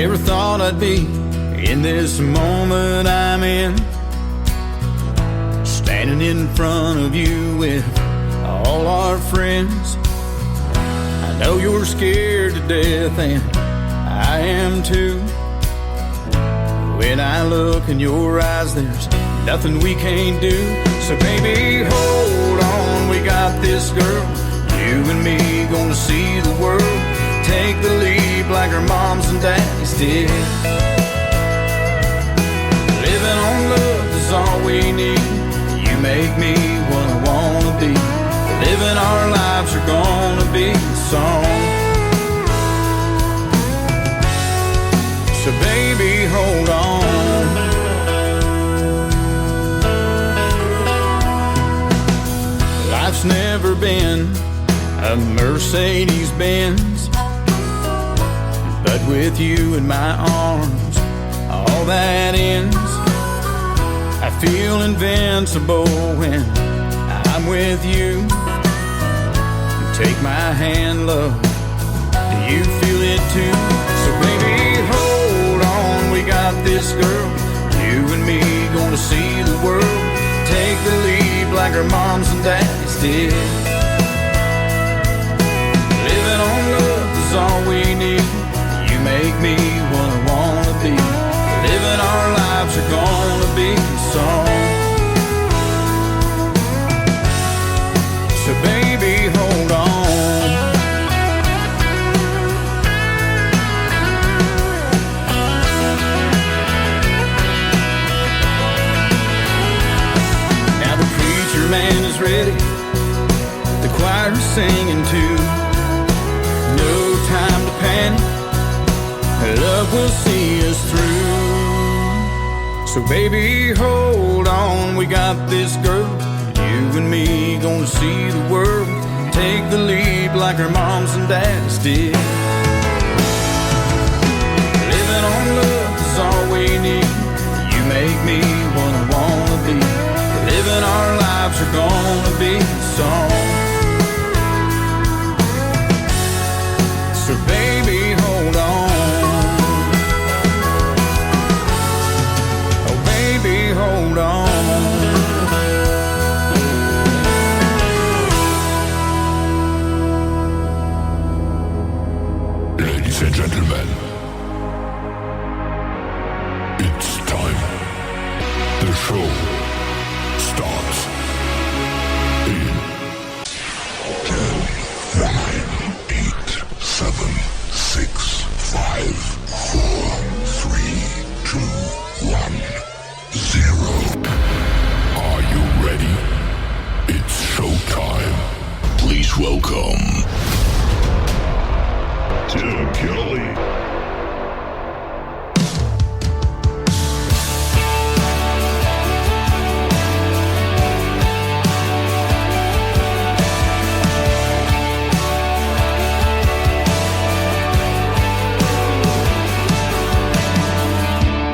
Never thought I'd be in this moment I'm in, standing in front of you with all our friends. I know you're scared to death and I am too. When I look in your eyes, there's nothing we can't do. So baby, hold on, we got this, girl. You and me gonna see the world. Take the leap like our moms and daddies did. Living on love is all we need. You make me what I wanna be. Living our lives are gonna be a song. So baby, hold on. Life's never been a Mercedes-Benz, but with you in my arms, all that ends. I feel invincible when I'm with you. Take my hand, love, do you feel it too? So baby, hold on, we got this, girl. You and me gonna see the world. Take the leap like our moms and daddies did. Living on love is all we need. You make me what I wanna be. Living our lives are gonna be a song. So baby, hold on. Now the preacher man is ready, the choir is singing too. No time to panic, love will see us through. So baby, hold on, we got this, girl. You and me gonna see the world. Take the leap like our moms and dads did. Living on love is all we need. You make me what I wanna be. Living our lives are gonna be a song. So baby, hold on. Oh baby, hold on. Ladies and gentlemen, it's time. The show starts in 10, 9, 8, 7, 6, 5, 4, 3, 2, 1, 0. Are you ready? It's showtime. Please welcome Tim Kelly.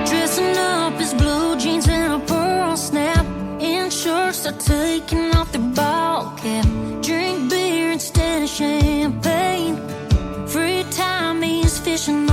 Dressing up as blue jeans and a pearl snap, in shorts are taking off their ball cap. Drink beer instead of champagne. Free time means fishing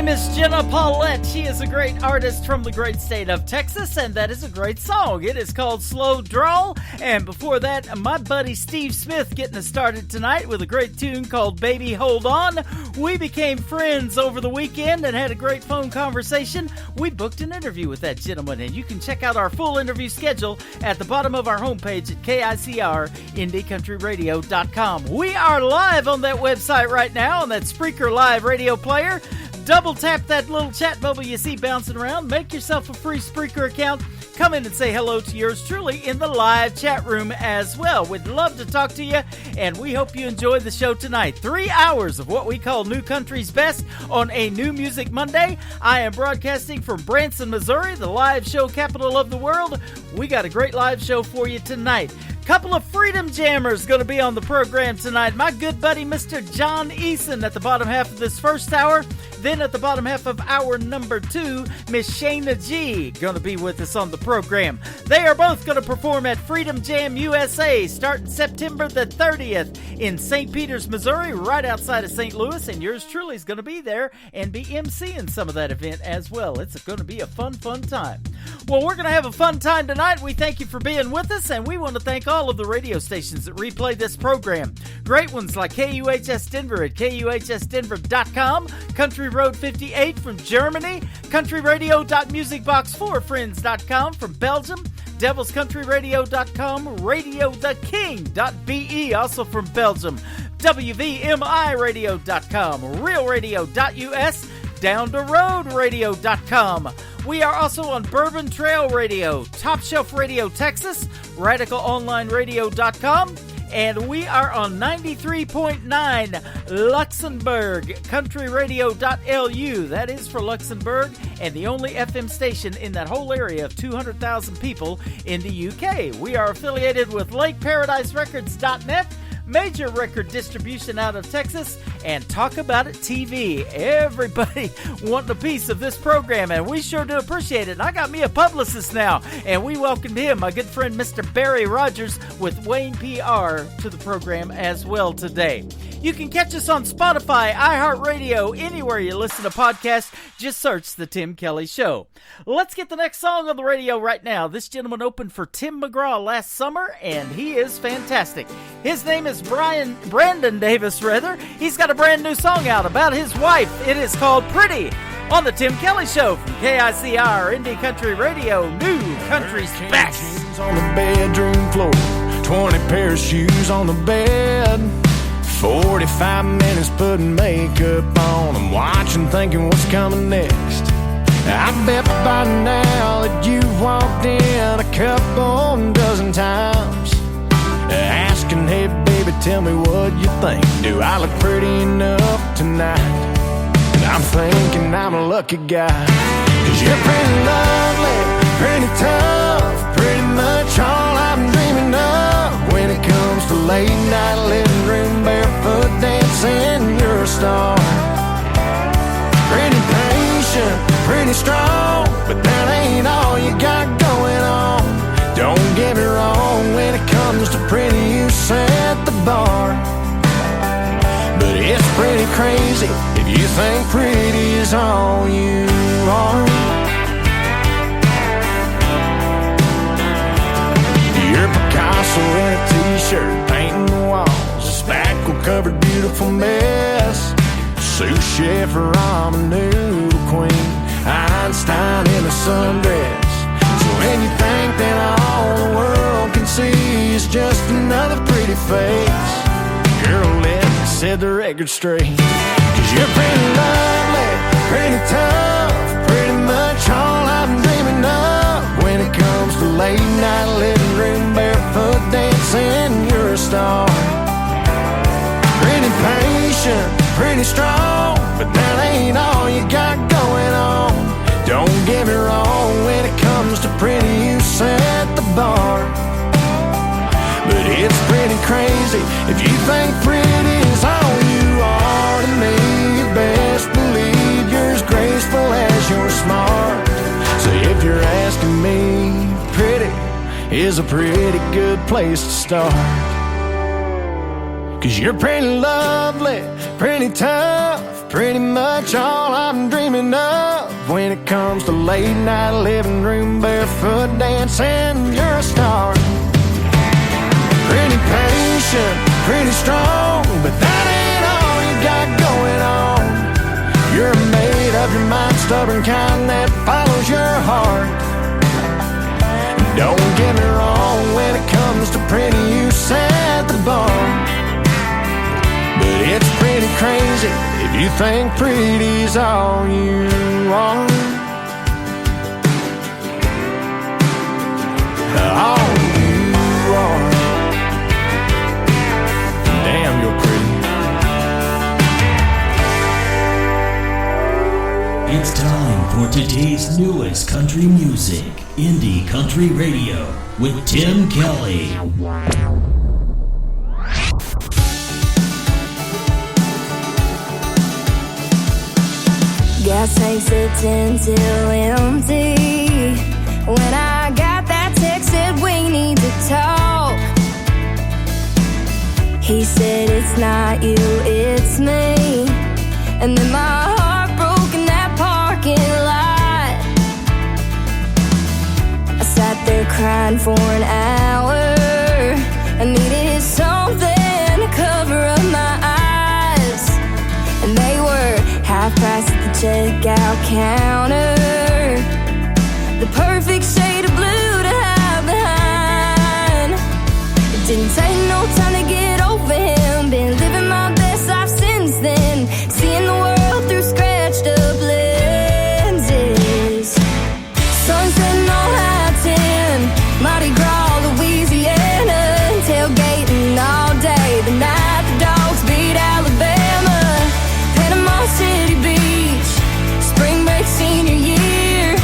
name is Jenna Paulette. She is a great artist from the great state of Texas, and that is a great song. It is called Slow Drawl. And before that, my buddy Steve Smith getting us started tonight with a great tune called Baby Hold On. We became friends over the weekend and had a great phone conversation. We booked an interview with that gentleman, and you can check out our full interview schedule at the bottom of our homepage at KICRIndieCountryRadio.com. We are live on that website right now on that Spreaker Live radio player. Double tap that little chat bubble you see bouncing around. Make yourself a free Spreaker account. Come in and say hello to yours truly in the live chat room as well. We'd love to talk to you, and we hope you enjoy the show tonight. 3 hours of what we call New Country's Best on a New Music Monday. I am broadcasting from Branson, Missouri, the live show capital of the world. We got a great live show for you tonight. Couple of Freedom Jammers going to be on the program tonight. My good buddy, Mr. John Eason, at the bottom half of this first hour. Then at the bottom half of hour number 2, Miss Shayna G going to be with us on the program. They are both going to perform at Freedom Jam USA starting September the 30th in St. Peters, Missouri, right outside of St. Louis. And yours truly is going to be there and be emceeing some of that event as well. It's going to be a fun time. Well, we're going to have a fun time tonight. We thank you for being with us, and we want to thank all of the radio stations that replay this program. Great ones like KUHS Denver at KUHSdenver.com, Country Road 58 from Germany, countryradio.musicbox4friends.com from Belgium, devilscountryradio.com, radiotheking.be, also from Belgium, WVMIradio.com, realradio.us, downtheroadradio.com. We are also on Bourbon Trail Radio, Top Shelf Radio Texas, radicalonlineradio.com, and we are on 93.9 Luxembourg, countryradio.lu. That is for Luxembourg, and the only FM station in that whole area of 200,000 people in the UK. We are affiliated with LakeParadiseRecords.net, major record distribution out of Texas, and Talk About It TV. Everybody wanting a piece of this program, and we sure do appreciate it. And I got me a publicist now, and we welcomed him, my good friend Mr. Barry Rogers with Wayne PR, to the program as well today. You can catch us on Spotify, iHeartRadio, anywhere you listen to podcasts. Just search The Tim Kelly Show. Let's get the next song on the radio right now. This gentleman opened for Tim McGraw last summer, and he is fantastic. His name is Brandon Davis, rather. He's got a brand new song out about his wife. It is called Pretty on The Tim Kelly Show from KICR Indie Country Radio, New Country's Best. On the bedroom floor, 20 pair of shoes on the bed, 45 minutes putting makeup on. I'm watching, thinking what's coming next. I bet by now that you've walked in a couple dozen times, asking, hey baby, tell me what you think. Do I look pretty enough tonight? And I'm thinking I'm a lucky guy, 'cause you're pretty lovely, pretty tough, pretty much all I'm dreaming of. When it comes to late night living room barefoot dancing, you're a star. Pretty patient, pretty strong, but that ain't all you got going on. Don't get me wrong, when it comes to pretty, you set the bar. But it's pretty crazy if you think pretty is all you are. You're Picasso in a t-shirt, painting the walls, a spackle-covered beautiful mess. Sous chef, ramen noodle queen, Einstein in a sundress. So when you think that all the world can see is just another pretty face, girl, let me set the record straight. 'Cause you're pretty lovely, pretty tough, pretty much all I'm dreaming of. When it comes to late night living room barefoot dancing, you're a star. Pretty patient, pretty strong, but that ain't all you got going on. Don't get me wrong, when it comes to pretty, you set the bar. But it's pretty crazy if you think pretty is all you are to me. You best believe you're as graceful as you're smart. So if you're asking me, pretty is a pretty good place to start. 'Cause you're pretty lovely, pretty tough, pretty much all I'm dreaming of when it comes to late night living room barefoot dancing. You're a star. Pretty patient, pretty strong, but that ain't all you got going on. You're made of your mind, stubborn kind that follows your heart. Don't get me wrong, when it comes to pretty, you set the bar. But it's pretty crazy if you think pretty's all you are. All you are. Damn, you're pretty. It's time for today's newest country music, Indie Country Radio, with Tim Kelly. Gas tank sitting till empty. When I got that text said we need to talk. He said it's not you, it's me. And then my heart broke in that parking lot. I sat there crying for an hour. I needed something to cover up my eyes. And they were half price at the checkout counter. The perfect shade of blue to hide behind. It didn't take no time to get over him. Been living my best life since then. Seeing the world through scratched up lenses. Sunset on I-10, Mardi Gras, Louisiana. Tailgating all day, the night the dogs beat Alabama. Panama City Beach, spring break senior year.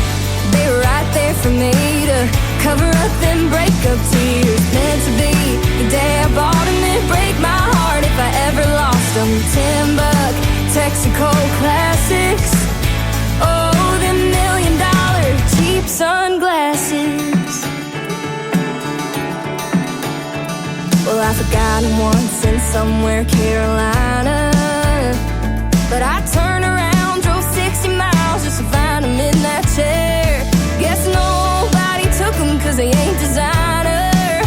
They were right there for me to cover up them breakup tears. Meant to be the day I bought them, it'd break my heart if I ever lost them. $10 Texaco classics. Oh, them $1 million cheap sunglasses. Well, I forgot him once in somewhere Carolina, but I turned around, drove 60 miles just to find him in that chair. Guess nobody took him cause they ain't designer,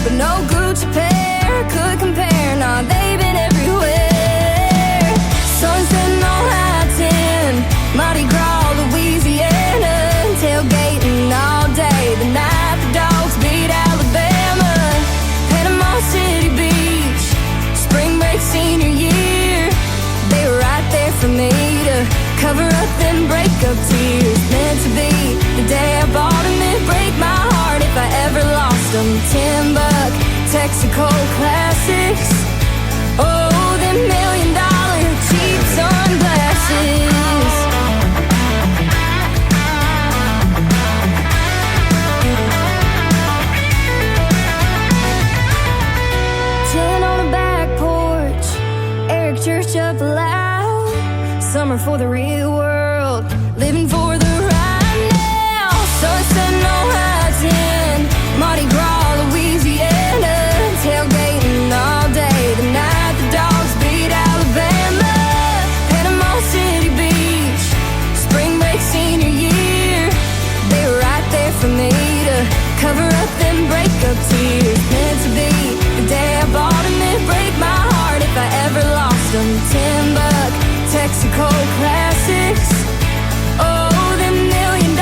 but no Gucci pair could compare. Nah, they've been everywhere. Sunset on I-10, Mardi Gras, Louisiana. Tailgating all day, the night the dogs beat Alabama. Panama City Beach, spring break senior year. They were right there for me to cover up them breakup tears. Meant to be the day I bought them, it'd break my heart if I ever lost them. $10 Texaco classics. Oh, them $1 million cheap sunglasses. Chilling on the back porch, Eric Church up loud. Summer for the real world, living for the right now. Sunset on I-10, Mardi Gras, Louisiana. Tailgating all day, the night the dogs beat Alabama. Panama City Beach, spring break senior year. They were right there for me to cover up them breakup tears. Meant to be the day I bought them, it'd break my heart if I ever lost them. $10 Texaco classics. Oh, them $1 million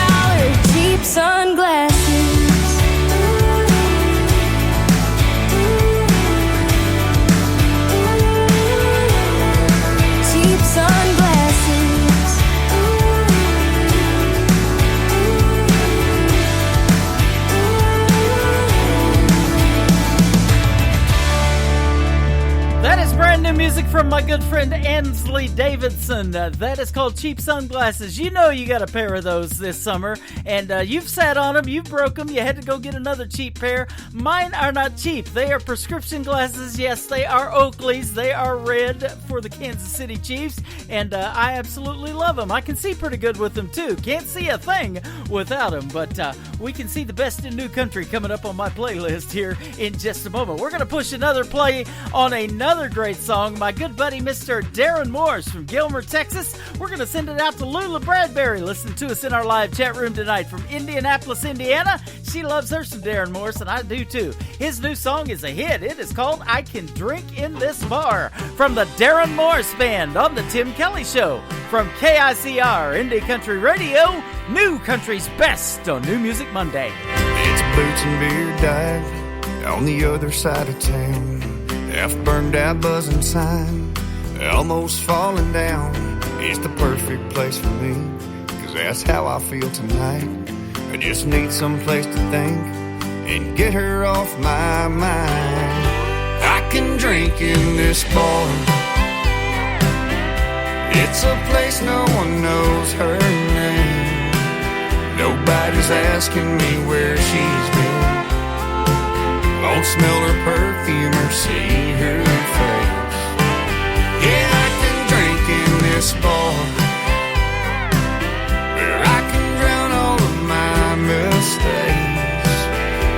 cheap sunglasses. Cheap sunglasses. That is brand new music from my good friend Ansley Davidson. That is called Cheap Sunglasses. You know you got a pair of those this summer, and you've sat on them, you've broke them, you had to go get another cheap pair. Mine are not cheap. They are prescription glasses. Yes, they are Oakley's. They are red for the Kansas City Chiefs, and I absolutely love them. I can see pretty good with them, too. Can't see a thing without them, but we can see the best in new country coming up on my playlist here in just a moment. We're going to push another play on another great song, my good buddy Mr. Darren Morris from Gilmer, Texas. We're going to send it out to Lula Bradbury. Listen to us in our live chat room tonight from Indianapolis, Indiana. She loves her some Darren Morris, and I do too. His new song is a hit. It is called I Can Drink in This Bar from the Darren Morris Band on the Tim Kelly Show from KICR Indie Country Radio, New Country's Best on New Music Monday. It's Boots and Beer Dive on the other side of town. Half burned out buzzing sign, almost falling down. It's the perfect place for me, 'cause that's how I feel tonight. I just need some place to think and get her off my mind. I can drink in this bar. It's a place no one knows her name. Nobody's asking me where she's been. Won't smell her perfume or see her face. Yeah, I can drink in this bar, where I can drown all of my mistakes.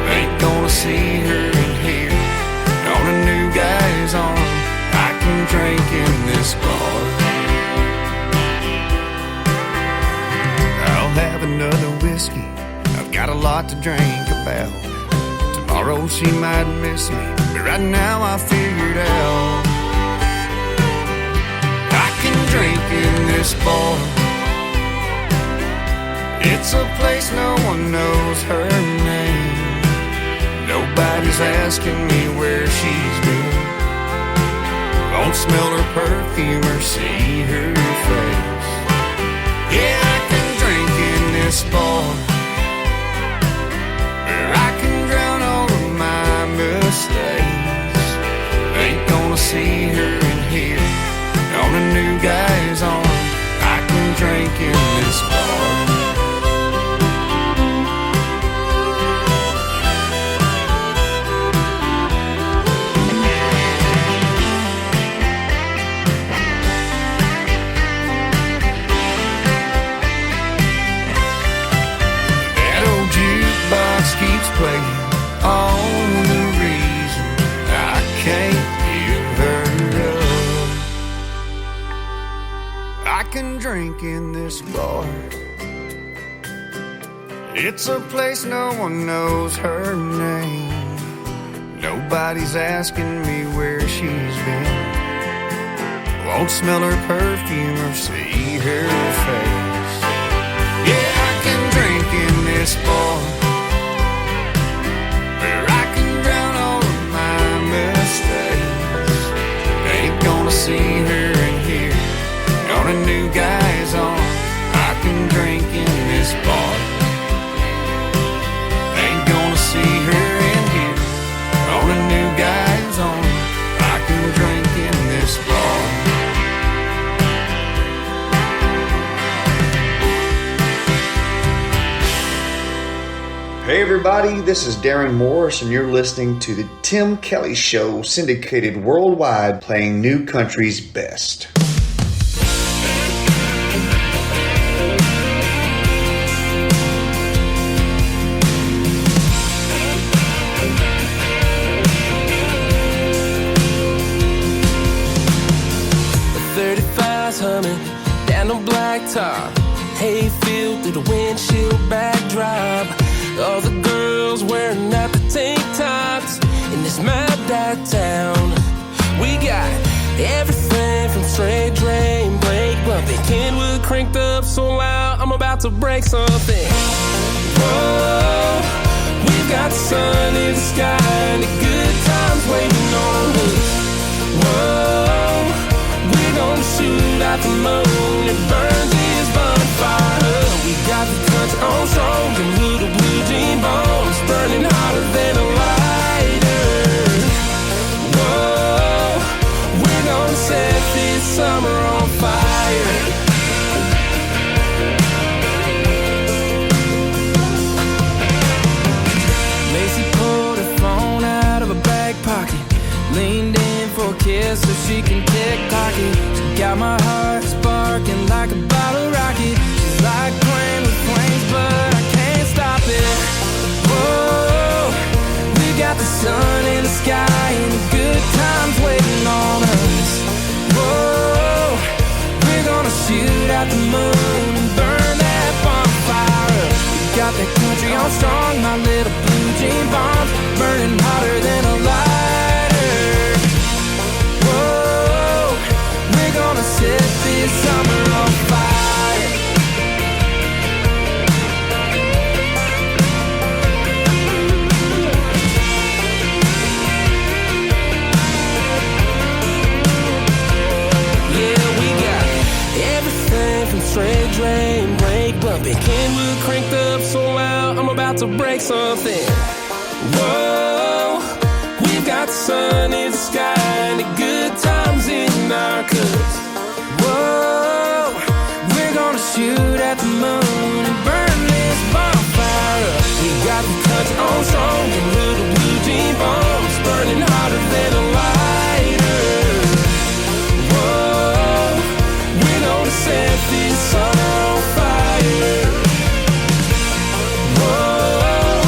Ain't gonna see her in here on a new guy's arm. I can drink in this bar. I'll have another whiskey, I've got a lot to drink about. Tomorrow she might miss me, but right now I figured out I can drink in this bar. It's a place no one knows her name. Nobody's asking me where she's been. Won't smell her perfume or see her face. Yeah, I can drink in this bar, where I can drown all of my mistakes. Ain't gonna see her in here on a new guy's arm. I can drink in this bar. That old jukebox keeps playing all the reason I can't give her up. I can drink in this bar. It's a place no one knows her name. Nobody's asking me where she's been. Won't smell her perfume or see her face. Yeah, I can drink in this bar, where I can drown all of my mistakes. Ain't gonna see her in here on a new guy's arm. I can drink in this bar. Ain't gonna see her in here on a new guy's arm. I can drink in this bar. Hey everybody, this is Darren Morris and you're listening to the Tim Kelly Show, syndicated worldwide, playing New Country's best. Humming down the blacktop, hayfield through the windshield backdrop. All the girls wearing out the tank tops in this mad town. We got everything from straight drain, brake bumping, Kenwood cranked up so loud I'm about to break something. Whoa, we've got the sun in the sky and the good times waiting on us. Whoa, we're gonna shoot out the moon and burn this bonfire. We got the country on strong and little blue jean bones burning hotter than a lighter. Whoa, we're gonna set this summer on fire. Macy pulled her phone out of her back pocket, leaned in for a kiss so she can pickpocket. She got my heart sparking like a bottle rocket. She's like playing with flames, but I can't stop it. Whoa, we got the sun in the sky and the good times waiting on us. to break something. Whoa, we've got the sun in the sky and the good times in our cups. Whoa, we're gonna shoot at the moon and burn this bonfire up. We got the country on strong and little blue jean bombs burning hotter than a lighter. Whoa, we're gonna set this summer on fire. Whoa,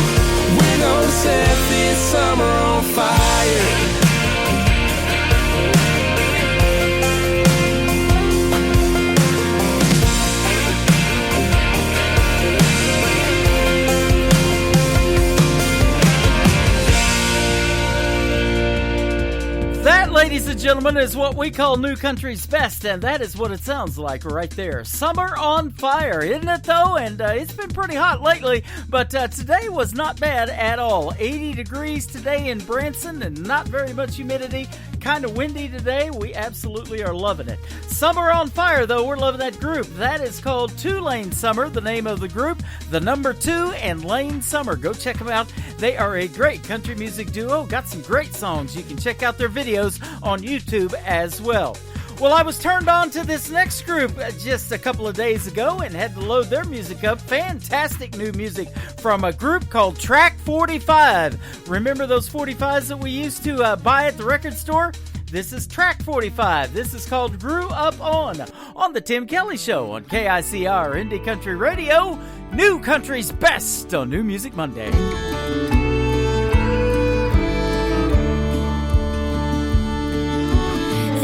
we're gonna set this summer on fire. That, ladies and gentlemen, is what we call New Country's Best, and that is what it sounds like right there. Summer on fire, isn't it, though? And it's been pretty hot lately, but today was not bad at all. 80 degrees today in Branson and not very much humidity. Kind of windy today. We absolutely are loving it. Summer on fire, though, we're loving that group. That is called Two Lane Summer, the name of the group. The number 2 and Lane Summer. Go check them out. They are a great country music duo. Got some great songs. You can check out their videos on YouTube as well. Well, I was turned on to this next group just a couple of days ago and had to load their music up. Fantastic new music from a group called Track 45. Remember those 45s that we used to buy at the record store? This is Track 45. This is called Grew Up On the Tim Kelly Show on KICR Indie Country Radio. New Country's Best on New Music Monday.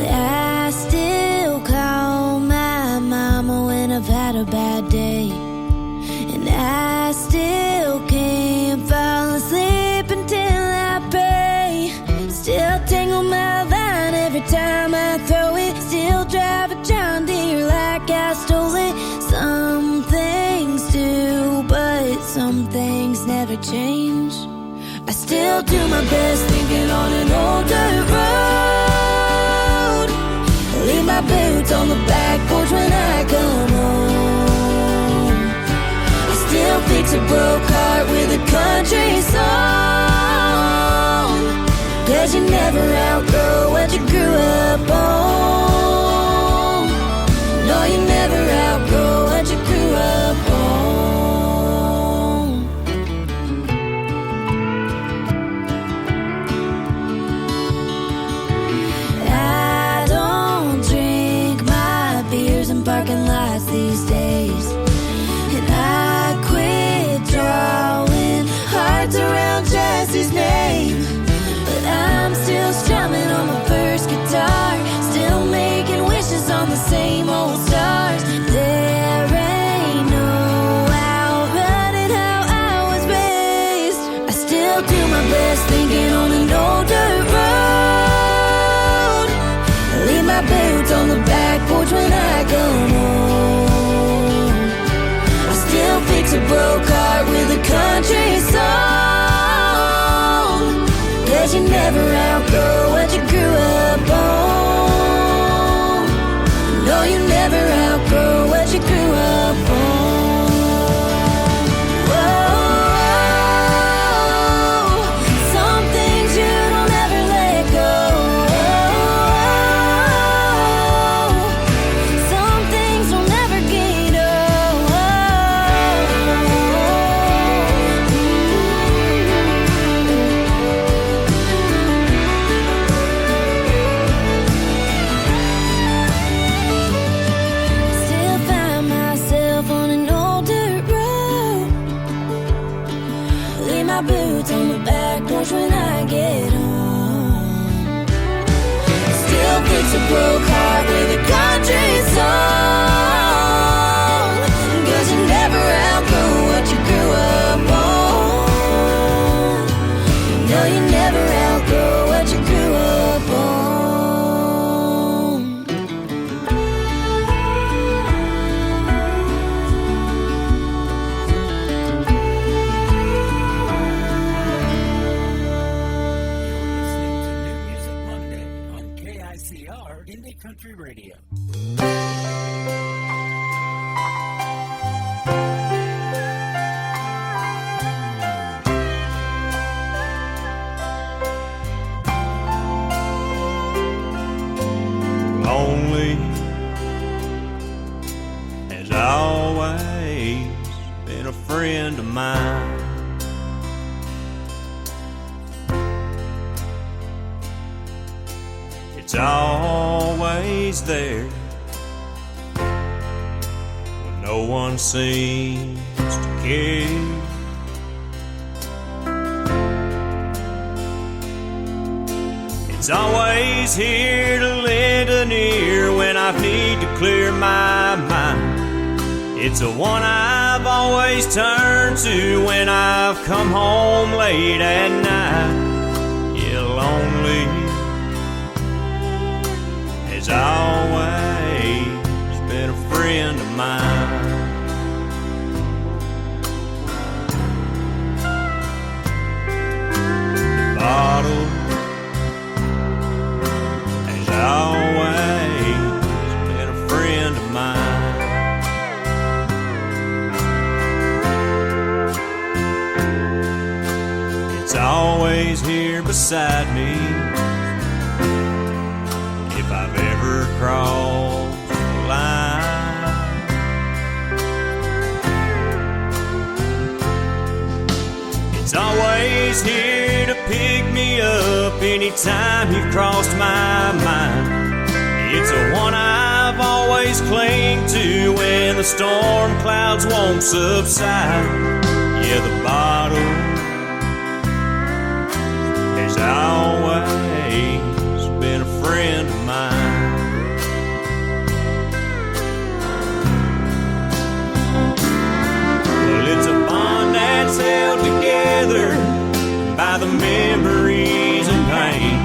I still call my mama when I've had a bad day, and I still can't fall asleep until I pray. Still tangle my vine every time I throw it. Still drive a John Deere like I stole it. Some things do, but some things never change. I still do my best thinking on an old dirt road. Leave my boots on the back porch when I come home. I still fix a broke heart with a country song. 'Cause you never outgrow what you grew up on. No, you never outgrow what you grew up on. Parking lots these days, and I quit drawing hearts around Jesse's name. But I'm still strumming on my first guitar, still making wishes on the same old stars. There ain't no outrunning how I was raised. I still do my best thinking on an old dirt road. Leave my boots on the back porch when I come home. I still fix a broke heart with a country song. 'Cause you never outgrow what you grew up on. No, you never outgrow what you grew up on. When I get home, still fix a broke heart with a country song. 'Cause you never outgrow what you grew up on. No, you never outgrow what you grew up on. Country Radio. lonely, has always been a friend of mine. It's always there when no one seems to care. It's always here to lend an ear when I need to clear my mind. It's the one I've always turned to when I've come home late at night. Yeah, lonely has always been a friend of mine. The bottle always been a friend of mine. It's always here beside me if I've ever crossed the line. It's always here to pick me up anytime you've crossed my mind. It's the one I've always clung to when the storm clouds won't subside. Yeah, the bottle has always been a friend of mine. Well, it's a bond that's held together by the memories and pain,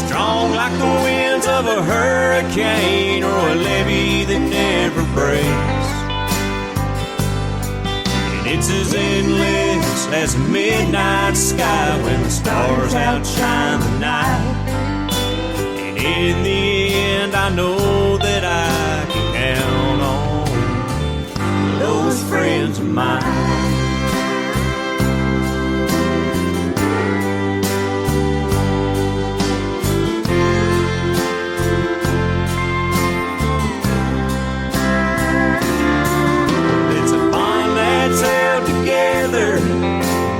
strong like the winds of a hurricane or a levee that never breaks. And it's as endless as a midnight sky when the stars outshine the night. And in the end I know that I can count on those friends of mine.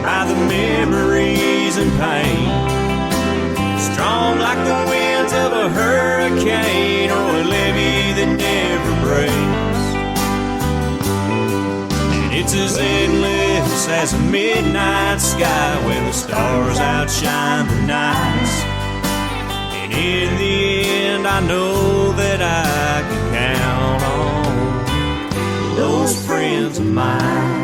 By the memories and pain, strong like the winds of a hurricane or a levee that never breaks. And it's as endless as a midnight sky when the stars outshine the nights. And in the end I know that I can count on those friends of mine.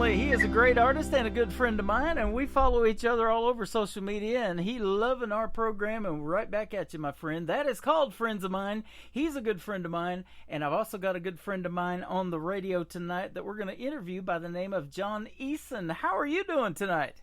He is a great artist and a good friend of mine, and we follow each other all over social media, and he loving our program, and we're right back at you, my friend. That is called Friends of Mine. He's a good friend of mine, and I've also got a good friend of mine on the radio tonight that we're going to interview by the name of John Eason. How are you doing tonight?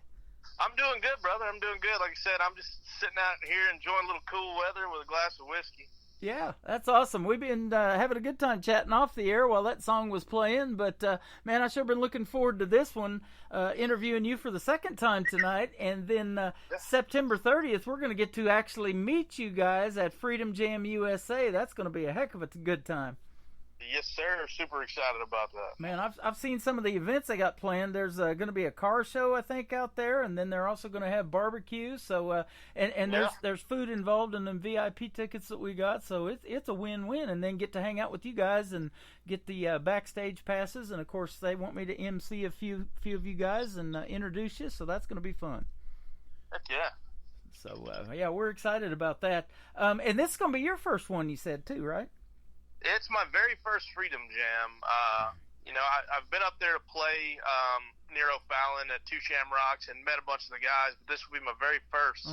I'm doing good, brother. I'm doing good. Like I said, I'm just sitting out here enjoying a little cool weather with a glass of whiskey. Yeah, that's awesome. We've been having a good time chatting off the air while that song was playing. But, man, I sure been looking forward to this one, interviewing you for the second time tonight. And then September 30th, we're going to get to actually meet you guys at Freedom Jam USA. That's going to be a heck of a good time. Yes, sir. Super excited about that. Man, I've seen some of the events they got planned. There's going to be a car show, I think, out there, and then they're also going to have barbecue. So, there's food involved in the VIP tickets that we got. So it's a win-win, and then get to hang out with you guys and get the backstage passes. And of course, they want me to MC a few of you guys and introduce you. So that's going to be fun. Heck yeah. So we're excited about that. And this is going to be your first one, you said too, right? It's my very first Freedom Jam. I've been up there to play near O'Fallon at Two Shamrocks and met a bunch of the guys, but this will be my very first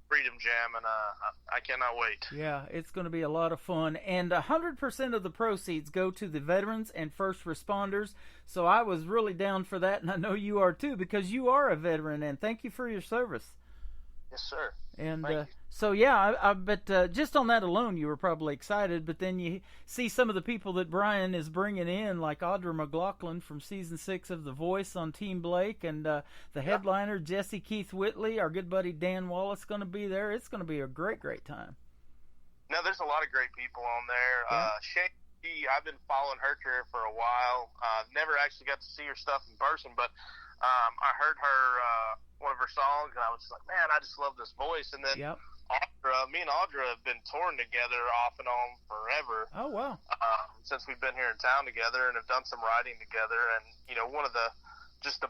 Freedom Jam, and I cannot wait. Yeah, it's going to be a lot of fun, and 100% of the proceeds go to the veterans and first responders, so I was really down for that, and I know you are too, because you are a veteran, and thank you for your service. Yes, sir. And Thank you. so, yeah, I bet just on that alone, you were probably excited. But then you see some of the people that Brian is bringing in, like Audra McLaughlin from season 6 of The Voice on Team Blake, and the headliner Jesse Keith Whitley, our good buddy Dan Wallace, going to be there. It's going to be a great, great time. No, there's a lot of great people on there. Yeah. Shane, I've been following her career for a while. Never actually got to see her stuff in person, but I heard her one of her songs, and I was just like, man, I just love this voice. And then Audra, me and Audra have been touring together off and on forever. Oh, wow. Since we've been here in town together and have done some writing together. And, one of the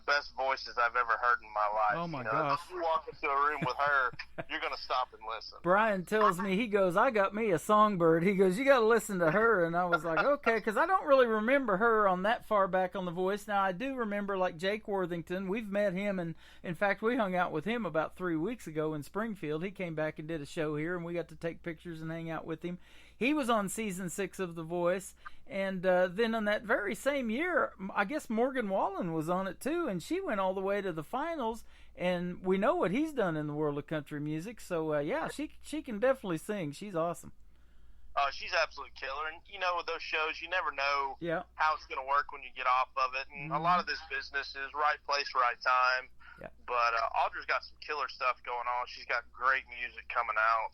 best voices I've ever heard in my life. Oh, my gosh. If you walk into a room with her, you're going to stop and listen. Brian tells me, he goes, I got me a songbird. He goes, you got to listen to her. And I was like, okay, because I don't really remember her on that far back on The Voice. Now, I do remember, like, Jake Worthington. We've met him, and in fact, we hung out with him about 3 weeks ago in Springfield. He came back and did a show here, and we got to take pictures and hang out with him. He was on season 6 of The Voice, and then on that very same year, I guess Morgan Wallen was on it too, and she went all the way to the finals, and we know what he's done in the world of country music, so yeah, she can definitely sing. She's awesome. She's absolute killer, and with those shows, you never know how it's going to work when you get off of it, and a lot of this business is right place, right time, but Audra's got some killer stuff going on. She's got great music coming out.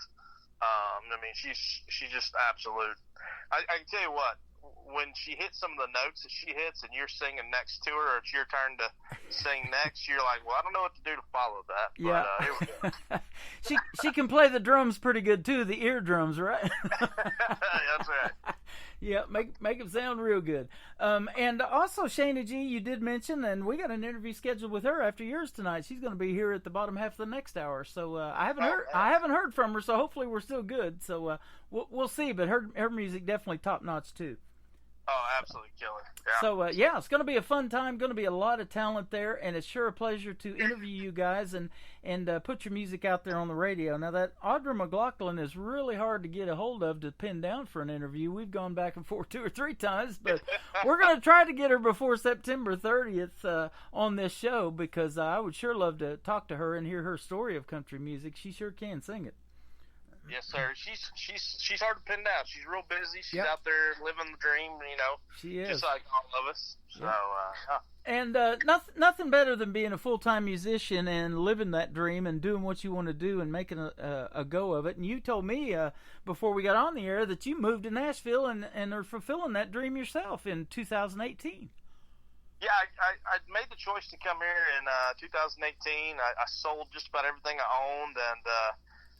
I mean, she's just absolute. I can tell you what, when she hits some of the notes that she hits and you're singing next to her, or it's your turn to sing next, you're like, well, I don't know what to do to follow that. But, here we go. She can play the drums pretty good too, the eardrums, right? That's right. Yeah, make them sound real good. And also, Shayna G, you did mention, and we got an interview scheduled with her after yours tonight. She's going to be here at the bottom half of the next hour. So I haven't heard from her. So hopefully we're still good. So we'll see. But her music definitely top notch too. Oh, absolutely killer. Yeah. So, yeah, it's going to be a fun time, going to be a lot of talent there, and it's sure a pleasure to interview you guys and put your music out there on the radio. Now, that Audra McLaughlin is really hard to get a hold of to pin down for an interview. We've gone back and forth 2 or 3 times, but we're going to try to get her before September 30th on this show, because I would sure love to talk to her and hear her story of country music. She sure can sing it. Yes, sir. She's hard to pin down. She's real busy. She's out there living the dream, She is. just like all of us. So, And nothing better than being a full-time musician and living that dream and doing what you want to do and making a go of it. And you told me before we got on the air that you moved to Nashville and are fulfilling that dream yourself in 2018. Yeah, I made the choice to come here in 2018. I sold just about everything I owned, and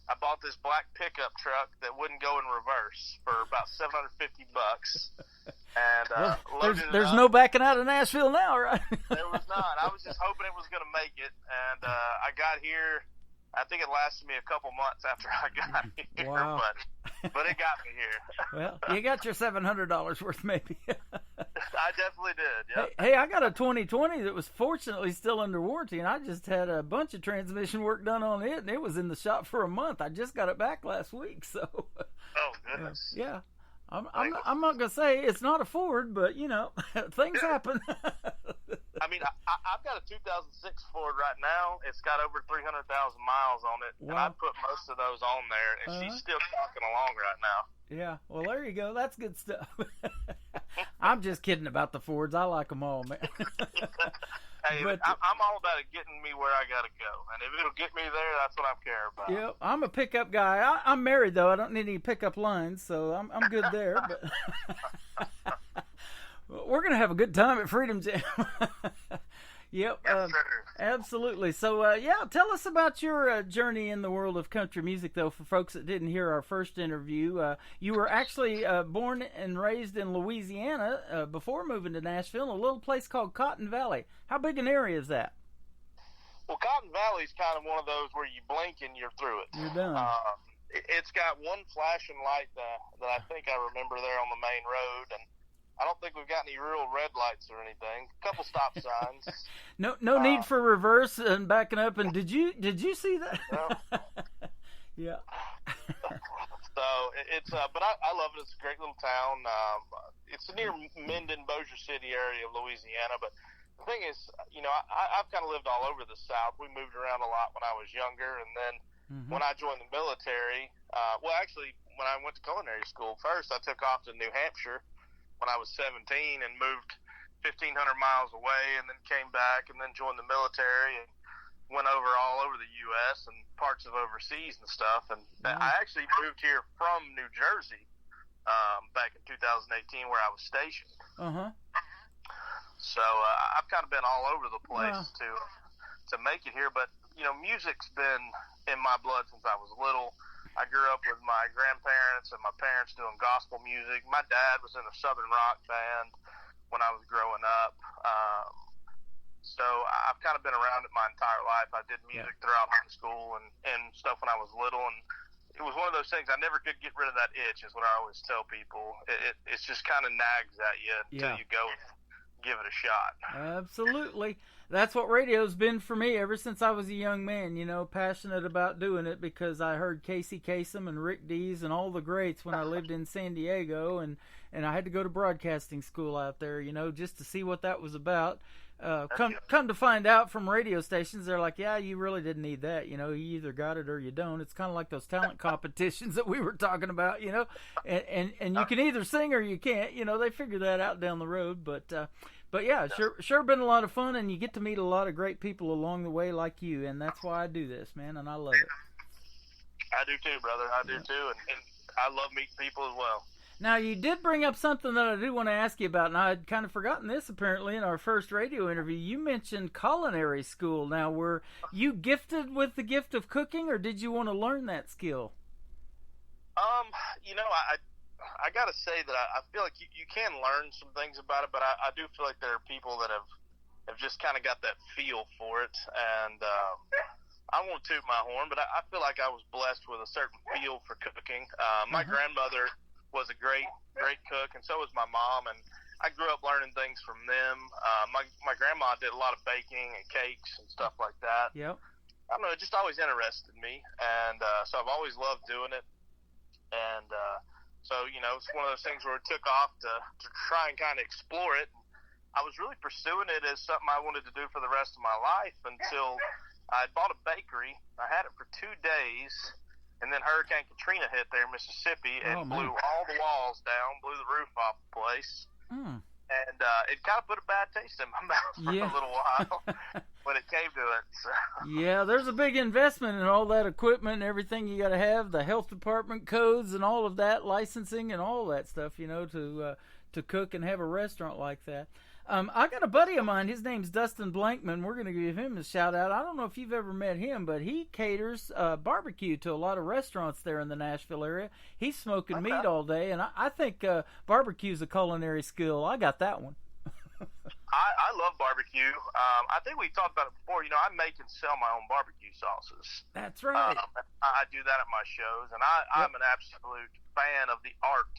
I bought this black pickup truck that wouldn't go in reverse for about $750. And there's no backing out of Nashville now, right? There was not. I was just hoping it was going to make it, and I got here. I think it lasted me a couple months after I got here, wow. but it got me here. Well, you got your $700 worth, maybe. I definitely did. Yep. Hey, I got a 2020 that was fortunately still under warranty, and I just had a bunch of transmission work done on it, and it was in the shop for a month. I just got it back last week, so. Oh goodness. Yeah. I'm not gonna say it's not a Ford, but things happen. I mean, I've got a 2006 Ford right now. It's got over 300,000 miles on it, and I put most of those on there, and she's still talking along right now. Yeah, well, there you go. That's good stuff. I'm just kidding about the Fords. I like them all, man. Hey, but, I'm all about it getting me where I gotta go, and if it'll get me there, that's what I'm caring about. Yeah, I'm a pickup guy. I'm married though. I don't need any pickup lines, so I'm good there. But we're gonna have a good time at Freedom Jam. Yep, yes, absolutely. So, tell us about your journey in the world of country music, though, for folks that didn't hear our first interview. You were actually born and raised in Louisiana before moving to Nashville, in a little place called Cotton Valley. How big an area is that? Well, Cotton Valley is kind of one of those where you blink and you're through it. You're done. It's got one flashing light that I think I remember there on the main road, and I don't think we've got any real red lights or anything. A couple stop signs. No need for reverse and backing up. And did you see that? No. Yeah. So it's but I love it. It's a great little town. It's near Minden, Bossier City area of Louisiana. But the thing is, I've kind of lived all over the South. We moved around a lot when I was younger, and then when I joined the military, actually, when I went to culinary school first, I took off to New Hampshire when I was 17 and moved 1,500 miles away, and then came back and then joined the military and went all over the U.S. and parts of overseas and stuff. And I actually moved here from New Jersey back in 2018 where I was stationed. So I've kind of been all over the place to make it here. But, music's been in my blood since I was little. I grew up with my grandparents and my parents doing gospel music. My dad was in a Southern rock band when I was growing up. So I've kind of been around it my entire life. I did music throughout high school and stuff when I was little. And it was one of those things I never could get rid of that itch, is what I always tell people. It's just kind of nags at you until you go give it a shot. Absolutely. That's what radio's been for me ever since I was a young man, passionate about doing it because I heard Casey Kasem and Rick Dees and all the greats when I lived in San Diego, and I had to go to broadcasting school out there, just to see what that was about. Come to find out from radio stations, they're like, yeah, you really didn't need that. You either got it or you don't. It's kind of like those talent competitions that we were talking about, and you can either sing or you can't. They figure that out down the road. But yeah, sure been a lot of fun, and you get to meet a lot of great people along the way like you, and that's why I do this, man, and I love it. I do too, brother. I do too, and I love meeting people as well. Now, you did bring up something that I do want to ask you about, and I had kind of forgotten this, apparently, in our first radio interview. You mentioned culinary school. Now, were you gifted with the gift of cooking, or did you want to learn that skill? I got to say that I feel like you can learn some things about it, but I do feel like there are people that have just kind of got that feel for it, and I won't toot my horn, but I feel like I was blessed with a certain feel for cooking. My grandmother was a great cook, and so was my mom, and I grew up learning things from them. My grandma did a lot of baking and cakes and stuff like that. Yep. I don't know, it just always interested me, and so I've always loved doing it, and so it's one of those things where it took off to try and kind of explore it. I was really pursuing it as something I wanted to do for the rest of my life until I bought a bakery. I had it for 2 days, and then Hurricane Katrina hit there in Mississippi and blew all the walls down, blew the roof off the place. And it kind of put a bad taste in my mouth for a little while when it came to it. So. Yeah, there's a big investment in all that equipment and everything you got to have, the health department codes and all of that, licensing and all that stuff, to cook and have a restaurant like that. I got a buddy of mine, his name's Dustin Blankman. We're going to give him a shout out. I don't know if you've ever met him, but he caters barbecue to a lot of restaurants there in the Nashville area. He's smoking meat all day, and I think barbecue's a culinary skill. I got that one. I love barbecue. I think we talked about it before. I make and sell my own barbecue sauces. That's right. I do that at my shows, and I'm an absolute fan of the art.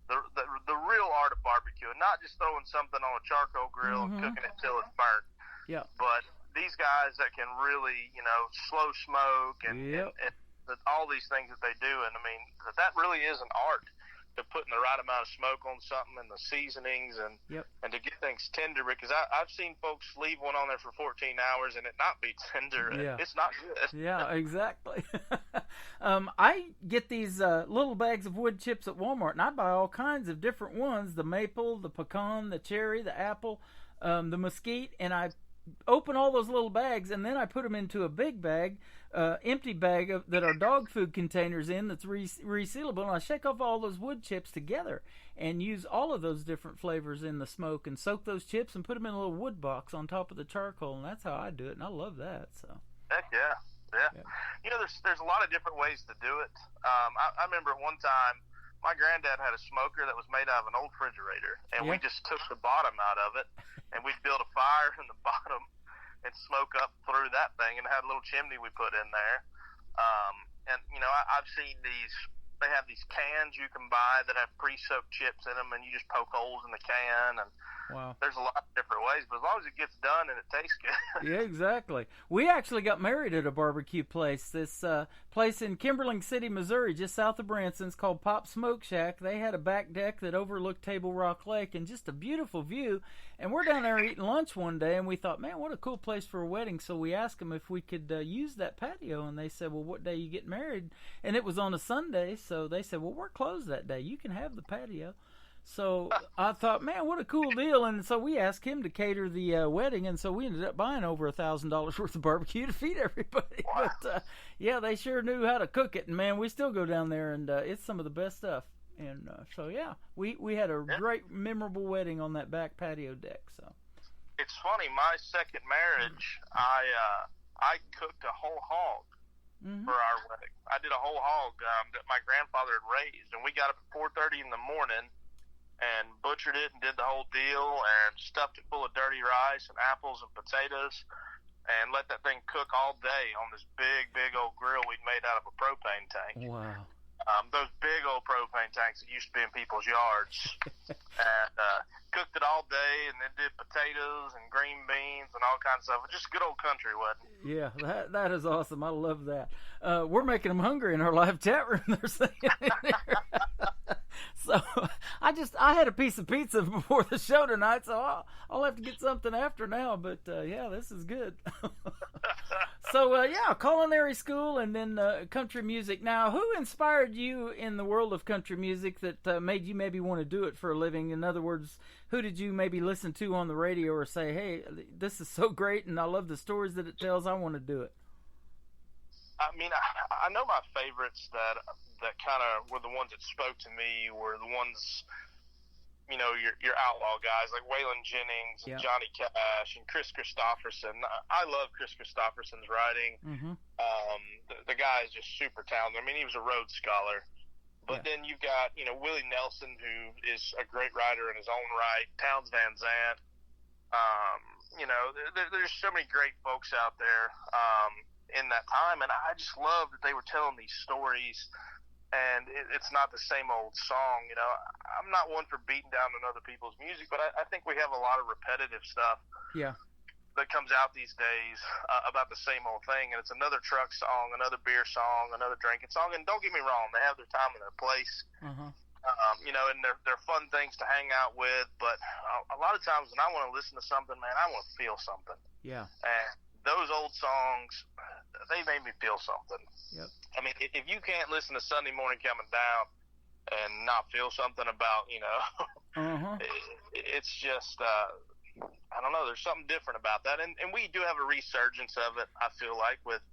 The real art of barbecue, and not just throwing something on a charcoal grill and cooking it till it's burnt. Yeah. But these guys that can really, slow smoke and all these things that they do, and I mean that really is an art. To putting the right amount of smoke on something and the seasonings and to get things tender, because I've seen folks leave one on there for 14 hours and it not be tender. Yeah. It's not good. Yeah, exactly. I get these little bags of wood chips at Walmart, and I buy all kinds of different ones, the maple, the pecan, the cherry, the apple, the mesquite, and I open all those little bags, and then I put them into a big bag, empty bag that are dog food containers in that's resealable, and I shake off all those wood chips together and use all of those different flavors in the smoke and soak those chips and put them in a little wood box on top of the charcoal, and that's how I do it, and I love that. So heck yeah. There's a lot of different ways to do it. I remember at one time my granddad had a smoker that was made out of an old refrigerator, and we just took the bottom out of it, and we'd build a fire in the bottom and smoke up through that thing, and it had a little chimney we put in there. I've seen they have these cans you can buy that have pre-soaked chips in them, and you just poke holes in the can, and Wow. There's a lot of different ways, but as long as it gets done and it tastes good. Yeah, exactly. We actually got married at a barbecue place. This place in Kimberling City, Missouri, just south of Branson. It's called Pop Smoke Shack. They had a back deck that overlooked Table Rock Lake and just a beautiful view. And we're down there eating lunch one day, and we thought, man, what a cool place for a wedding. So we asked them if we could use that patio, and they said, well, what day you get married? And it was on a Sunday, so they said, well, we're closed that day. You can have the patio. So I thought, man, what a cool deal. And so we asked him to cater the wedding, and so we ended up buying over $1,000 worth of barbecue to feed everybody. Wow. But, yeah, they sure knew how to cook it. And, man, we still go down there, and it's some of the best stuff. And so, yeah, we had a great, memorable wedding on that back patio deck. So It's funny, my second marriage, I cooked a whole hog for our wedding. I did a whole hog that my grandfather had raised, and we got up at 4:30 in the morning and butchered it and did the whole deal and stuffed it full of dirty rice and apples and potatoes and let that thing cook all day on this big old grill we'd made out of a propane tank. wow. Those big old propane tanks that used to be in people's yards. And cooked it all day and then did potatoes and green beans and all kinds of stuff. Just a good old country wedding. Yeah, that is awesome. I love that. We're making them hungry in our live chat room. They're saying in there. So I had a piece of pizza before the show tonight, so I'll have to get something after now. But yeah, this is good. So yeah, culinary school and then country music. Now, who inspired you in the world of country music that made you maybe want to do it for a living? In other words, who did you maybe listen to on the radio or say, hey, this is so great and I love the stories that it tells, I want to do it? I mean, I know my favorites that kind of were the ones that spoke to me were the ones, you know, your outlaw guys like Waylon Jennings and Johnny Cash and Chris Christopherson. I love Chris Christopherson's writing. The guy is just super talented. I mean, he was a Rhodes Scholar. But then you've got, you know, Willie Nelson, who is a great writer in his own right, Townes Van Zandt. You know, there's so many great folks out there in that time, and I just love that they were telling these stories, and it's not the same old song. You know, I'm not one for beating down on other people's music, but I think we have a lot of repetitive stuff. Yeah. That comes out these days about the same old thing, and it's another truck song, another beer song, another drinking song. And don't get me wrong, they have their time and their place, you know, and they're fun things to hang out with. But a lot of times when I want to listen to something, man, I want to feel something. Yeah. And those old songs, they made me feel something. Yep. I mean, if you can't listen to Sunday Morning Coming Down and not feel something about, you know, it's just. I don't know. There's something different about that, and we do have a resurgence of it. I feel like with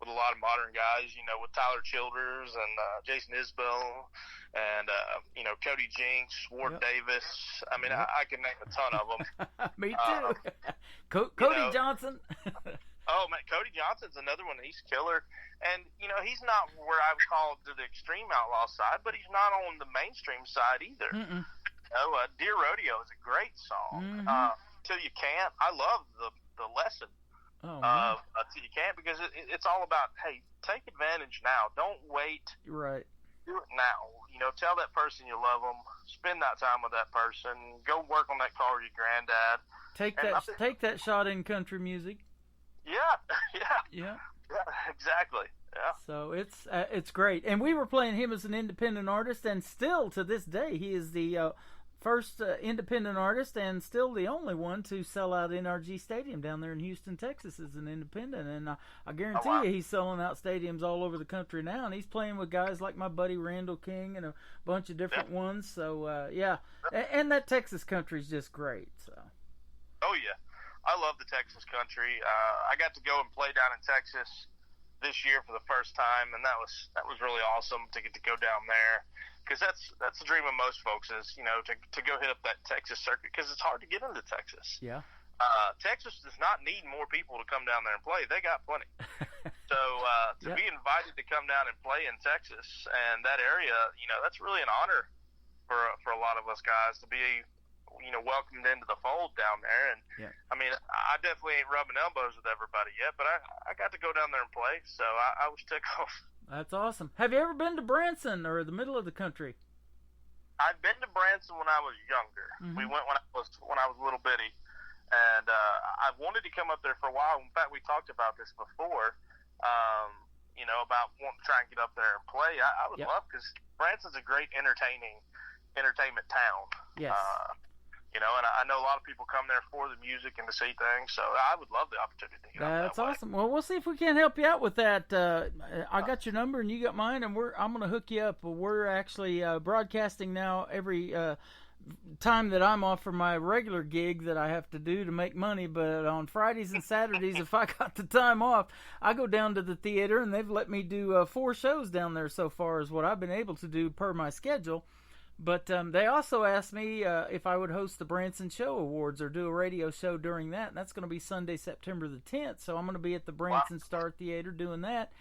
a lot of modern guys, you know, with Tyler Childers and Jason Isbell, and you know, Cody Jinks, Ward Davis. I mean, I can name a ton of them. Me too. Cody Johnson. Oh man, Cody Johnson's another one. He's killer, and you know, he's not where I would call to the extreme outlaw side, but he's not on the mainstream side either. Deer Rodeo is a great song. Till You Can't. I love the lesson Till You Can't, because it's all about, hey, take advantage now. Don't wait. Right. Do it now. You know, tell that person you love them. Spend that time with that person. Go work on that car with your granddad. Take that shot in country music. Yeah. Yeah, exactly. Yeah. So it's great, and we were playing him as an independent artist, and still to this day he is the first independent artist and still the only one to sell out NRG Stadium down there in Houston, Texas as an independent. And I guarantee you he's selling out stadiums all over the country now, and he's playing with guys like my buddy Randall King and a bunch of different ones. So yeah, and that Texas country is just great. So. Oh yeah, I love the Texas country. I got to go and play down in Texas this year for the first time, and that was really awesome to get to go down there, because that's the dream of most folks is, you know, to go hit up that Texas circuit, because it's hard to get into Texas. Yeah. Texas does not need more people to come down there and play. They got plenty. So to be invited to come down and play in Texas and that area, you know, that's really an honor for a lot of us guys to be, you know, welcomed into the fold down there. And I mean, I definitely ain't rubbing elbows with everybody yet, but I got to go down there and play, so I was tickled. That's awesome. Have you ever been to Branson or the middle of the country? I'd been to Branson when I was younger. Mm-hmm. We went when I was a little bitty, and I wanted to come up there for a while. In fact, we talked about this before. About wanting to try and get up there and play. I would love, because Branson's a great entertainment town. Yes. And I know a lot of people come there for the music and to see things, so I would love the opportunity to get up That's that way. awesome. Well, we'll see if we can't help you out with that. I got your number and you got mine, and I'm going to hook you up. We're actually broadcasting now every time that I'm off from my regular gig that I have to do to make money, but on Fridays and Saturdays, if I got the time off, I go down to the theater, and they've let me do 4 shows down there so far, is what I've been able to do per my schedule. But they also asked me if I would host the Branson Show Awards or do a radio show during that, and that's going to be Sunday, September the 10th. So I'm going to be at the Branson Star Theater doing that,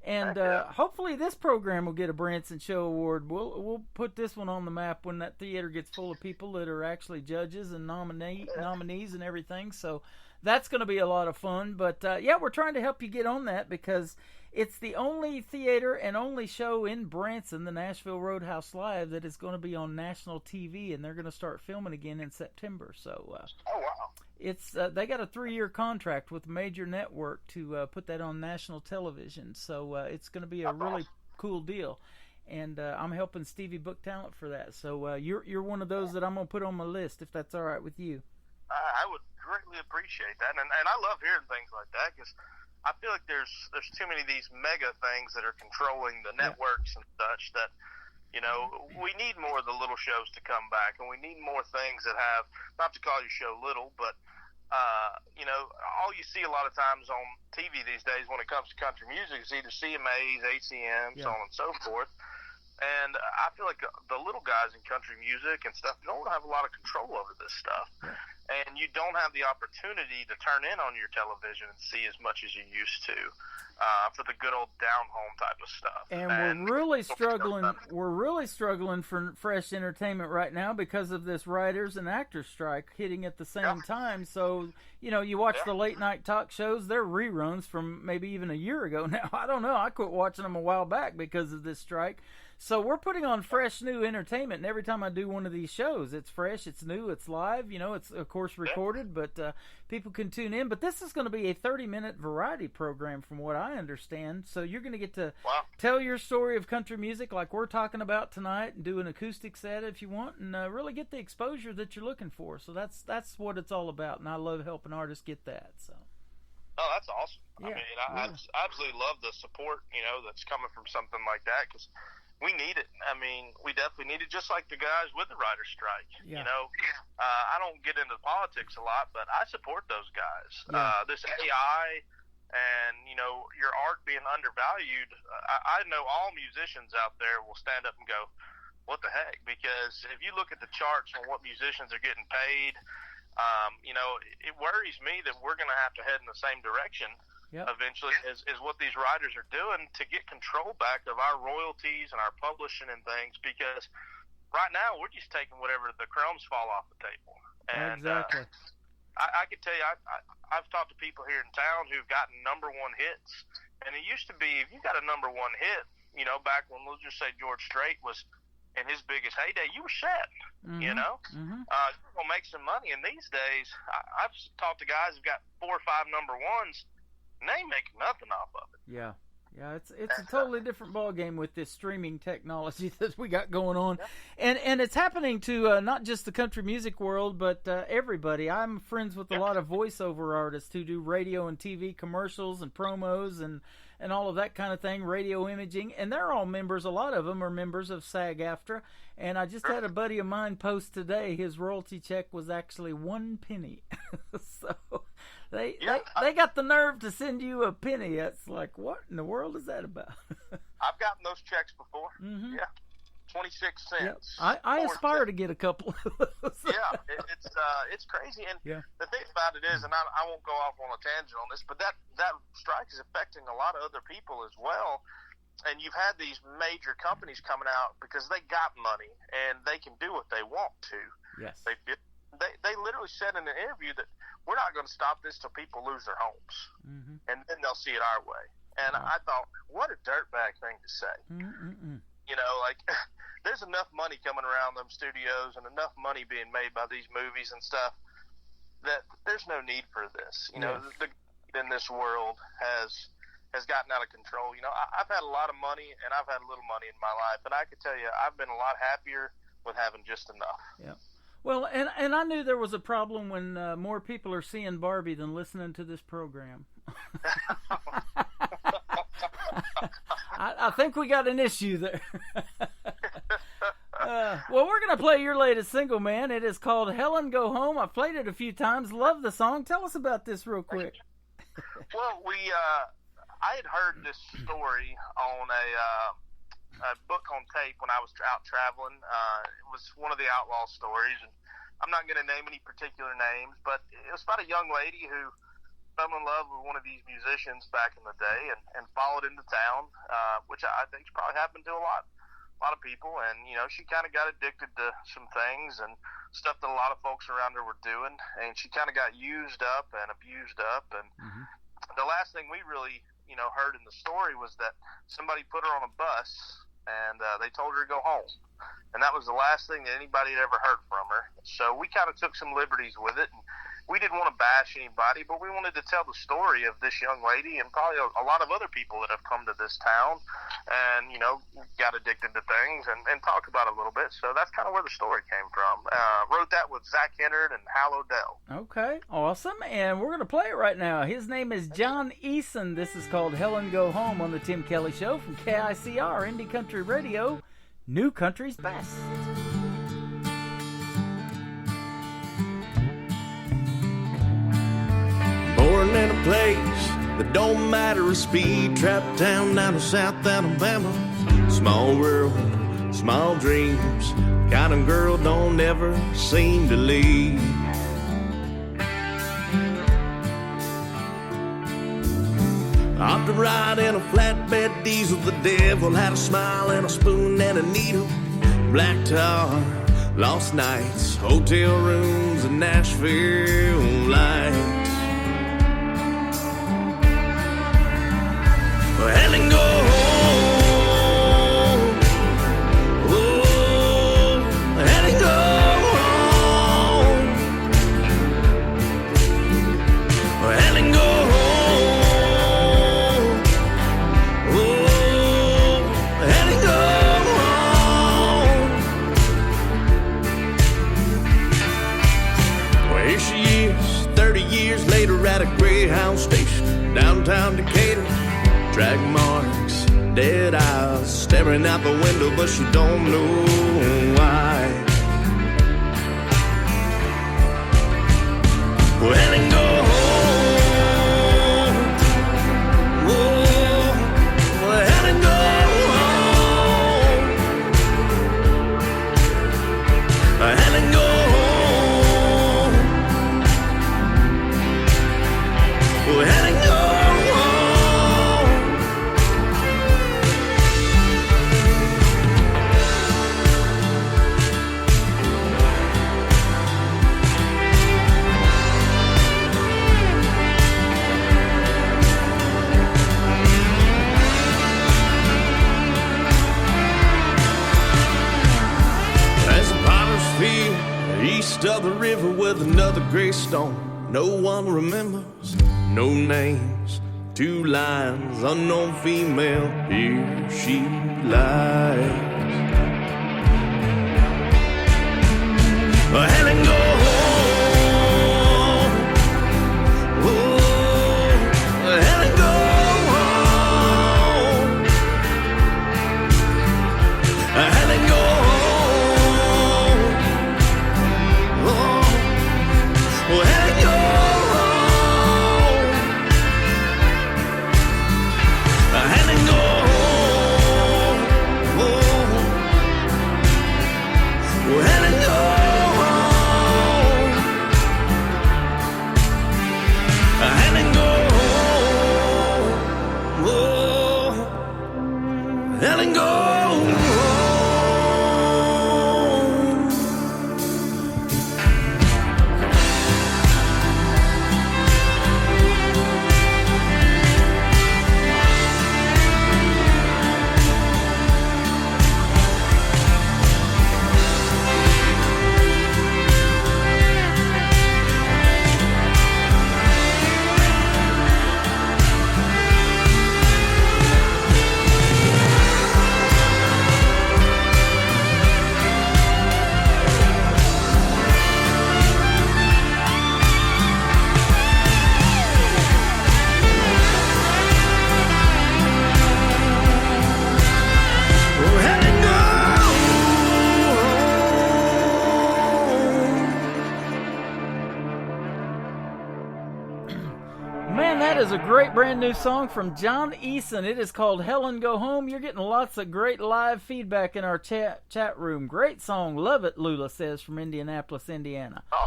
and hopefully this program will get a Branson Show Award. We'll put this one on the map when that theater gets full of people that are actually judges and nominees and everything. So that's going to be a lot of fun. But we're trying to help you get on that, because it's the only theater and only show in Branson, the Nashville Roadhouse Live, that is going to be on national TV, and they're going to start filming again in September. So, oh wow! It's they got a 3-year contract with a major network to put that on national television. So it's going to be a really cool deal, and I'm helping Stevie book talent for that. So you're one of those that I'm going to put on my list, if that's all right with you. I would greatly appreciate that, and I love hearing things like that, because I feel like there's too many of these mega things that are controlling the networks and such that, we need more of the little shows to come back, and we need more things that have, not to call your show little, but, all you see a lot of times on TV these days when it comes to country music is either CMAs, ACMs, so on and so forth. And I feel like the little guys in country music and stuff don't have a lot of control over this stuff. And you don't have the opportunity to turn in on your television and see as much as you used to for the good old down-home type of stuff. And we're really struggling. We're really struggling for fresh entertainment right now because of this writers and actors strike hitting at the same time. So, you watch the late-night talk shows, they're reruns from maybe even a year ago now. I don't know. I quit watching them a while back because of this strike. So we're putting on fresh, new entertainment, and every time I do one of these shows, it's fresh, it's new, it's live. It's, of course, recorded, but people can tune in. But this is going to be a 30-minute variety program from what I understand. So you're going to get to tell your story of country music like we're talking about tonight, and do an acoustic set if you want, and really get the exposure that you're looking for. So that's what it's all about, and I love helping artists get that. So. Oh, that's awesome. Yeah. I absolutely love the support, that's coming from something like that, because we need it. We definitely need it, just like the guys with the writer's strike. Yeah. I don't get into politics a lot, but I support those guys. Yeah. This AI and, your art being undervalued, I know all musicians out there will stand up and go, what the heck? Because if you look at the charts on what musicians are getting paid, it worries me that we're going to have to head in the same direction eventually is what these writers are doing to get control back of our royalties and our publishing and things, because right now we're just taking whatever the crumbs fall off the table. And exactly. I can tell you, I've talked to people here in town who've gotten #1 hits, and it used to be, if you got a #1 hit, back when, let's just say, George Strait was in his biggest heyday, you were set. You're gonna make some money. And these days, I've talked to guys who've got 4 or 5 #1s, and they ain't making nothing off of it. Yeah, it's a totally different ballgame with this streaming technology that we got going on, and it's happening to not just the country music world, but everybody. I'm friends with a lot of voiceover artists who do radio and TV commercials and promos and all of that kind of thing, radio imaging, and they're all members. A lot of them are members of SAG-AFTRA, and I just had a buddy of mine post today. His royalty check was actually 1 penny. So they got the nerve to send you a penny. That's like, what in the world is that about? I've gotten those checks before. Mm-hmm. Yeah, 26 cents. Yep. I aspire to get a couple of those. It's crazy. And the thing about it is, and I won't go off on a tangent on this, but that strike is affecting a lot of other people as well. And you've had these major companies coming out because they got money and they can do what they want to. Yes. They literally said in an interview that we're not going to stop this till people lose their homes, and then they'll see it our way. And I thought, what a dirtbag thing to say. there's enough money coming around them studios and enough money being made by these movies and stuff that there's no need for this. You know, the in this world has gotten out of control. You know, I've had a lot of money and I've had a little money in my life, but I can tell you I've been a lot happier with having just enough. Yeah. Well, and I knew there was a problem when more people are seeing Barbie than listening to this program. I think we got an issue there. Well, we're going to play your latest single, man. It is called Helen Go Home. I've played it a few times. Love the song. Tell us about this real quick. Well, I had heard this story on a book on tape when I was out traveling. It was one of the outlaw stories, and I'm not going to name any particular names, but it was about a young lady who fell in love with one of these musicians back in the day and followed into town, which I think probably happened to a lot of people. And, you know, she kind of got addicted to some things and stuff that a lot of folks around her were doing, and she kind of got used up and abused up. And the last thing we really, you know, heard in the story was that somebody put her on a bus and they told her to go home. And that was the last thing that anybody had ever heard from her. So we kind of took some liberties with it. And we didn't want to bash anybody, but we wanted to tell the story of this young lady and probably a lot of other people that have come to this town and, you know, got addicted to things and talk about it a little bit. So that's kind of where the story came from. Wrote that with Zach Hennard and Hal O'Dell. Okay, awesome. And we're going to play it right now. His name is John Eason. This is called Helen Go Home on the Tim Kelly Show from KICR, Indie Country Radio, New Country's Best. Born in a place that don't matter a speed, trapped down in South Alabama. Small world, small dreams, kind of girl don't ever seem to leave. Off to ride in a flatbed diesel, the devil had a smile and a spoon and a needle. Black tar, lost nights, hotel rooms, and Nashville lights. Helen, go home. Oh, Helen, go home. Helen, go home. Oh, Helen, go home. Well, here she is, 30 years later at a Greyhound station, downtown Decatur. Drag marks, dead eyes, staring out the window, but she don't know why. Well, Helen, go home. Oh, well, Helen, go home. Helen, go home. Well, Helen, go home. East of the river with another gray stone. No one remembers, no names, 2 lines, unknown female, here she lies. Helen, go home. Oh, Helen, go home. Helen, go home. is a great brand new song from John Eason. It is called Helen Go Home. You're getting lots of great live feedback in our chat room. Great song. Love it, Lula says from Indianapolis, Indiana. Oh,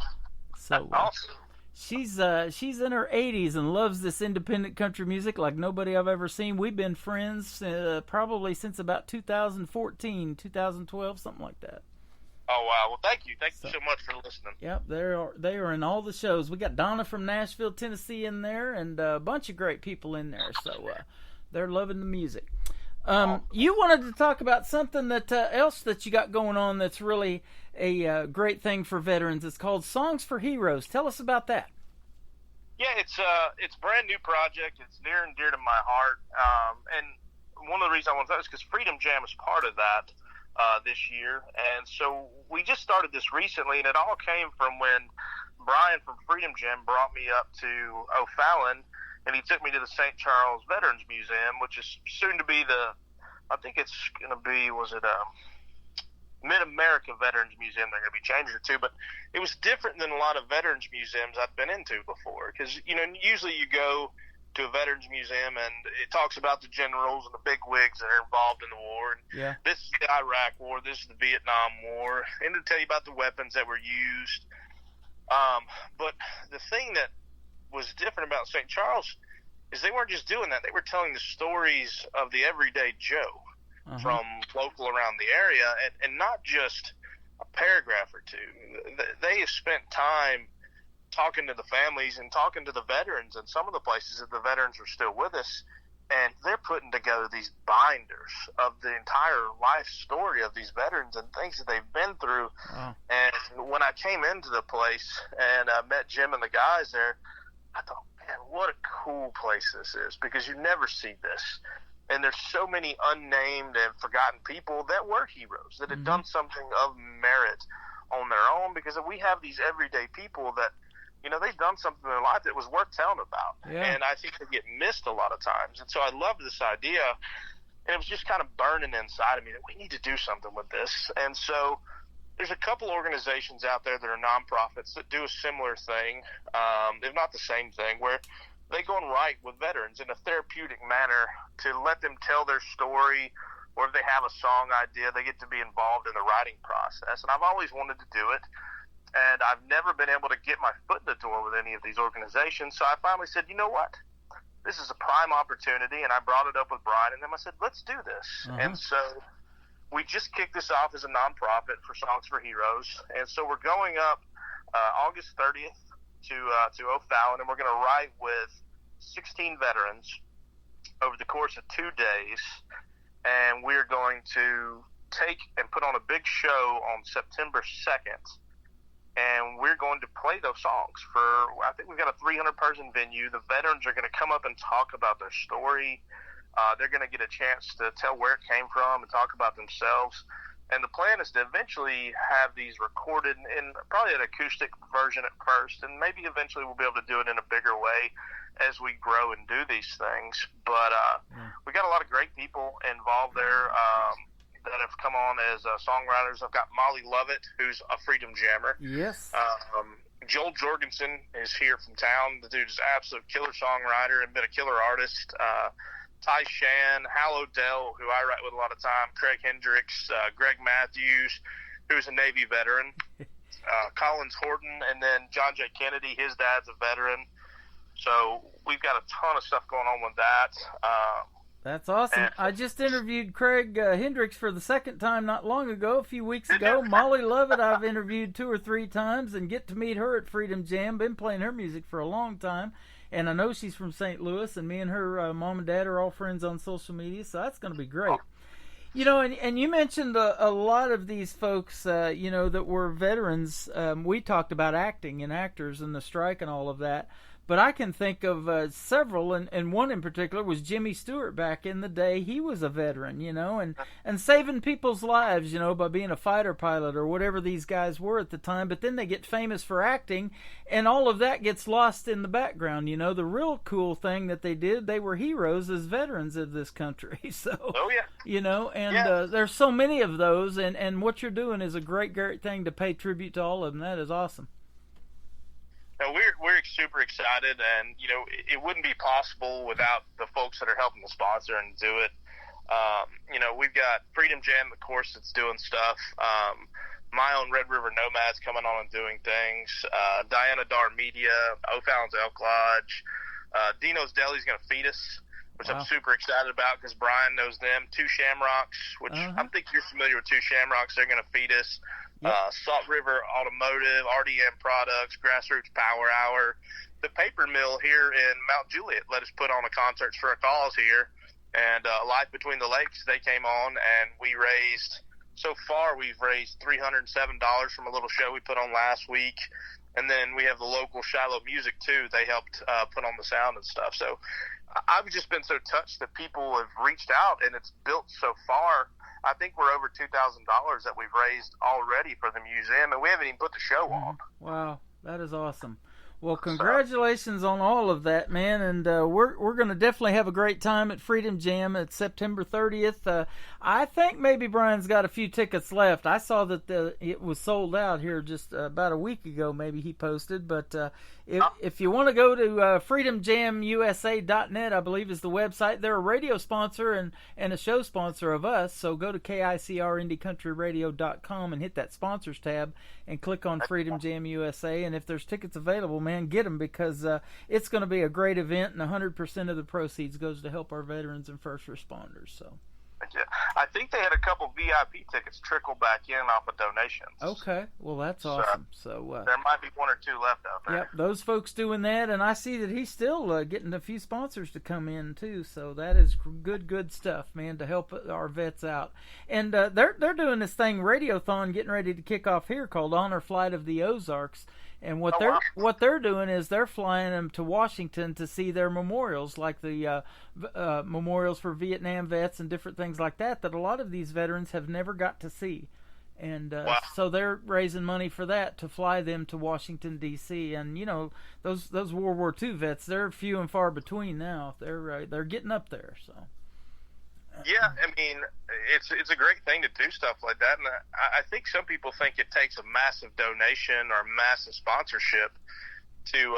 so awesome. She's in her 80s and loves this independent country music like nobody I've ever seen. We've been friends probably since about 2014, 2012, something like that. Oh, wow. Well, thank you. Thank you so much for listening. Yep, they are in all the shows. We got Donna from Nashville, Tennessee in there, and a bunch of great people in there. So they're loving the music. You wanted to talk about something that else that you got going on that's really a great thing for veterans. It's called Songs for Heroes. Tell us about that. Yeah, it's a brand new project. It's near and dear to my heart. And one of the reasons I want to talk is because Freedom Jam is part of that this year. And so we just started this recently, and it all came from when Brian from Freedom Jam brought me up to O'Fallon, and he took me to the St. Charles Veterans Museum, which is soon to be Mid-America Veterans Museum. They're going to be changing it to, but it was different than a lot of veterans museums I've been into before, because usually you go to a veterans museum and it talks about the generals and the big wigs that are involved in the war. And this is the Iraq War, this is the Vietnam War, and to tell you about the weapons that were used. But the thing that was different about St. Charles is they weren't just doing that; they were telling the stories of the everyday Joe from local around the area, and not just a paragraph or two. They have spent time talking to the families and talking to the veterans, and some of the places that the veterans are still with us, and they're putting together these binders of the entire life story of these veterans and things that they've been through. And when I came into the place and I met Jim and the guys there, I thought, man, what a cool place this is, because you never see this. And there's so many unnamed and forgotten people that were heroes, that had done something of merit on their own, because we have these everyday people that, they've done something in their life that was worth telling about. And I think they get missed a lot of times. And so I love this idea, and it was just kind of burning inside of me that we need to do something with this. And so there's a couple organizations out there that are nonprofits that do a similar thing, if not the same thing, where they go and write with veterans in a therapeutic manner to let them tell their story, or if they have a song idea, they get to be involved in the writing process. And I've always wanted to do it, and I've never been able to get my foot in the door with any of these organizations. So I finally said, you know what? This is a prime opportunity, and I brought it up with Brian, and then I said, let's do this. And so we just kicked this off as a nonprofit for Songs for Heroes, and so we're going up August 30th to O'Fallon, and we're going to write with 16 veterans over the course of 2 days, and we're going to take and put on a big show on September 2nd, and we're going to play those songs for, I think we've got a 300-person venue. The veterans are going to come up and talk about their story. They're going to get a chance to tell where it came from and talk about themselves. And the plan is to eventually have these recorded in probably an acoustic version at first, and maybe eventually we'll be able to do it in a bigger way as we grow and do these things. But we got a lot of great people involved there that have come on as songwriters. I've got Molly Lovett, who's a Freedom Jammer. Yes. Joel Jorgensen is here from town. The dude is an absolute killer songwriter and been a killer artist. Ty Shan, Hal Odell, who I write with a lot of time, Craig Hendricks, Greg Matthews, who's a Navy veteran, Collins Horton, and then John J. Kennedy, his dad's a veteran. So we've got a ton of stuff going on with that. That's awesome. I just interviewed Craig Hendricks for the second time not long ago, a few weeks ago. Molly Lovett I've interviewed 2 or 3 times and get to meet her at Freedom Jam. Been playing her music for a long time. And I know she's from St. Louis, and me and her mom and dad are all friends on social media, so that's going to be great. And you mentioned a lot of these folks, that were veterans. We talked about acting and actors and the strike and all of that. But I can think of several, and one in particular was Jimmy Stewart back in the day. He was a veteran, and saving people's lives, by being a fighter pilot or whatever these guys were at the time. But then they get famous for acting, and all of that gets lost in the background. The real cool thing that they did, they were heroes as veterans of this country. So, there's so many of those, and what you're doing is a great, great thing to pay tribute to all of them. That is awesome. No, we're super excited, and it wouldn't be possible without the folks that are helping to sponsor and do it. We've got Freedom Jam, of course, that's doing stuff. My own Red River Nomads coming on and doing things. Diana Dar Media, O'Fallon's Elk Lodge. Dino's Deli's going to feed us, which I'm super excited about because Brian knows them. Two Shamrocks, which I think you're familiar with Two Shamrocks. They're going to feed us. Yep. Salt River Automotive, RDM Products, Grassroots Power Hour. The paper mill here in Mount Juliet let us put on a Concerts for a Cause here. And Life Between the Lakes, they came on, and we've raised $307 from a little show we put on last week. And then we have the local Shiloh Music, too. They helped put on the sound and stuff. So I've just been so touched that people have reached out, and it's built so far. I think we're over $2,000 that we've raised already for the museum, and we haven't even put the show on. Wow, that is awesome. Well, congratulations on all of that, man, and we're going to definitely have a great time at Freedom Jam at September 30th. I think maybe Brian's got a few tickets left. I saw that it was sold out here just about a week ago, maybe he posted, but if you want to go to freedomjamusa.net, I believe is the website. They're a radio sponsor and a show sponsor of us, so go to KICRIndieCountryRadio.com and hit that sponsors tab and click on Freedom Jam USA, and if there's tickets available, man, get them because it's going to be a great event, and 100% of the proceeds goes to help our veterans and first responders. So, I think they had a couple VIP tickets trickle back in off of donations. Okay, well that's awesome. So there might be one or two left out there. Yep, those folks doing that, and I see that he's still getting a few sponsors to come in too. So that is good stuff, man, to help our vets out. And they're doing this thing, Radiothon, getting ready to kick off here called Honor Flight of the Ozarks. And what they're doing is they're flying them to Washington to see their memorials, like the memorials for Vietnam vets and different things like that a lot of these veterans have never got to see. And so they're raising money for that to fly them to Washington, D.C. And, those World War II vets, they're few and far between now. They're getting up there, so... Yeah, I mean, it's a great thing to do stuff like that, and I think some people think it takes a massive donation or massive sponsorship to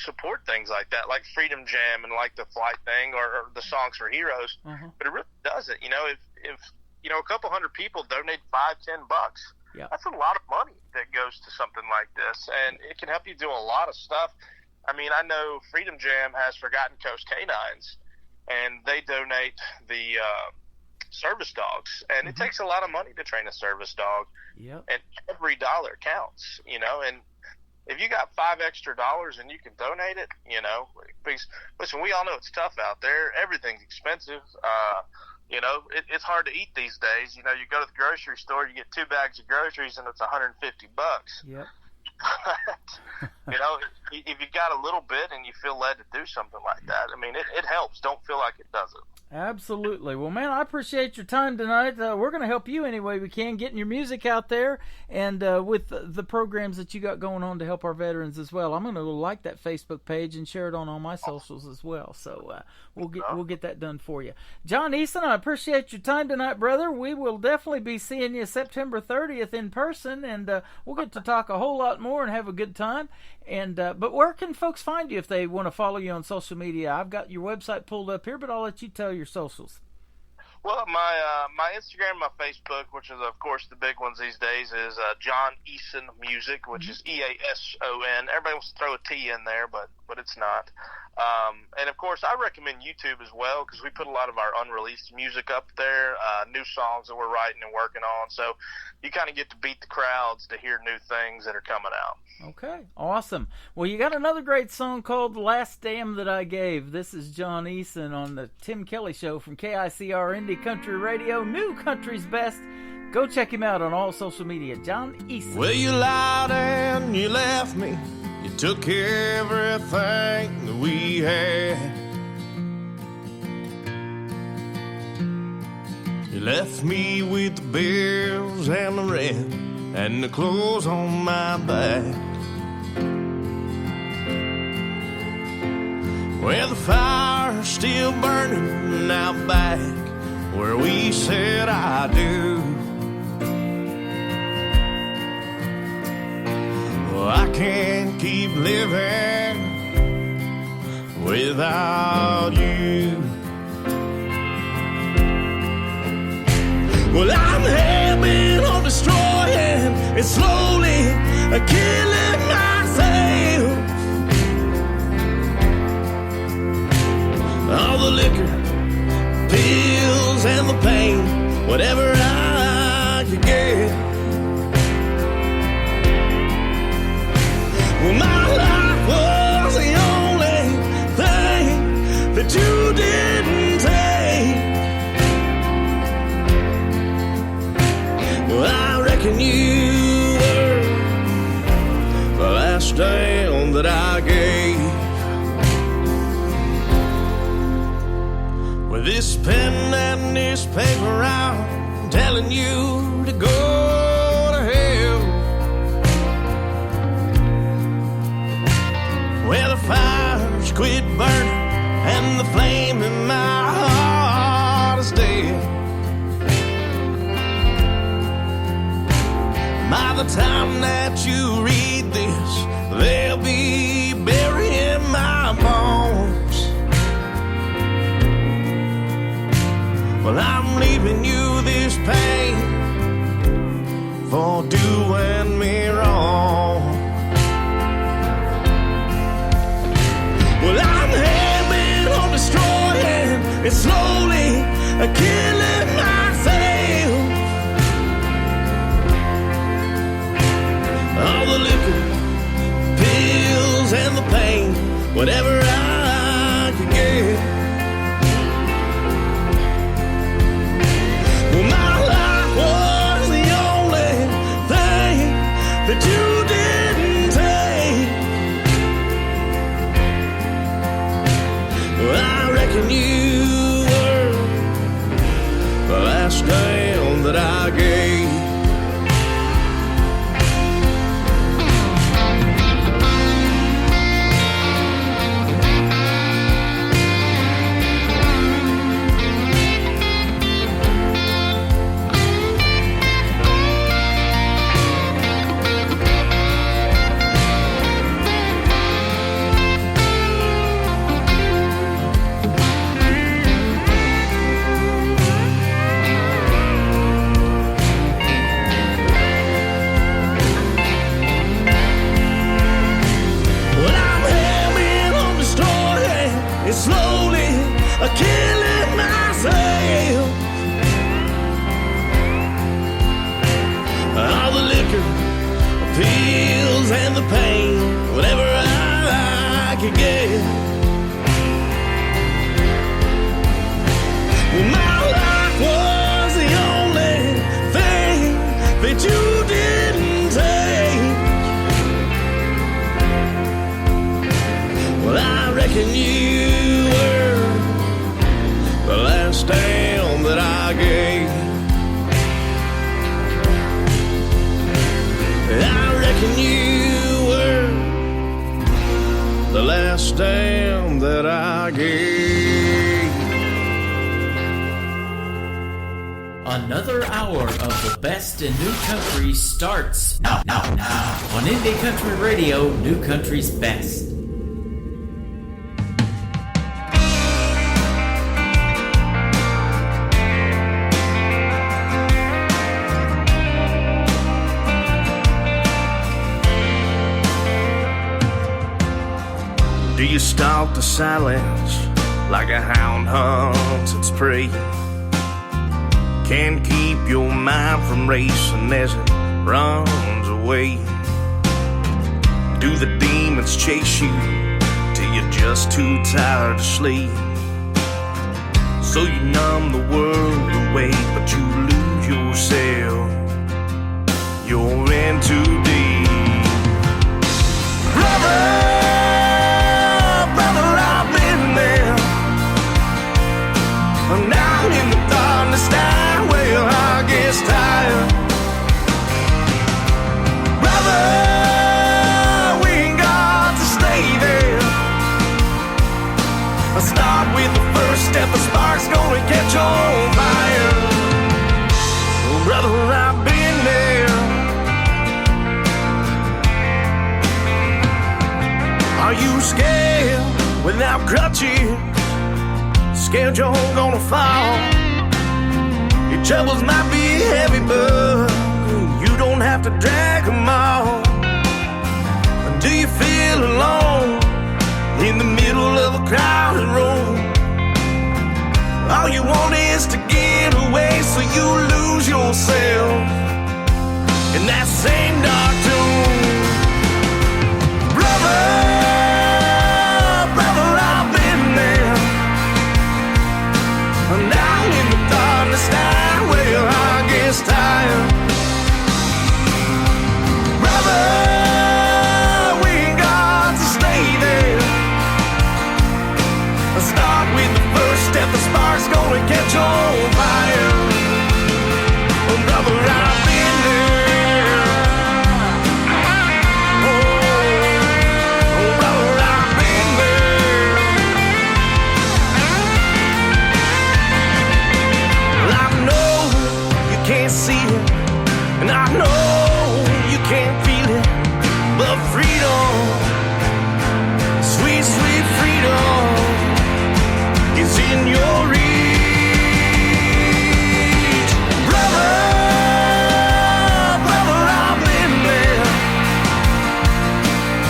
support things like that, like Freedom Jam and like the flight thing or the Songs for Heroes. But it really doesn't. If a couple hundred people donate $5-10, that's a lot of money that goes to something like this, and it can help you do a lot of stuff. I mean, I know Freedom Jam has Forgotten Coast Canines, and they donate the service dogs, and it takes a lot of money to train a service dog. Yep. And every dollar counts, and if you got $5 extra and you can donate it, because listen, we all know it's tough out there. Everything's expensive. It's hard to eat these days. You go to the grocery store, you get 2 bags of groceries, and it's $150. Yep. If you got a little bit and you feel led to do something like that, I mean, it helps. Don't feel like it doesn't. Absolutely. Well, man, I appreciate your time tonight. We're going to help you any way we can, getting your music out there and with the programs that you got going on to help our veterans as well. I'm going to like that Facebook page and share it on all my socials as well. So we'll get that done for you. John Eason, I appreciate your time tonight, brother. We will definitely be seeing you September 30th in person, and we'll get to talk a whole lot more and have a good time. And but where can folks find you if they want to follow you on social media? I've got your website pulled up here, but I'll let you tell your socials. Well, my Instagram, my Facebook, which is of course the big ones these days, is John Eason Music, which is EASON. Everybody wants to throw a T in there, but it's not. And of course, I recommend YouTube as well because we put a lot of our unreleased music up there, new songs that we're writing and working on. So you kind of get to beat the crowds to hear new things that are coming out. Okay, awesome. Well, you got another great song called Last Damn That I Gave. This is John Eason on the Tim Kelly Show from KICR Indie Country Radio, New Country's Best. Go check him out on all social media. John Eason. Well, you lied and you left me. You took everything that we had. You left me with the bills and the rent and the clothes on my back. Well, the fire's still burning out back where we said I do. Well, I can't keep living without you. Well, I'm hell-bent on destroying and slowly killing myself. All the liquor, pills, and the pain, whatever I could get. Well, my life was the only thing that you didn't take. Well, I reckon you were the last damn that I gave. With this pen and this paper, I'm telling you to go to hell. Where the fires quit burning and the flame in my heart is dead. By the time that you read this, they'll be burying my bones. Well, I'm leaving you this pain for doing me wrong. Well, I'm hell-bent on destroying and slowly killing myself. All the liquor, pills, and the pain, whatever I could get. Well, my life was the only thing that you didn't take. Well, I reckon you were the last damn that I gave. Slowly killing myself. All the liquor, pills, and the pain, whatever I could get. Well, my life was the only thing that you didn't take. Well, I reckon you the last damn that I gave. I reckon you were the last damn that I gave. Another hour of the best in new country starts now on Indie Country Radio, New Country's Best. Do you stalk the silence like a hound hunts its prey? Can't keep your mind from racing as it runs away. Do the demons chase you till you're just too tired to sleep? So you numb the world away, but you lose yourself. You're in too deep. Brother, now in the darkness time, well, I guess tired. Brother, we ain't got to stay there. I'll start with the first step, a spark's gonna catch on fire. on crutches, scared you're gonna fall. Your troubles might be heavy, but you don't have to drag them all. Do you feel alone in the middle of a crowded room? All you want is to get away so you lose yourself in that same dark tomb. Brother, I've been there. And down in the darkness night where I get tired. Brother, we ain't got to stay there. Start with the first step, the spark's gonna catch on fire. Oh, brother, I've been there. Oh, brother, I've been there. Well, I know you can't see it, and I know you can't feel it, but freedom, sweet, sweet freedom, is in your reach. Brother, I've been there.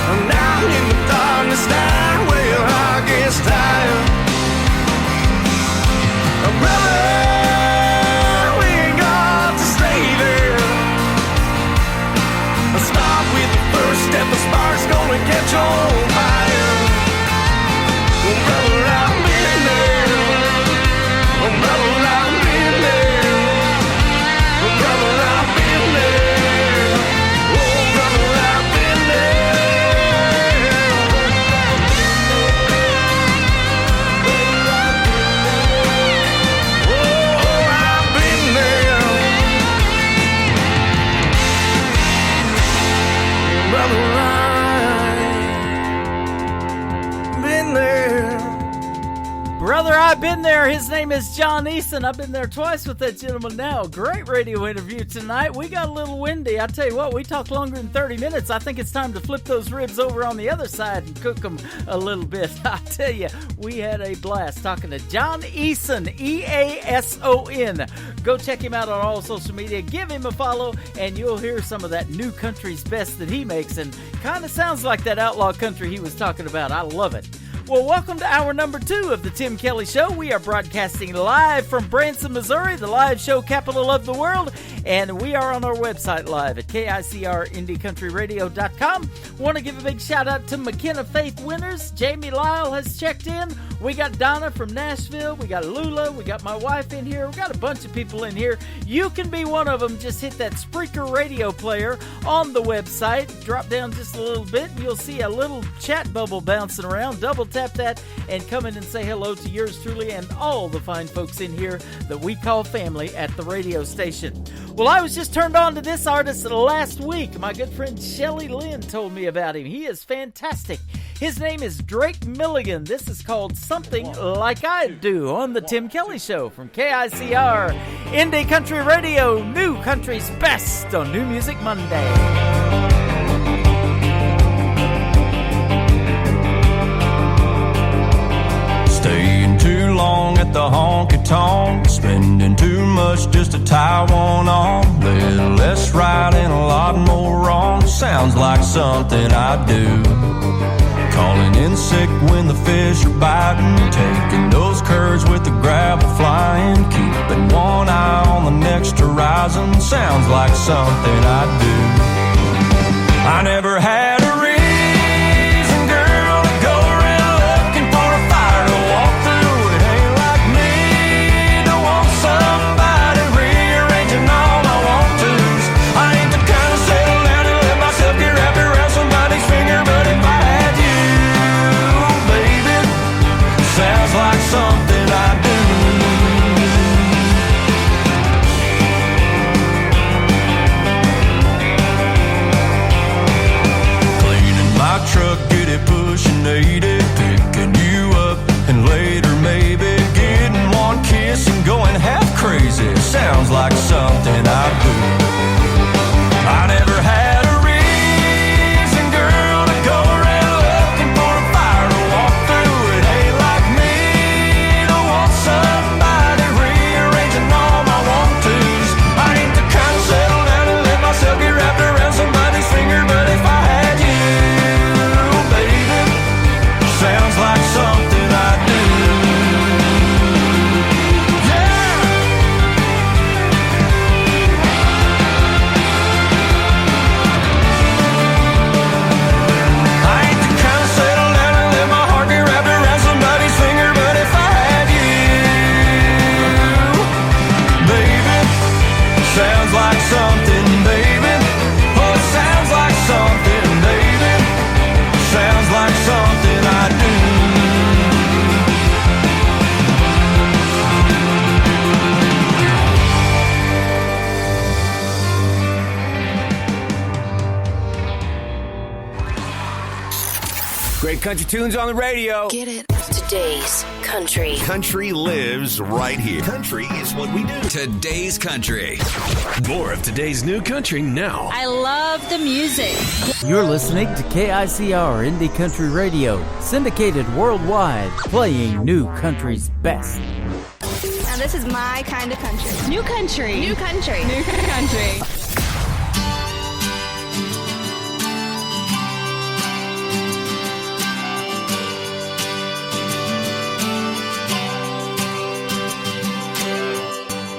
I'm down in the darkness night where I get tired. Brother, we ain't got to stay there. Start with the first step, the spark's gonna catch on fire. Brother, I've been there. Oh, brother, I've been there. Oh, brother, I've been there. Oh, brother, I've been there. Oh, I've been there. Brother, I've been there. Brother, I've been there. His name is John Eason. I've been there twice with that gentleman now. Great radio interview tonight. We got a little windy. I tell you what, we talked longer than 30 minutes. I think it's time to flip those ribs over on the other side and cook them a little bit. I tell you, we had a blast talking to John Eason, E-A-S-O-N. Go check him out on all social media. Give him a follow, and you'll hear some of that new country's best that he makes. And kind of sounds like that outlaw country he was talking about. I love it. Well, welcome to hour number 2 of the Tim Kelly Show. We are broadcasting live from Branson, Missouri, the live show capital of the world, and we are on our website live at KICRIndieCountryRadio.com. Want to give a big shout out to McKenna Faith Winters. Jamie Lyle has checked in. We got Donna from Nashville. We got Lula. We got my wife in here. We got a bunch of people in here. You can be one of them. Just hit that Spreaker radio player on the website. Drop down just a little bit, and you'll see a little chat bubble bouncing around. Double tap that and come in and say hello to yours truly and all the fine folks in here that we call family at the radio station. Well, I was just turned on to this artist last week. My good friend Shelly Lynn told me about him. He is fantastic. His name is Drake Milligan. This is called Something Like I Do on the Tim Kelly Show from KICR Indie Country Radio, New Country's Best on New Music Monday. Staying too long at the honky-tonk, spending too much just to tie one on. Little less right and a lot more wrong. Sounds like something I do. Calling in sick when the fish are biting, taking those curves with the gravel flying, keeping one eye on the next horizon. Sounds like something I do. I never had a reason, girl, to go around looking for a fire to walk through. It ain't like me to want somebody rearranging all my want-tos. I ain't the kind to settle down and let myself get wrapped around somebody's finger, but if I had you, baby, sounds like something I do. like something, baby. Oh, it sounds like something, baby. Sounds like something I do. Great country tunes on the radio. Get it? Today's country. Country lives right here. Country is what we do. Today's country. More of today's new country now. I love the music. You're listening to KICR Indie Country Radio, syndicated worldwide, playing new country's best. Now this is my kind of country. New country. New country. New country.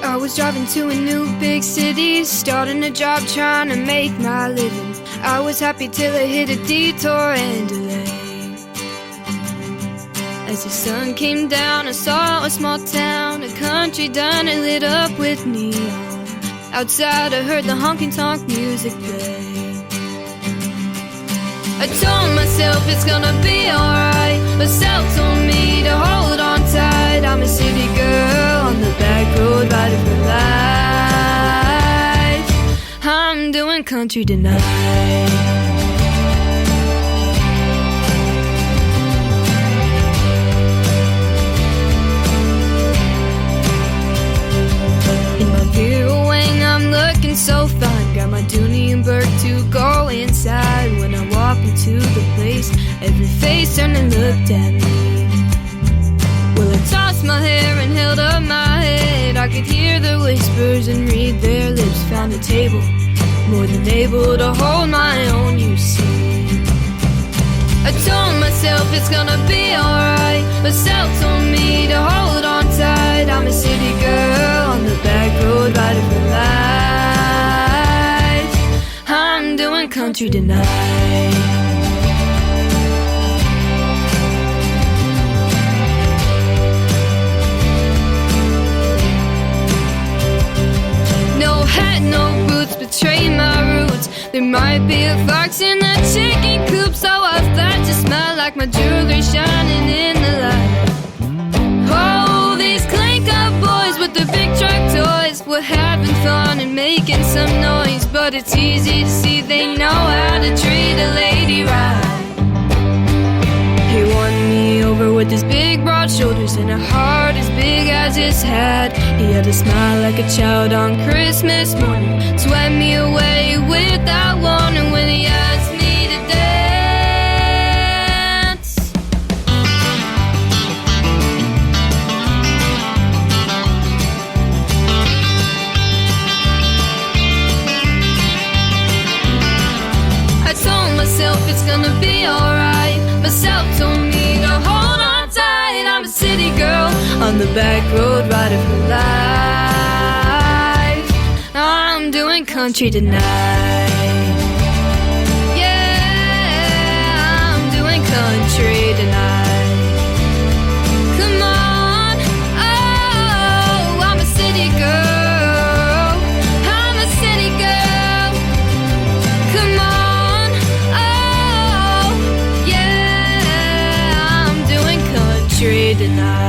I was driving to a new big city, starting a job trying to make my living. I was happy till I hit a detour and delay. As the sun came down, I saw a small town, a country diner lit up with neon. Outside I heard the honky-tonk music play. I told myself it's gonna be alright, but self told me to hold on tight. I'm a city girl on the back road riding for life. I'm doing country tonight. In my Bureau wing, I'm looking so fine. Got my Dooney and Burke to go inside. When I walk into the place, every face turned and looked at me. Well, I tossed my hair and held up my head. I could hear the whispers and read their lips. Found a table, more than able to hold my own, you see. I told myself it's gonna be alright, but self told me to hold on tight. I'm a city girl on the back road riding for life. I'm doing country tonight. No hat, no boots, betray my roots. There might be a fox in a chicken coop, so I flat to smell like my jewelry shining in the light. Oh, these clink-up boys with the big truck toys were having fun and making some noise, but it's easy to see they know how to treat a lady right. He won me over with his big broad shoulders and a heart as big as his head. He had a smile like a child on Christmas morning, swept me away without warning when he asked me to dance. I told myself it's gonna be alright, myself told me to hold on tight. I'm a city girl on the back road riding for life. I'm doing country tonight. Yeah, I'm doing country tonight. Come on, oh, I'm a city girl. I'm a city girl. Come on, oh, yeah, I'm doing country tonight.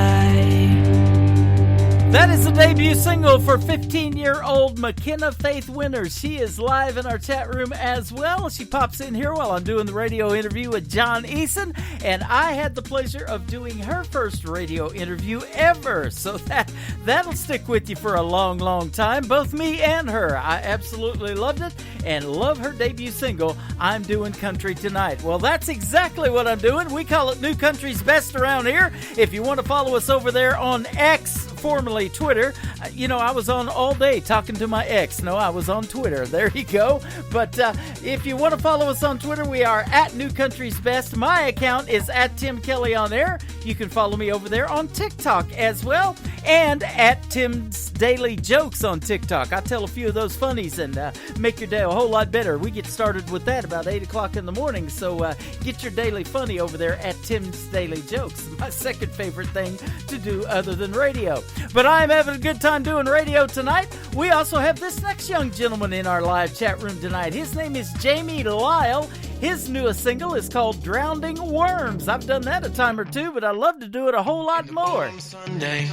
That is the debut single for 15-year-old McKenna Faith Winters. She is live in our chat room as well. She pops in here while I'm doing the radio interview with John Eason, and I had the pleasure of doing her first radio interview ever. So that'll stick with you for a long, long time. Both me and her. I absolutely loved it and love her debut single, I'm Doing Country Tonight. Well, that's exactly what I'm doing. We call it New Country's Best around here. If you want to follow us over there on X, formerly Twitter. I was on all day talking to my ex. No, I was on Twitter. There you go. But if you want to follow us on Twitter, we are at New Country's Best. My account is at Tim Kelly on Air. You can follow me over there on TikTok as well. and at Tim's Daily Jokes on TikTok. I tell a few of those funnies and make your day a whole lot better. We get started with that about 8 o'clock in the morning, so get your daily funny over there at Tim's Daily Jokes. My second favorite thing to do other than radio. But I'm having a good time doing radio tonight. We also have this next young gentleman in our live chat room tonight. His name is Jamie Lyle. His newest single is called Drowning Worms. I've done that a time or two, but I love to do it a whole lot more. Sunday,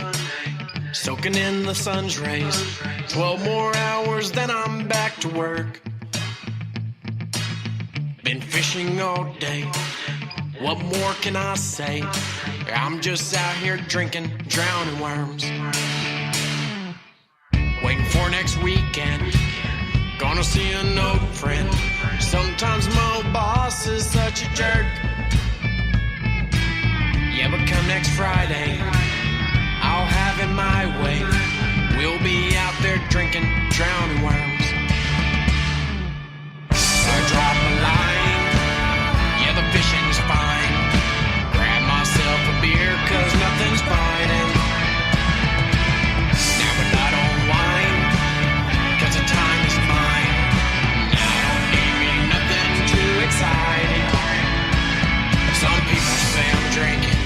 soaking in the sun's rays. 12 more hours, then I'm back to work. Been fishing all day. What more can I say? I'm just out here drinking, drowning worms. Waiting for next weekend. Gonna see an old friend. Sometimes my boss is such a jerk. Yeah, but come next Friday, I'll have it my way. We'll be out there drinking, drowning worms. I drop a line, yeah, the fishing's fine. Grab myself a beer, cause nothing's biting. Now, but I don't whine, cause the time is mine. Now, don't need me nothing too exciting. Some people say I'm drinking,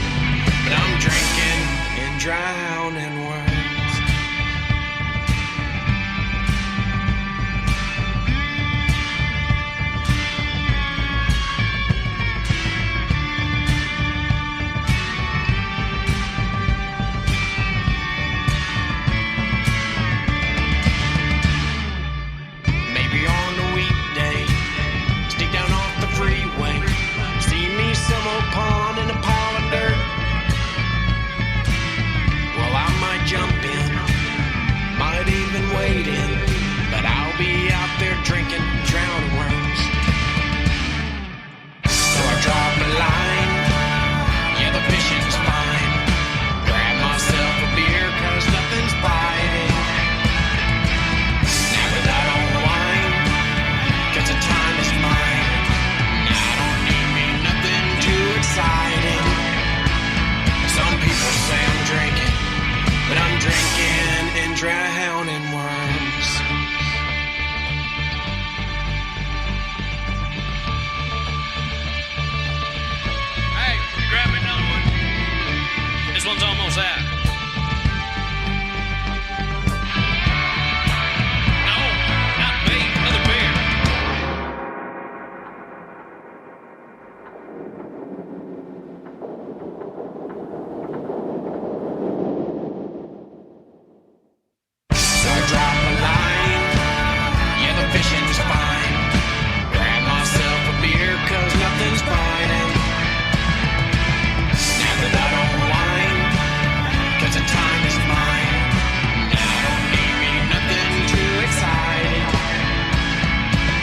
but I'm drinking and drowning worms. Maybe on a weekday, stick down off the freeway, see me some old pond in a pile of dirt. Well, I might jump in, might even wade in, but I'll be out there drinking, drowning worms. So I drop a line, yeah, the fishing's fine. Grab myself a beer, cause nothing's biting. Now, but I don't whine, cause the time is mine. Now, don't need me nothing too exciting. Some people say I'm drinking, but I'm drinking and drowning worms. Hey, grab me another one. This one's almost out. No, not me. Another beer. So I drop a line, yeah, the fishing's fine. Grab myself a beer, cause nothing's biting. Now that I don't whine, cause the time is mine. Now don't need me nothing too exciting.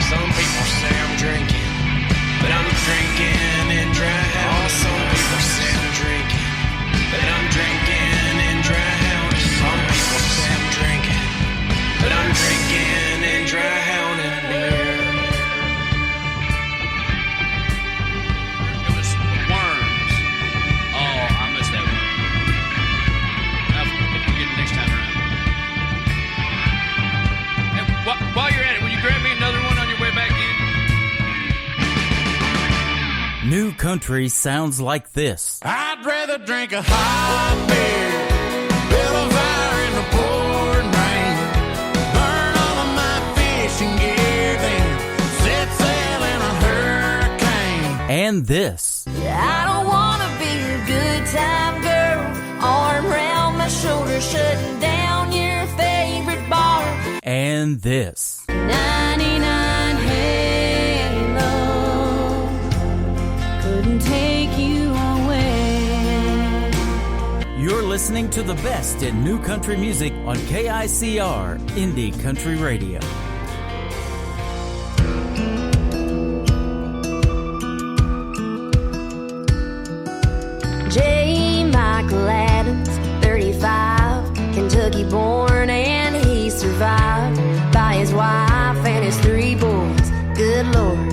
Some people say I'm drinking, but I'm drinking and drowning. Some people say I'm drinking, but I'm drinking and drowning. Some people say I'm drinking, but I'm drinking and drowning beer. It was worms. Oh, I missed that one. I'll get it next time around. Hey, while you're at it, will you grab me another one on your way back in? New country sounds like this. I'd rather drink a hot beer, build a fire in the pouring rain, burn all of my fishing gear, then set sail in a hurricane. And this. I don't wanna be your good time girl, arm around my shoulder, shutting down your favorite bar. And this. 99 Halo couldn't take you away. You're listening to the best in new country music on KICR Indie Country Radio. J. Michael Adams, 35, Kentucky born, and he survived by his wife and his 3 boys. Good Lord.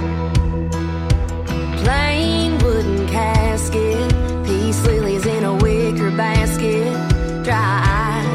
Plain wooden casket, peace lilies in a wicker basket, dry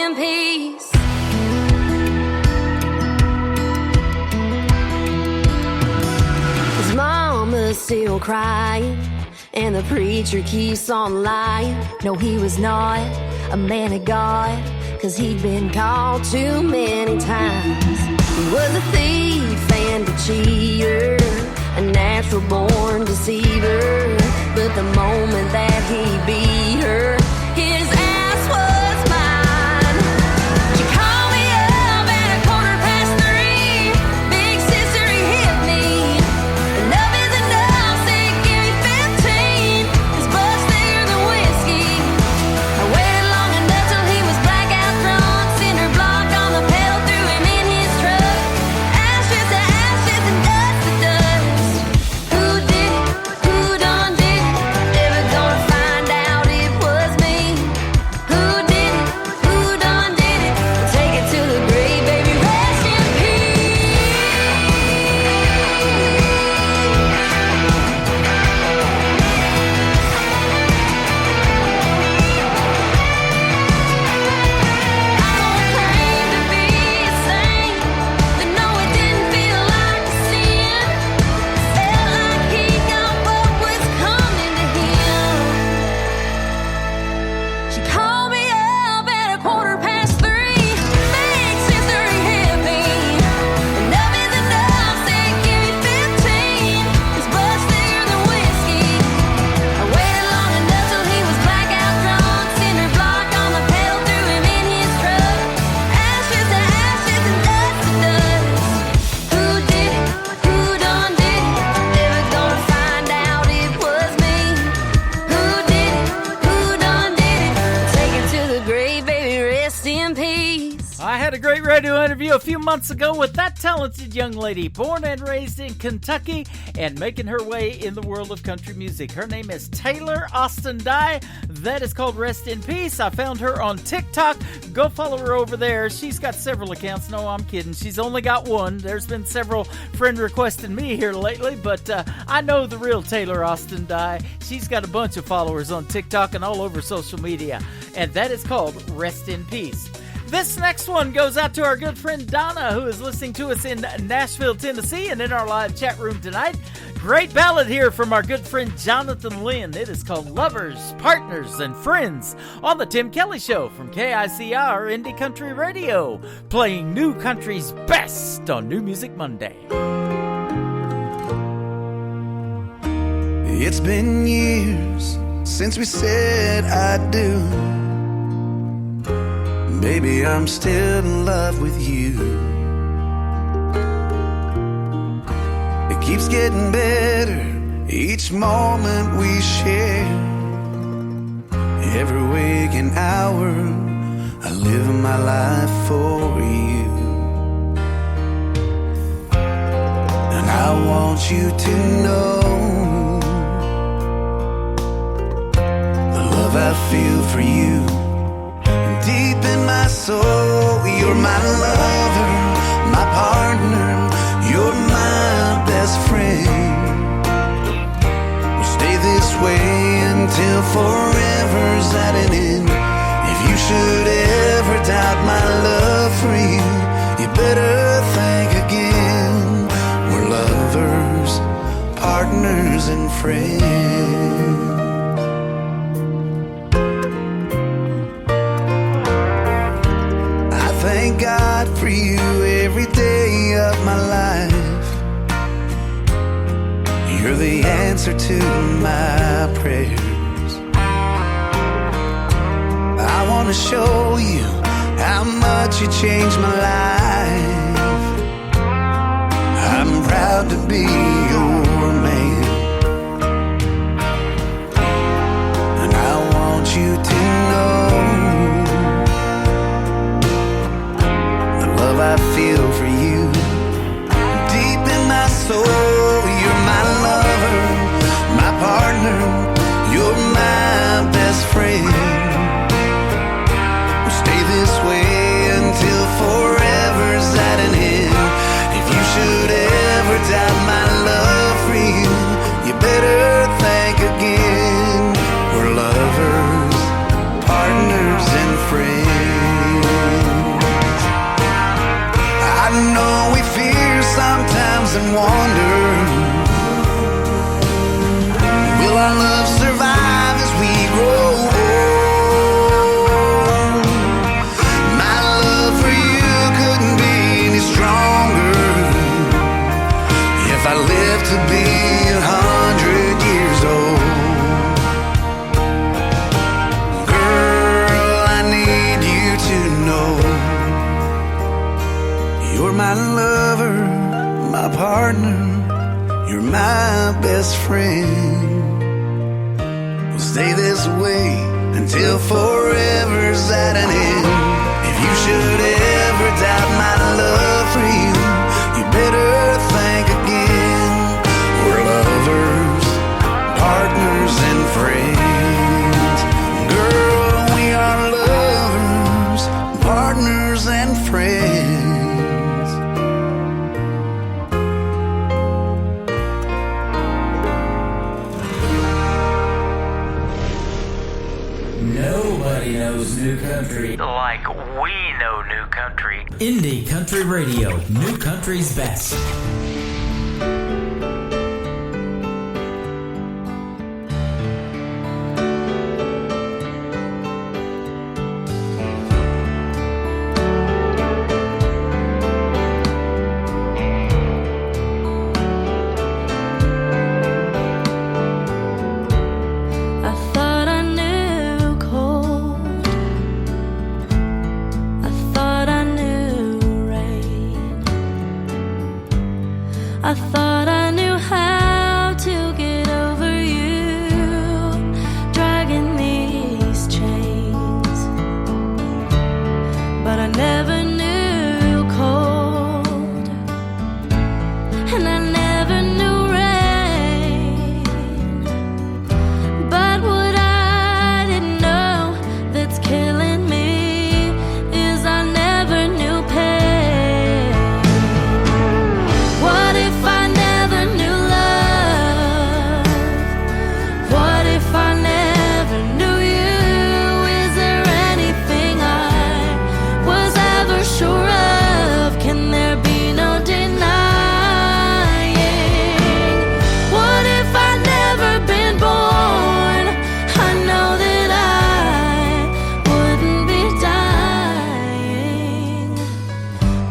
in peace. His mama's still crying, and the preacher keeps on lying. No, he was not a man of God, 'cause he'd been called too many times. He was a thief and a cheater, a natural born deceiver. But the moment that he beat her, his ass was mine. She called me up at 3:15. Big sister, he hit me. Enough is enough, said give me 15. His butt's bigger than whiskey. I waited long enough till he was blackout drunk. Cinder block on the pedal, threw him in his truck. Ashes to ashes and dust to dust. Who did it? Who done did it? Never gonna find out it was me. Who did it? Who done did it? Take it to the grave, baby, rest in She called me up at 3:15. Big sister, he hit me. Enough is enough, said give me 15. His butt's bigger than whiskey. I waited long enough till he was blackout drunk. Cinder block on the pedal, threw him in his truck. Ashes to ashes and dust to dust. Who did it? Who done did it? Never gonna find out it was me. Who did it? Who done did it? Take it to the grave, baby, rest in peace. I had a great radio interview a few months ago with that talented young lady, born and raised in Kentucky and making her way in the world of country music. Her name is Taylor Austin Dye. That is called Rest in Peace. I found her on TikTok. Go follow her over there. She's got several accounts. No, I'm kidding. She's only got one. There's been several friend requesting me here lately, but I know the real Taylor Austin Dye. She's got a bunch of followers on TikTok and all over social media, and that is called Rest in Peace. This next one goes out to our good friend Donna, who is listening to us in Nashville, Tennessee, and in our live chat room tonight. Great ballad here from our good friend Jonathan Lynn. It is called Lovers, Partners, and Friends on The Tim Kelly Show from KICR Indie Country Radio, playing new country's best on New Music Monday. It's been years since we said I do. Baby, I'm still in love with you. It keeps getting better each moment we share. Every waking hour, I live my life for you. And I want you to know the love I feel for you. Deep in my soul, you're my lover, my partner, you're my best friend. We'll stay this way until forever's at an end. If you should ever doubt my love for you, you better think again. We're lovers, partners, and friends. Thank God for you every day of my life. You're the answer to my prayers. I want to show you how much you changed my life. I'm proud to be your man. And I want you to know love I feel for you. Deep in my soul, you're my lover, my partner, you're my best friend. We'll stay this way until forever's at an end. If you should ever doubt my love best friend. We'll stay this way until forever's at an end. If you should ever doubt my love for you, you better think again. We're lovers, partners, and friends. Girl, we are lovers, partners, and friends. Nobody knows new country like we know new country. Indie Country Radio, new country's best. I thought I knew how to get over you, dragging these chains, but I never knew cold, and I never knew rain. But what I didn't know that's killing me is I never knew pain. What if I never knew love? What if I never knew you? Is there anything I was ever sure of? Can there be no denying? What if I'd never been born? I know that I wouldn't be dying.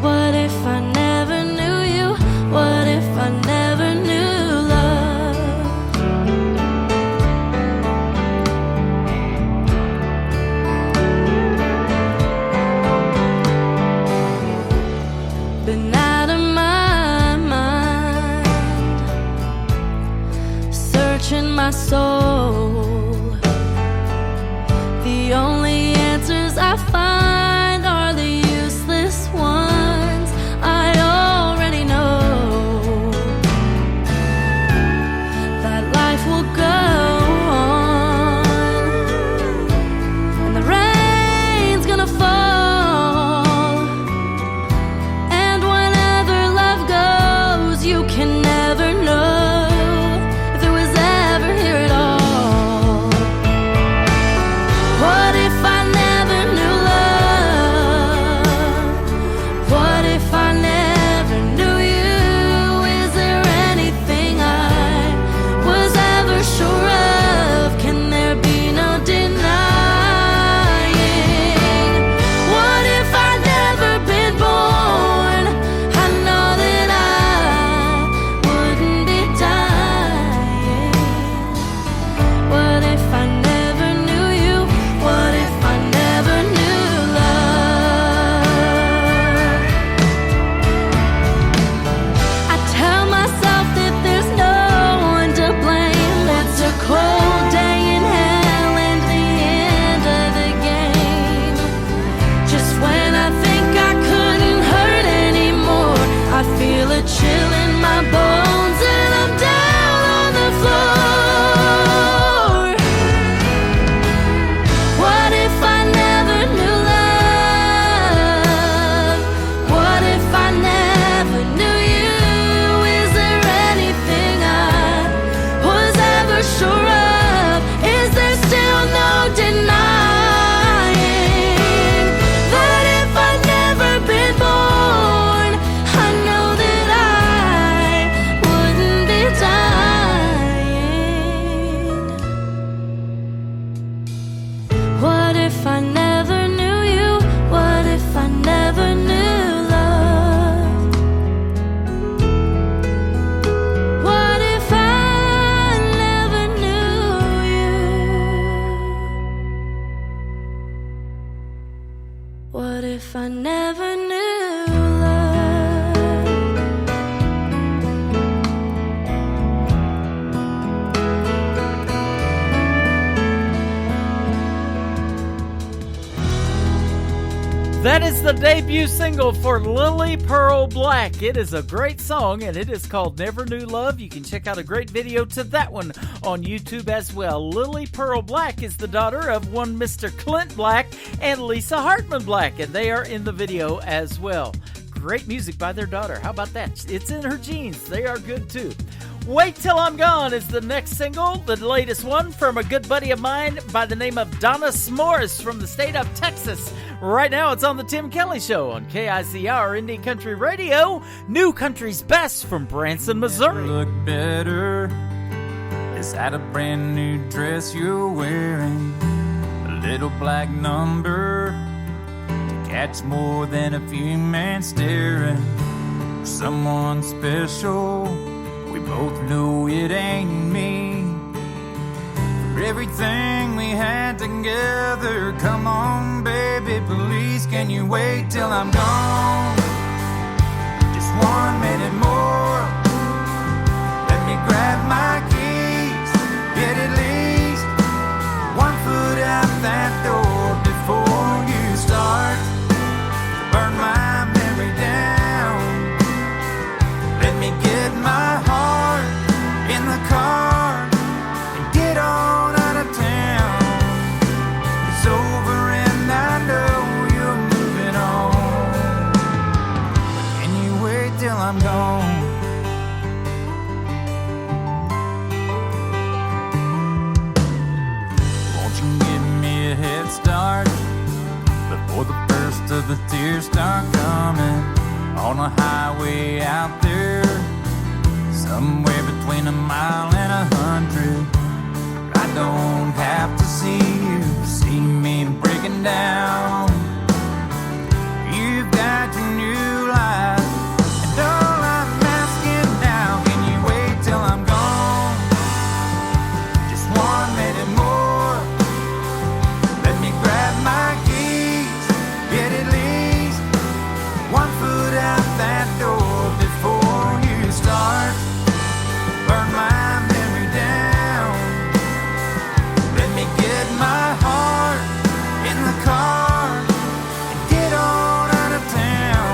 What if I never knew you? What if I never knew love? Been out of my mind, searching my soul. The only answers I find are the useless ones I already know. That life will go on, and the rain's gonna fall, and whenever love goes, you can never know if it was ever here at all. What if I never knew love? What if I never knew you? Is there anything I was ever sure of? Can there be no denying? What if I'd never been born? I know that I wouldn't be dying. What if I never knew you? What if I never knew love? I tell myself that there's no one to blame. It's a cold day in hell and the end of the game. Just when I think I couldn't hurt anymore, I feel a chill in my bones and I'm down on the floor. What if I never knew love? What if I never knew you? Is there anything I was ever sure of? Is there still no denying that if I'd never been born, I know that I wouldn't be dying? What if I never knew you? What if I never knew love? What if I never knew you? What if I never knew love? That is the debut single for Lily Pearl Black. It is a great song, and it is called Never Knew Love. You can check out a great video to that one on YouTube as well. Lily Pearl Black is the daughter of one Mr. Clint Black and Lisa Hartman Black, and they are in the video as well. Great music by their daughter. How about that? It's in her genes. They are good too. Wait Till I'm Gone is the next single, the latest one from a good buddy of mine by the name of Donna S'mores from the state of Texas. Right now it's on the Tim Kelly Show on KICR Indie Country Radio, New Country's Best from Branson, Missouri. Look better. Is that a brand new dress you're wearing? A little black number to catch more than a few men staring. Someone special. We both know it ain't me. For everything we had together, come on, baby, please, can you wait till I'm gone? Just 1 minute more. Let me grab my keys, get at least 1 foot out that door before you start to burn my memory down. Let me get my heart in the car and get on out of town. It's over and I know you're moving on. Can you wait till I'm gone? Won't you give me a head start before the first of the tears start coming on a highway out there? Somewhere between 1 mile and 100. I don't have to see you see me breaking down. You've got your new life, and all I'm asking now, can you wait till I'm gone? Just 1 minute more. Let me grab my keys, get at least 1 foot out that door before you start. Burn my memory down. Let me get my heart in the car and get on out of town.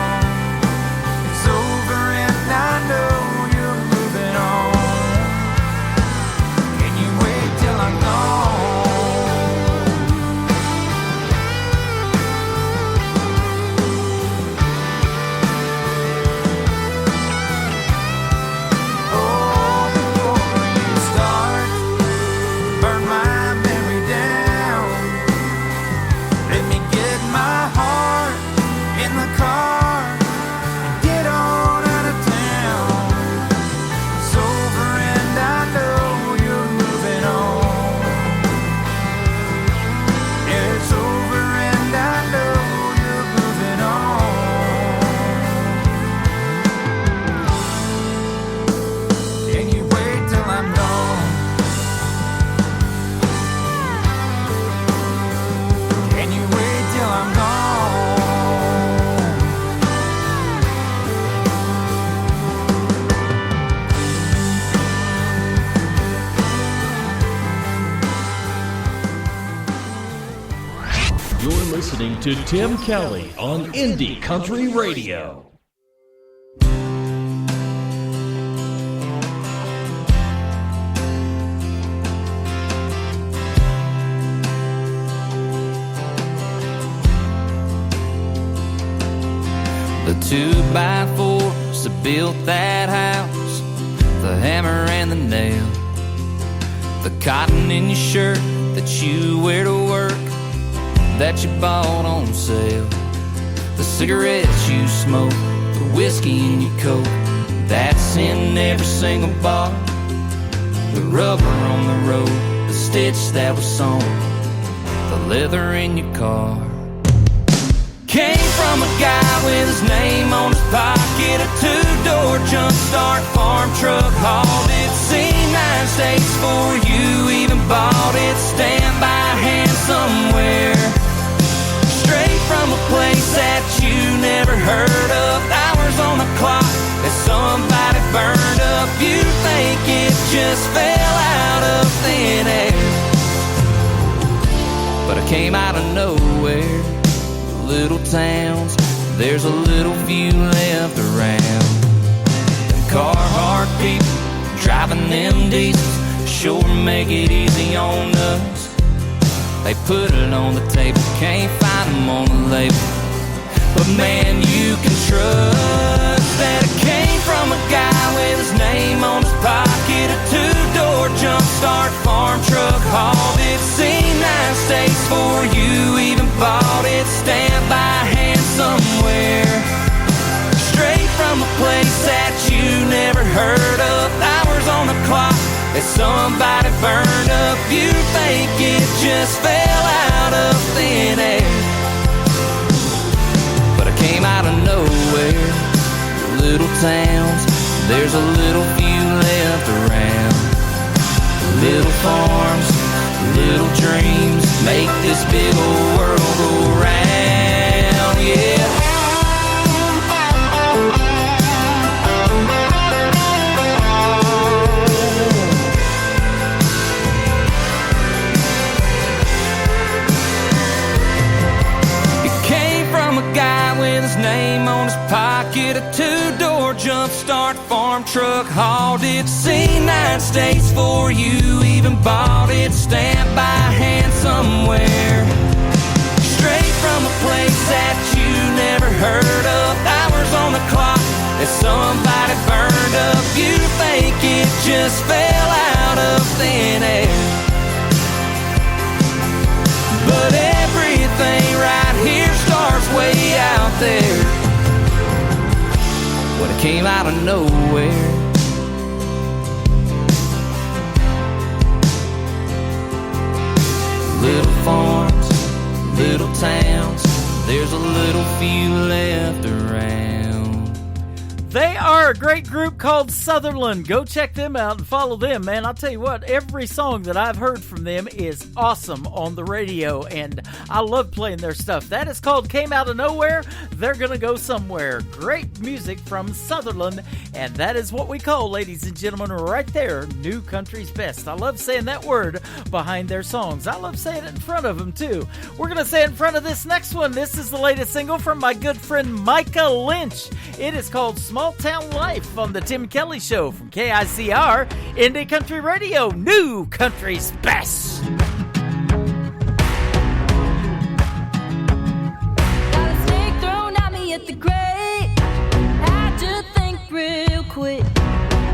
It's over and I know you're moving on. Can you wait till I'm Listening to Tim Kelly on Indie Country Radio. The 2x4s that built that house, the hammer and the nail, the cotton in your shirt that you wear to work, that you bought on sale, the cigarettes you smoke, the whiskey in your coat, that's in every single bar, the rubber on the road, the stitch that was sewn, the leather in your car. Came from a guy with his name on his pocket, a 2-door jump start farm truck, hauled it, seen 9 states before you even bought it, stand by hand somewhere, straight from a place that you never heard of, hours on the clock that somebody burned up, you think it just fell out of thin air, but I came out of nowhere, a little towns, there's a little few left around. Them Carhartt people driving them diesels sure make it easy on us. They put it on the table, can't find them on the label. But man, you can trust that it came from a guy with his name on his pocket. A two-door jump start farm truck, hauled it, seen 9 states for you, even bought it, stamped by hand somewhere. Straight from a place that you never heard of, hours on the clock that somebody burned up. You think it just fell out of thin air, but I came out of nowhere. Little towns, there's a little few left around. Little farms, little dreams make this big old world go round, yeah. His name on his pocket, a two-door jump start farm truck, hauled it, seen 9 states for you, even bought it, stamped by hand somewhere. Straight from a place that you never heard of, hours on the clock that somebody burned up. You think it just fell out of thin air, but everything right here starts way out there. When it came out of nowhere. Little farms, little towns, there's a little few left around. They are a great group called Sutherland. Go check them out and follow them, man. I'll tell you what, every song that I've heard from them is awesome on the radio, and I love playing their stuff. That is called Came Out of Nowhere. They're gonna go somewhere. Great music from Sutherland, and that is what we call, ladies and gentlemen, right there, New Country's Best. I love saying that word behind their songs. I love saying it in front of them, too. We're gonna say it in front of this next one. This is the latest single from my good friend Micah Lynch. It is called Small Town Life on the Tim Kelly Show from KICR, Indie Country Radio, New Country's Best. Got a snake thrown at me at the grave. Had to think real quick.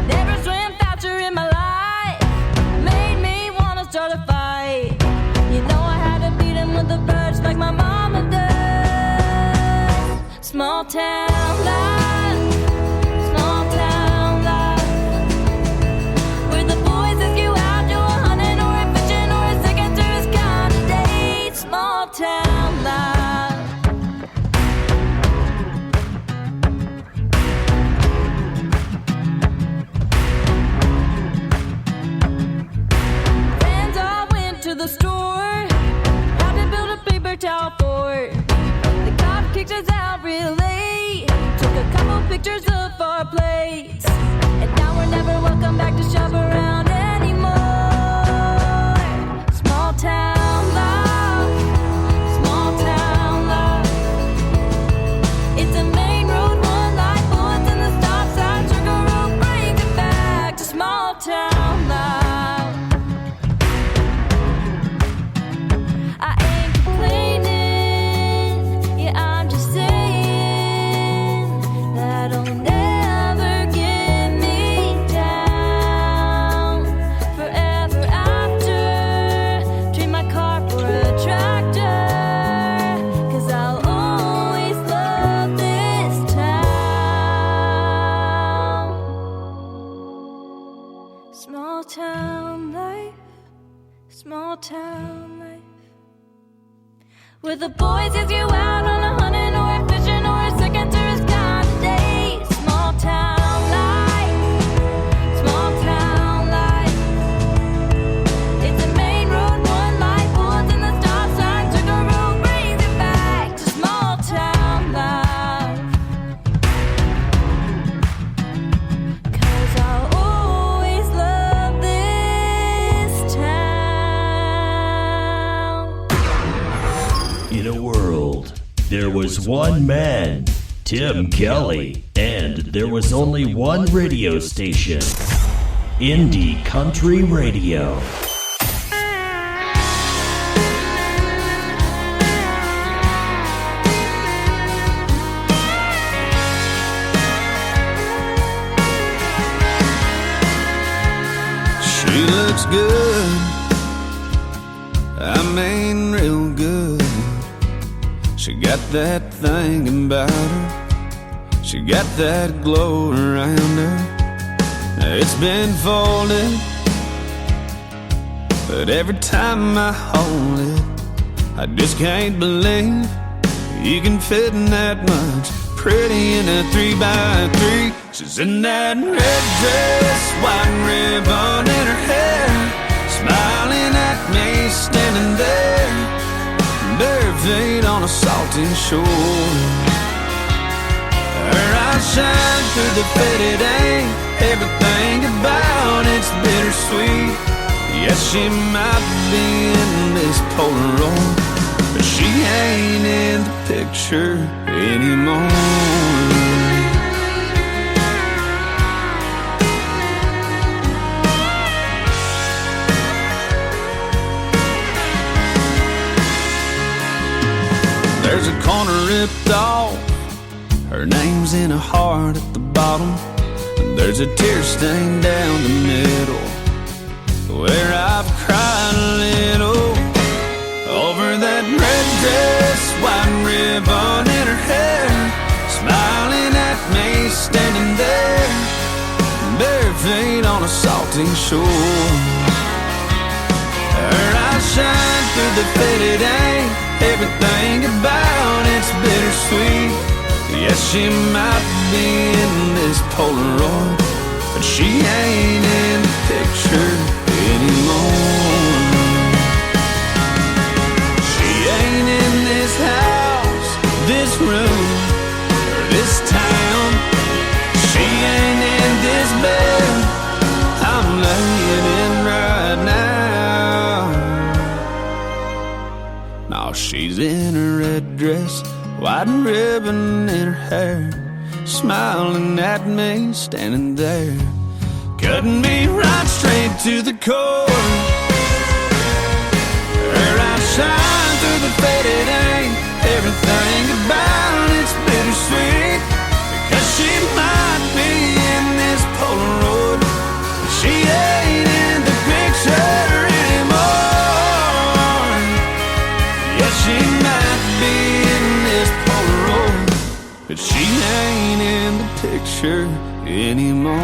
Never swam faster in my life. Made me wanna start a fight. You know I had to beat him with the birds like my mama does. Small town life. Town life. Friends all went to the store, had to build a paper towel fort. The cop kicked us out real late, took a couple pictures of our place, and now we're never welcome back to shop around anymore. Small town life. Town life. I ain't complaining, yeah, I'm just saying that'll never get me down. Forever after, trade my car for a tractor, 'cause I'll always love this town. Small town life, small town life, where the boys take you out on a hunting or a fishing or a second tourist kind of day. Small town life, small town life. It's a main road, one light, bullets in the stop sign, circle road brings it back to small town life. 'Cause I'll always love this town. In a world There was one man, Tim Kelly, and there was only one radio station, Indie Country Radio. She looks good, I mean real good. She got that thing about her, she got that glow around her. It's been folded, but every time I hold it, I just can't believe you can fit in that much. Pretty in a 3x3. She's in that red dress, white ribbon in her hair, smiling at me, standing there, bare feet on a salty shore. Her eyes shine through the faded ink, everything about it's bittersweet. Yes, she might be in this Polaroid, but she ain't in the picture anymore. There's a corner ripped off, her name's in a heart at the bottom, and there's a tear stain down the middle where I've cried a little over that red dress, white ribbon in her hair, smiling at me, standing there, bare feet on a salty shore. Her eyes shine through the faded ink, everything about it's bittersweet. Yes, she might be in this Polaroid, but she ain't in the picture anymore. She ain't in this house, this room, or this town. She ain't in this bed I'm laying in right now. No, she's in a red dress, white ribbon in her hair, smiling at me, standing there, cutting me right straight to the core. Her eyes shine through the faded ink, everything about it's bittersweet. Because she might be in this Polaroid, but she ain't in the picture anymore. Yeah, she might be in this Polaroid, but she ain't in the picture anymore.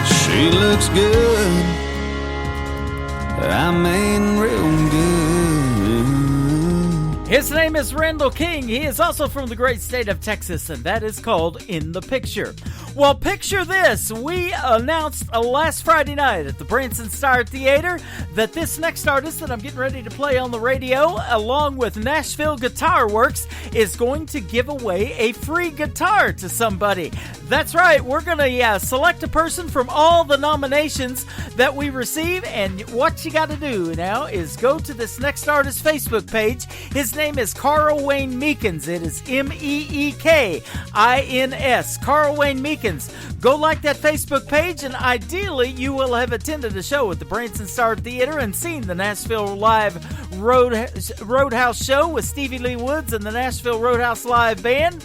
She looks good, I mean real good. His name is Randall King. He is also from the great state of Texas, and that is called In the Picture. Well, picture this. We announced last Friday night at the Branson Star Theater that this next artist that I'm getting ready to play on the radio, along with Nashville Guitar Works, is going to give away a free guitar to somebody. That's right. We're going to select a person from all the nominations that we receive, and what you got to do now is go to this next artist Facebook page. His name is Carl Wayne Meekins. It is Meekins. Carl Wayne Meekins. Go like that Facebook page, and ideally you will have attended a show at the Branson Star Theater and seen the Nashville Live Roadhouse show with Stevie Lee Woods and the Nashville Roadhouse Live Band.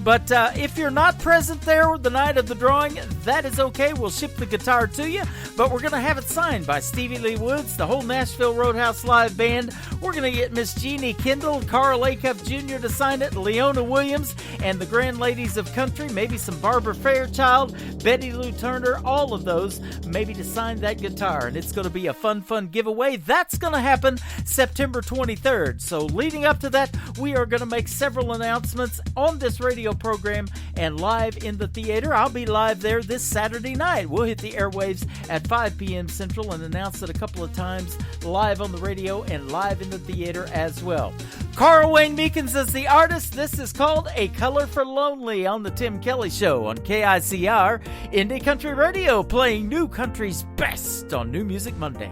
But if you're not present there the night of the drawing, that is okay. We'll ship the guitar to you. But we're going to have it signed by Stevie Lee Woods, the whole Nashville Roadhouse Live Band. We're going to get Miss Jeannie Kendall, Carl Acuff Jr. to sign it, Leona Williams, and the Grand Ladies of Country, maybe some Barbara Fairchild, Betty Lou Turner, all of those, maybe to sign that guitar. And it's going to be a fun giveaway. That's going to happen September 23rd. So leading up to that, we are going to make several announcements on this radio radio program and live in the theater. I'll be live there this Saturday night. We'll hit the airwaves at 5 p.m. Central and announce it a couple of times live on the radio and live in the theater as well. Carl Wayne Meekins is the artist. This is called A Color for Lonely on the Tim Kelly Show on KICR, Indie Country Radio, playing new country's best on New Music Monday.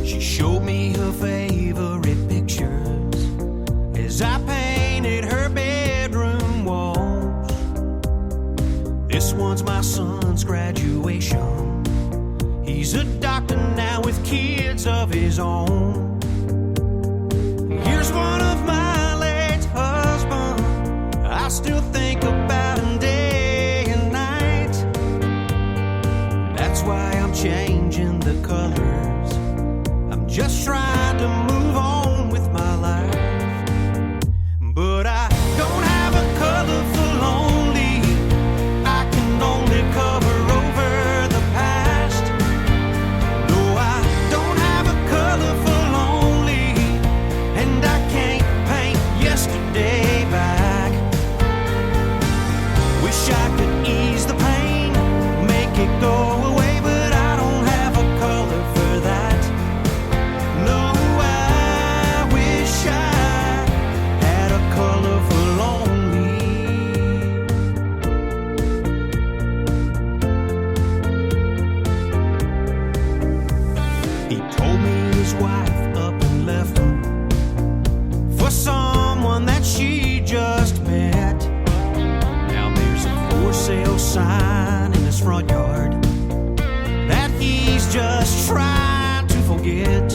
She showed me her favorite pictures as I painted her bedroom walls. This one's my son's graduation. He's a doctor now with kids of his own. Here's one of my late husband. I still think about him day and night. That's why I'm changing the colors. I'm just trying to move on with my life. But I don't have a color for lonely. I can only cover over the past. No, I don't have a color for lonely, and I can't paint yesterday back. Wish I could ease the pain, make it go away, but I don't have a color for that. No, I wish I had a color for lonely. He told me his wife up and left him for someone that she just met. Now there's a for sale sign in his front yard that he's just trying to forget.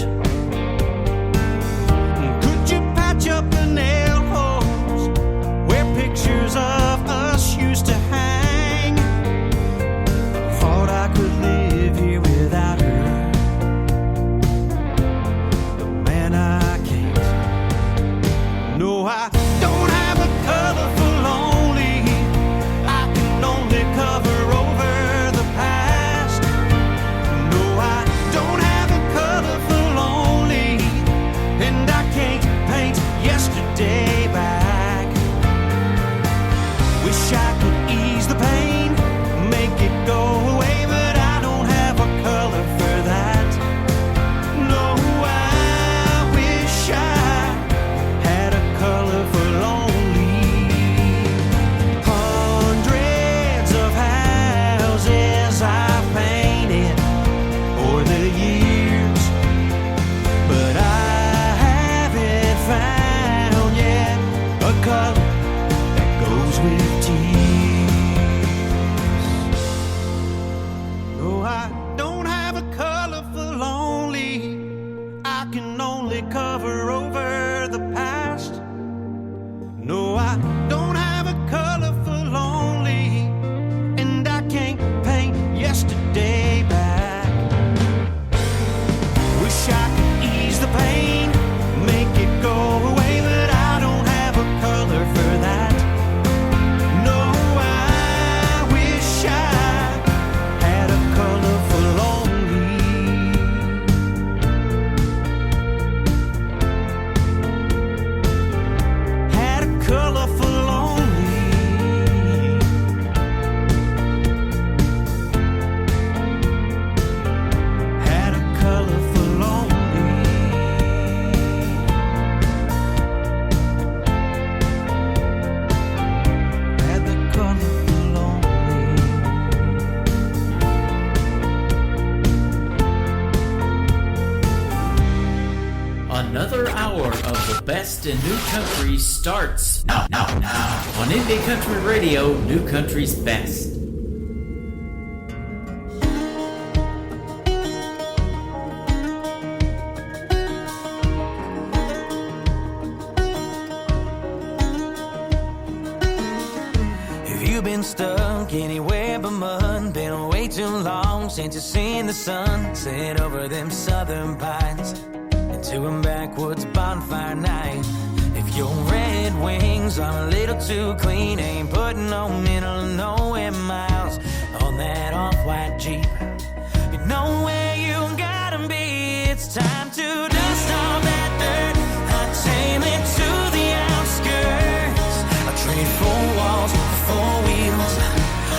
Could you patch up the nail holes where pictures of us used to hang? Thought I could live here without her, but man, I can't. No, I don't have a color for lonely. I can only cover over the past. No, I don't have a color for lonely, and I can't paint yesterday back. Wish I could ease the pain, make it go away, but I don't have a color for that. No, I wish I had a color for lonely. Hundreds of houses I've painted over the years, but I haven't found yet a color that goes with tears. No, I don't have a color for lonely. I can only cover over the past. No, I don't have a color for lonely, and I can't paint yesterday back. Wish I could ease the pain, make it go away, but I don't have a color for that. No, I wish I had a color for lonely. Had a color for lonely. Had a color for lonely. Had the color for lonely. Another hour of the best in new country starts now on Indie Country Radio, New Country's Best. Have you been stuck anywhere but mud? Been way too long since you've seen the sun set over them southern pines into a backwoods bonfire night. If your red wings are a little too clean, ain't putting no middle of nowhere miles on that off-white Jeep. You time to dust off that dirt. I tail it to the outskirts. I trade 4 walls for 4 wheels,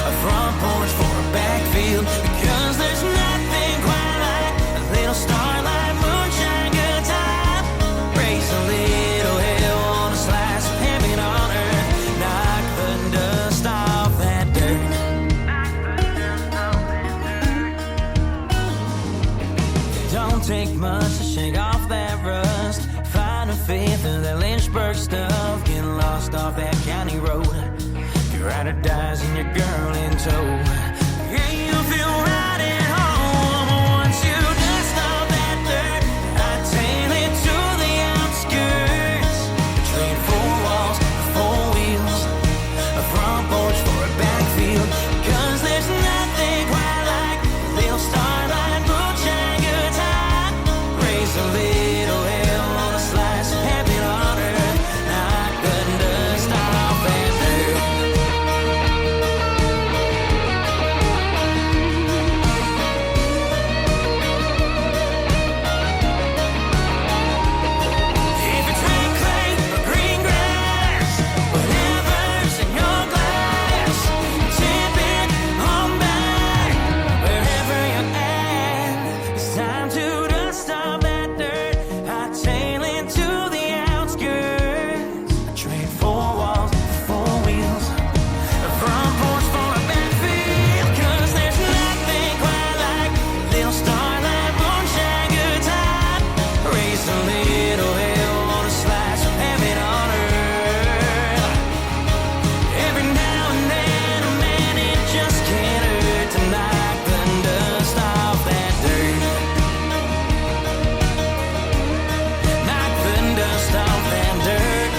a front porch for a backfield, because there's nothing quite like a little starlight moonshine good time. Raise a little hell on a slice of heaven on earth. Knock the dust off that dirt. Don't take much to shake off that rust. Find a faith in that Lynchburg stuff. Get lost off that county road. Your rider dies and your girl in tow. Yeah, you feel right at home once you dust off that dirt. I tail it to the outskirts. Trade 4 walls for 4 wheels, a front porch for a backfield, 'cause there's nothing quite like a little starlight moonshine good time. Raise a little hell on a slice of heaven on earth. Knock the dust off that dirt. If it's red clay or green grass, whatever's in your glass, tip it on back wherever you're at. It's time to dust off that dirt. I tail it to the outskirts. I trade 4 walls for 4 wheels, a front porch for a backfield, 'cause there's nothing quite like a little starlight moonshine good time. Raise a little hell on a slice of heaven on earth. Every now and then, man, it just can't hurt to knock the dust off that dirt. Knock the dust off that dirt.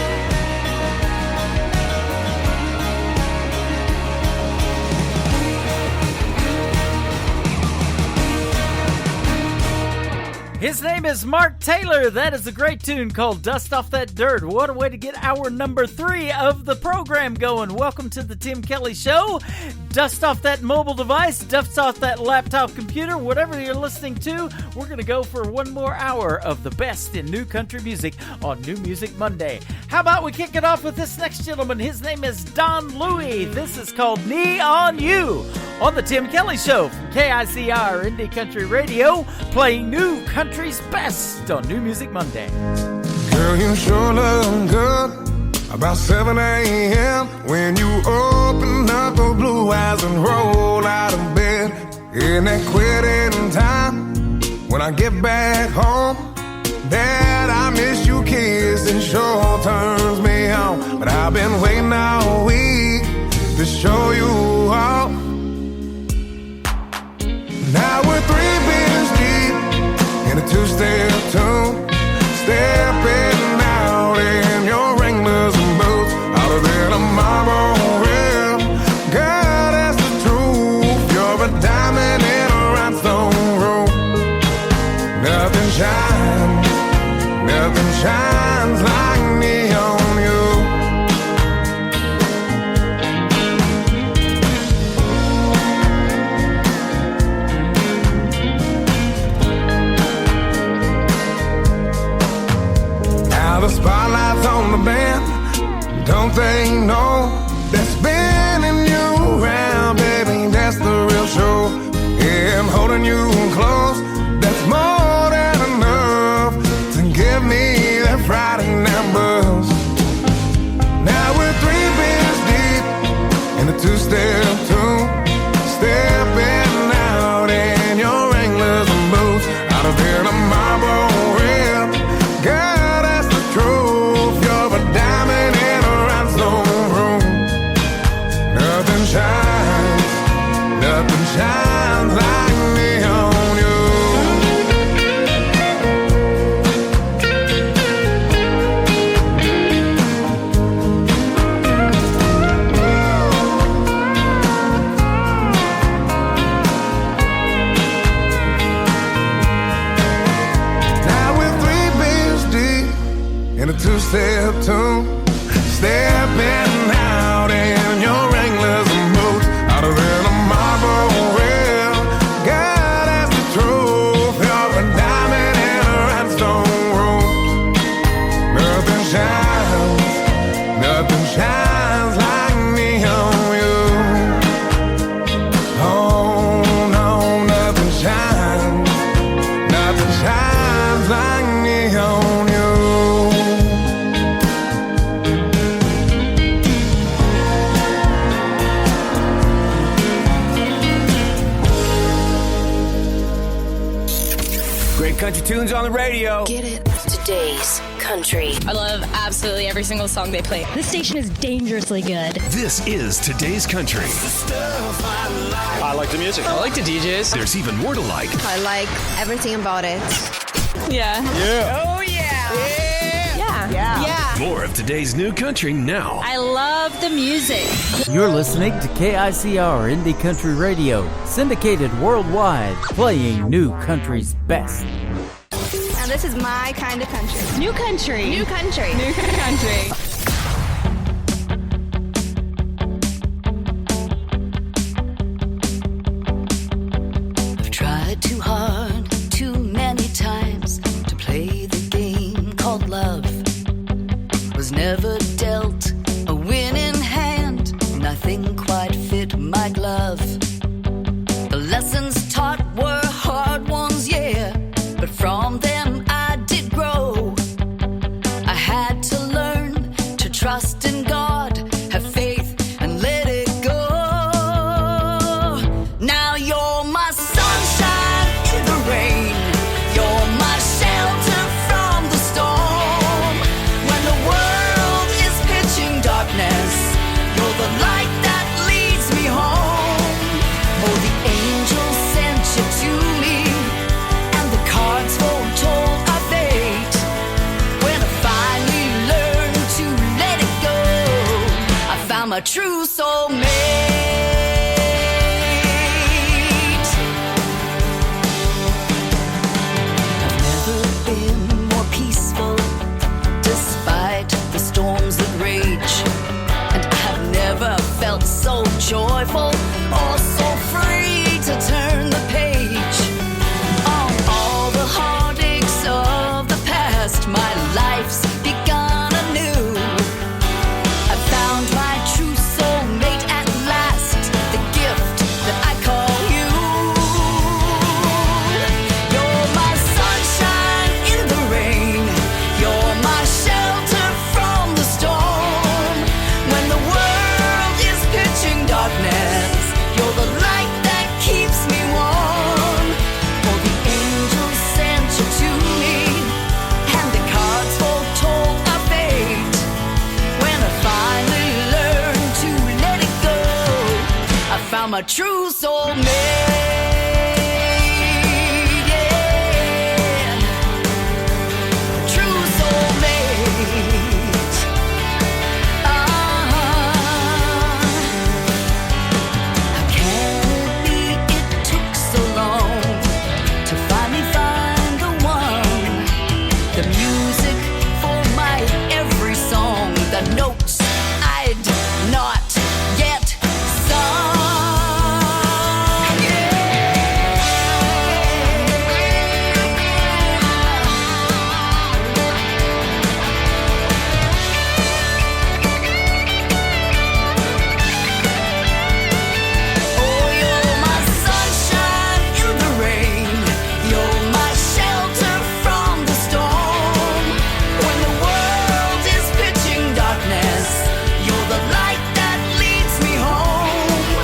His name is Mark Taylor. That is a great tune called Dust Off That Dirt. What a way to get hour number 3 of the program going. Welcome to the Tim Kelly Show. Dust off that mobile device, dust off that laptop computer, whatever you're listening to. We're going to go for 1 more hour of the best in new country music on New Music Monday. How about we kick it off with this next gentleman? His name is Don Louie. This is called Knee on You on the Tim Kelly Show from KICR Indie Country Radio, playing new country's best on New Music Monday. Girl, you sure look good about 7 a.m. when you open up those blue eyes and roll out of bed. In that quitting time, when I get back home, Dad, I miss you kiss, and sure turns me on. But I've been waiting all week to show you all. Now we're 3 beers deep in a 2-step tune, stepping out in your Wranglers and boots, out of there tomorrow. Well, God, that's the truth. You're a diamond in a rhinestone room. Nothing shines like me on you. Now the spotlight's on the band. Don't they know that spinning you around, baby, that's the real show. Yeah, I'm holding you close. That's more than enough to give me that Friday night buzz. Now we're 3 beers deep in a 2-step tune, stepping out in your Wranglers and boots, out of there to Marlboro Red. God, that's the truth. You're a diamond in a rhinestone room. Nothing shines like me on you. Now we're 3 beers deep in a 2-step tune, stepping out in your Wranglers and boots, out of there to Marlboro Red. God, that's the truth. You're a diamond in a Great country tunes on the radio. Get it? Today's country. I love absolutely every single song they play. This station is dangerously good. This is Today's Country. I like the music. I like the DJs. There's even more to like. I like everything about it. Yeah. Yeah. Oh, yeah. Yeah. More of today's new country now. I love the music. You're listening to KICR Indie Country Radio, syndicated worldwide, playing new country's best. And this is my kind of country. New country. New country. New country. I've tried too hard, too many times to play the game called love. Was never dealt a winning hand. Nothing quite fit my glove. The lessons taught were hard ones, yeah, but from them I did grow. I had to learn to trust in God, have faith and let it go. Now you're my sunshine in the rain. You're my shelter from the storm. When the world is pitching darkness, you're the light that leads me home. Oh, the angels sent you to me, and the cards foretold our fate. When I finally learned to let it go, I found my true soulmate. I've never been more peaceful, despite the storms that rage. And I've never felt so joyful or so free to turn the page. On all the heartaches of the past, my life's begun anew. I found my true soulmate at last, the gift that I call you. You're my sunshine in the rain. You're my shelter from the storm. When the world is pitching darkness, you're the light that keeps me warm. Oh, the angels sent you to me, and the cards foretold our fate. When I finally learned to let it go, I found my true soulmate. Yeah. True soulmate. Can it be it took so long to finally find the one? The music for my every song, the notes I'd not yet sung. Oh, you're my sunshine in the rain. You're my shelter from the storm. When the world is pitching darkness, you're the light that leads me home.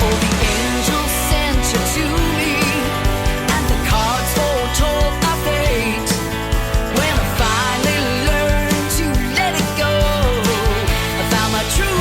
Oh, the angels sent you to me, and the cards foretold our fate. When I finally learned to let it go, I found my true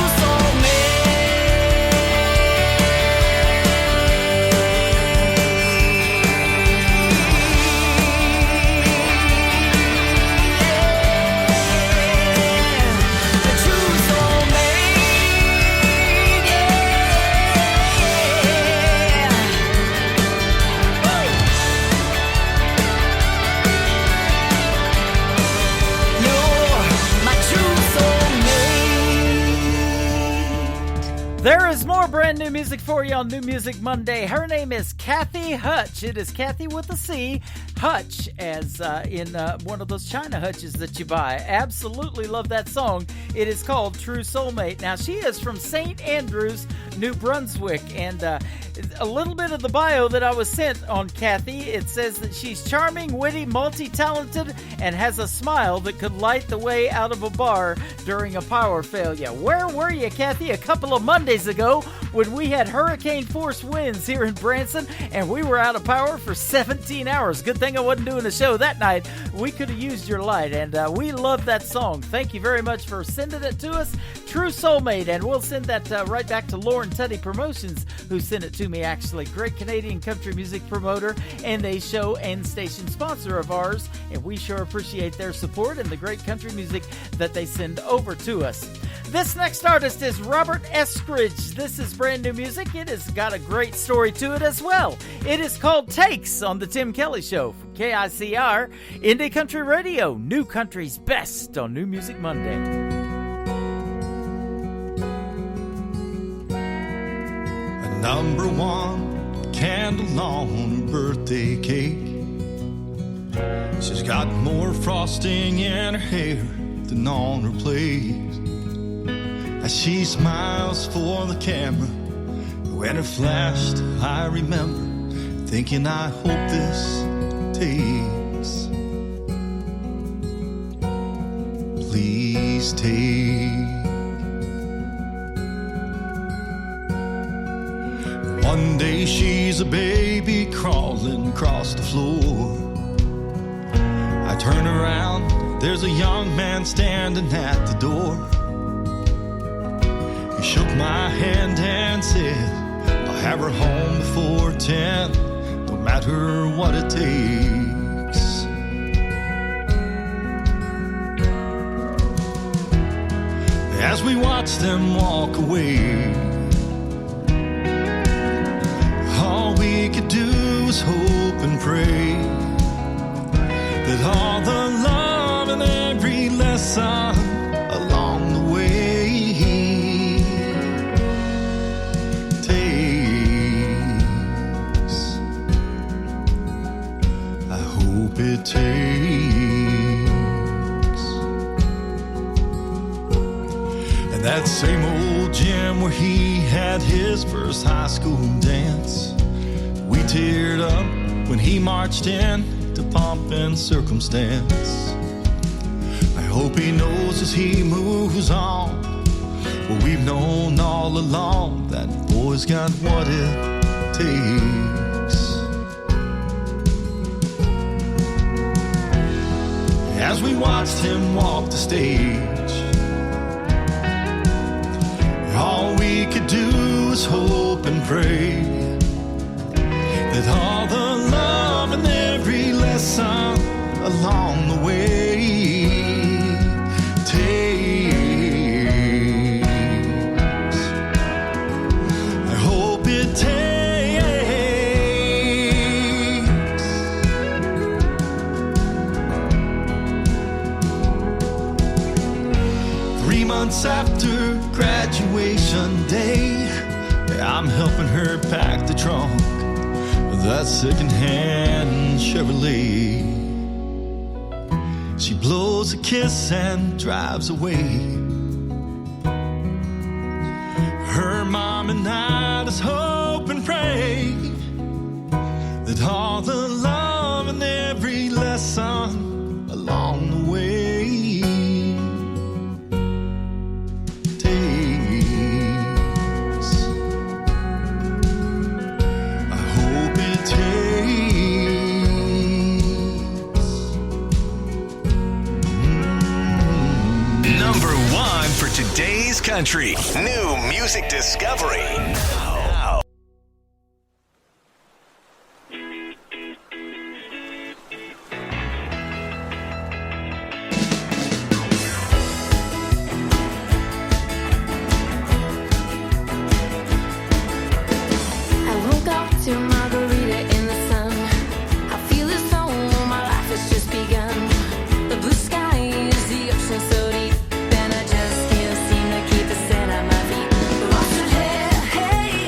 There is more brand new music for you on New Music Monday. Her name is Kathy Hutch. It is Kathy with a C. Hutch, as in one of those China hutches that you buy. Absolutely love that song. It is called True Soulmate. Now, she is from St. Andrews, New Brunswick, and a little bit of the bio that I was sent on Kathy. It says that she's charming, witty, multi-talented, and has a smile that could light the way out of a bar during a power failure. Where were you, Kathy, a couple of Mondays ago when we had hurricane force winds here in Branson and we were out of power for 17 hours? Good thing thing I wasn't doing a show that night, we could have used your light, and we love that song. Thank you very much for sending it to us. True Soulmate, and we'll send that right back to Lauren Tutty Promotions, who sent it to me, actually. Great Canadian country music promoter and a show and station sponsor of ours, and we sure appreciate their support and the great country music that they send over to us. This next artist is Robert Eskridge. This is brand new music. It has got a great story to it as well. It is called Takes on the Tim Kelly Show from KICR, Indie Country Radio, New Country's best on New Music Monday. Number one candle on her birthday cake. She's got more frosting in her hair than on her plate. As she smiles for the camera, when it flashed, I remember thinking, I hope this takes. Please take. One day she's a baby crawling across the floor. I turn around, there's a young man standing at the door. He shook my hand and said, I'll have her home before 10, no matter what it takes. As we watch them walk away, all we could do was hope and pray that all the love and every lesson along the way takes. I hope it takes. And that same old gym where he had his first high school dance, we teared up when he marched in to pomp and circumstance. I hope he knows as he moves on, well, we've known all along that boy's got what it takes. As we watched him walk the stage, all we could do was hope and pray that all the love and every lesson along the way takes. I hope it takes. 3 months after graduation day, I'm helping her pack the trunk of that second-hand Chevrolet. She blows a kiss and drives away. Her mom and I just hope and pray that all the love and every lesson along the way Today's country. New music discovery. Now. I woke up to a margarita in the sun. I feel as though my life has just begun. The blue sky is the ocean so deep, and I just can't seem to keep a set on my feet. The water's hey, hey,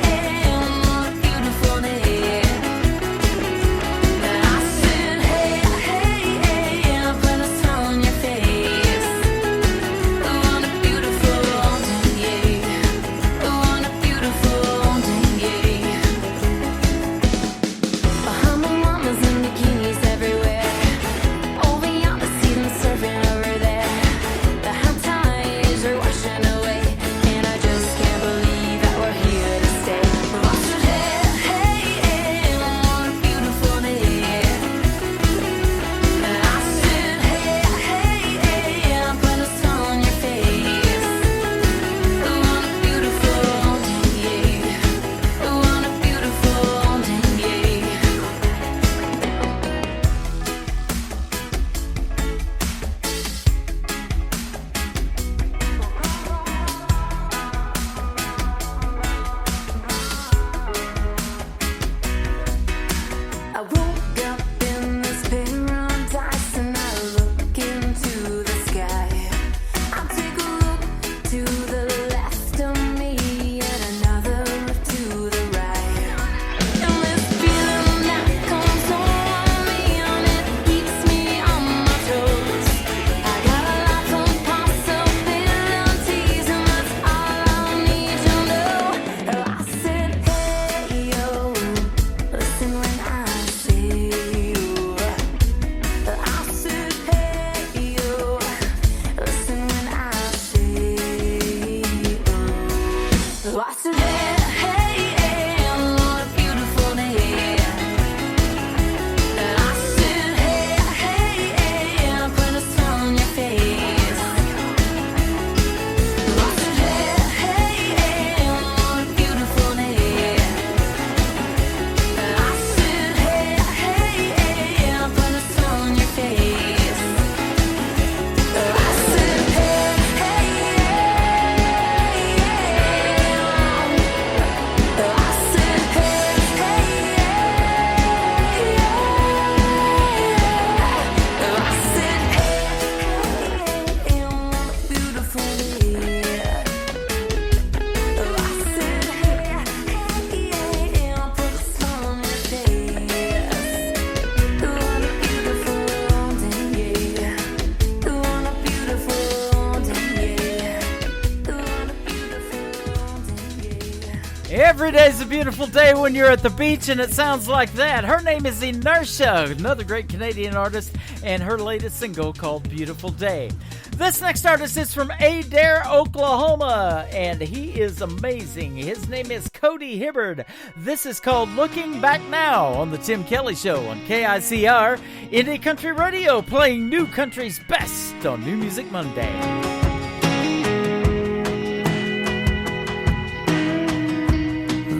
Every day's a beautiful day when you're at the beach, and it sounds like that. Her name is Inertia, another great Canadian artist, and her latest single called Beautiful Day. This next artist is from Adair, Oklahoma, and he is amazing. His name is Cody Hibbard. This is called Looking Back Now on the Tim Kelly Show on KICR, Indie Country Radio, playing new country's best on New Music Monday.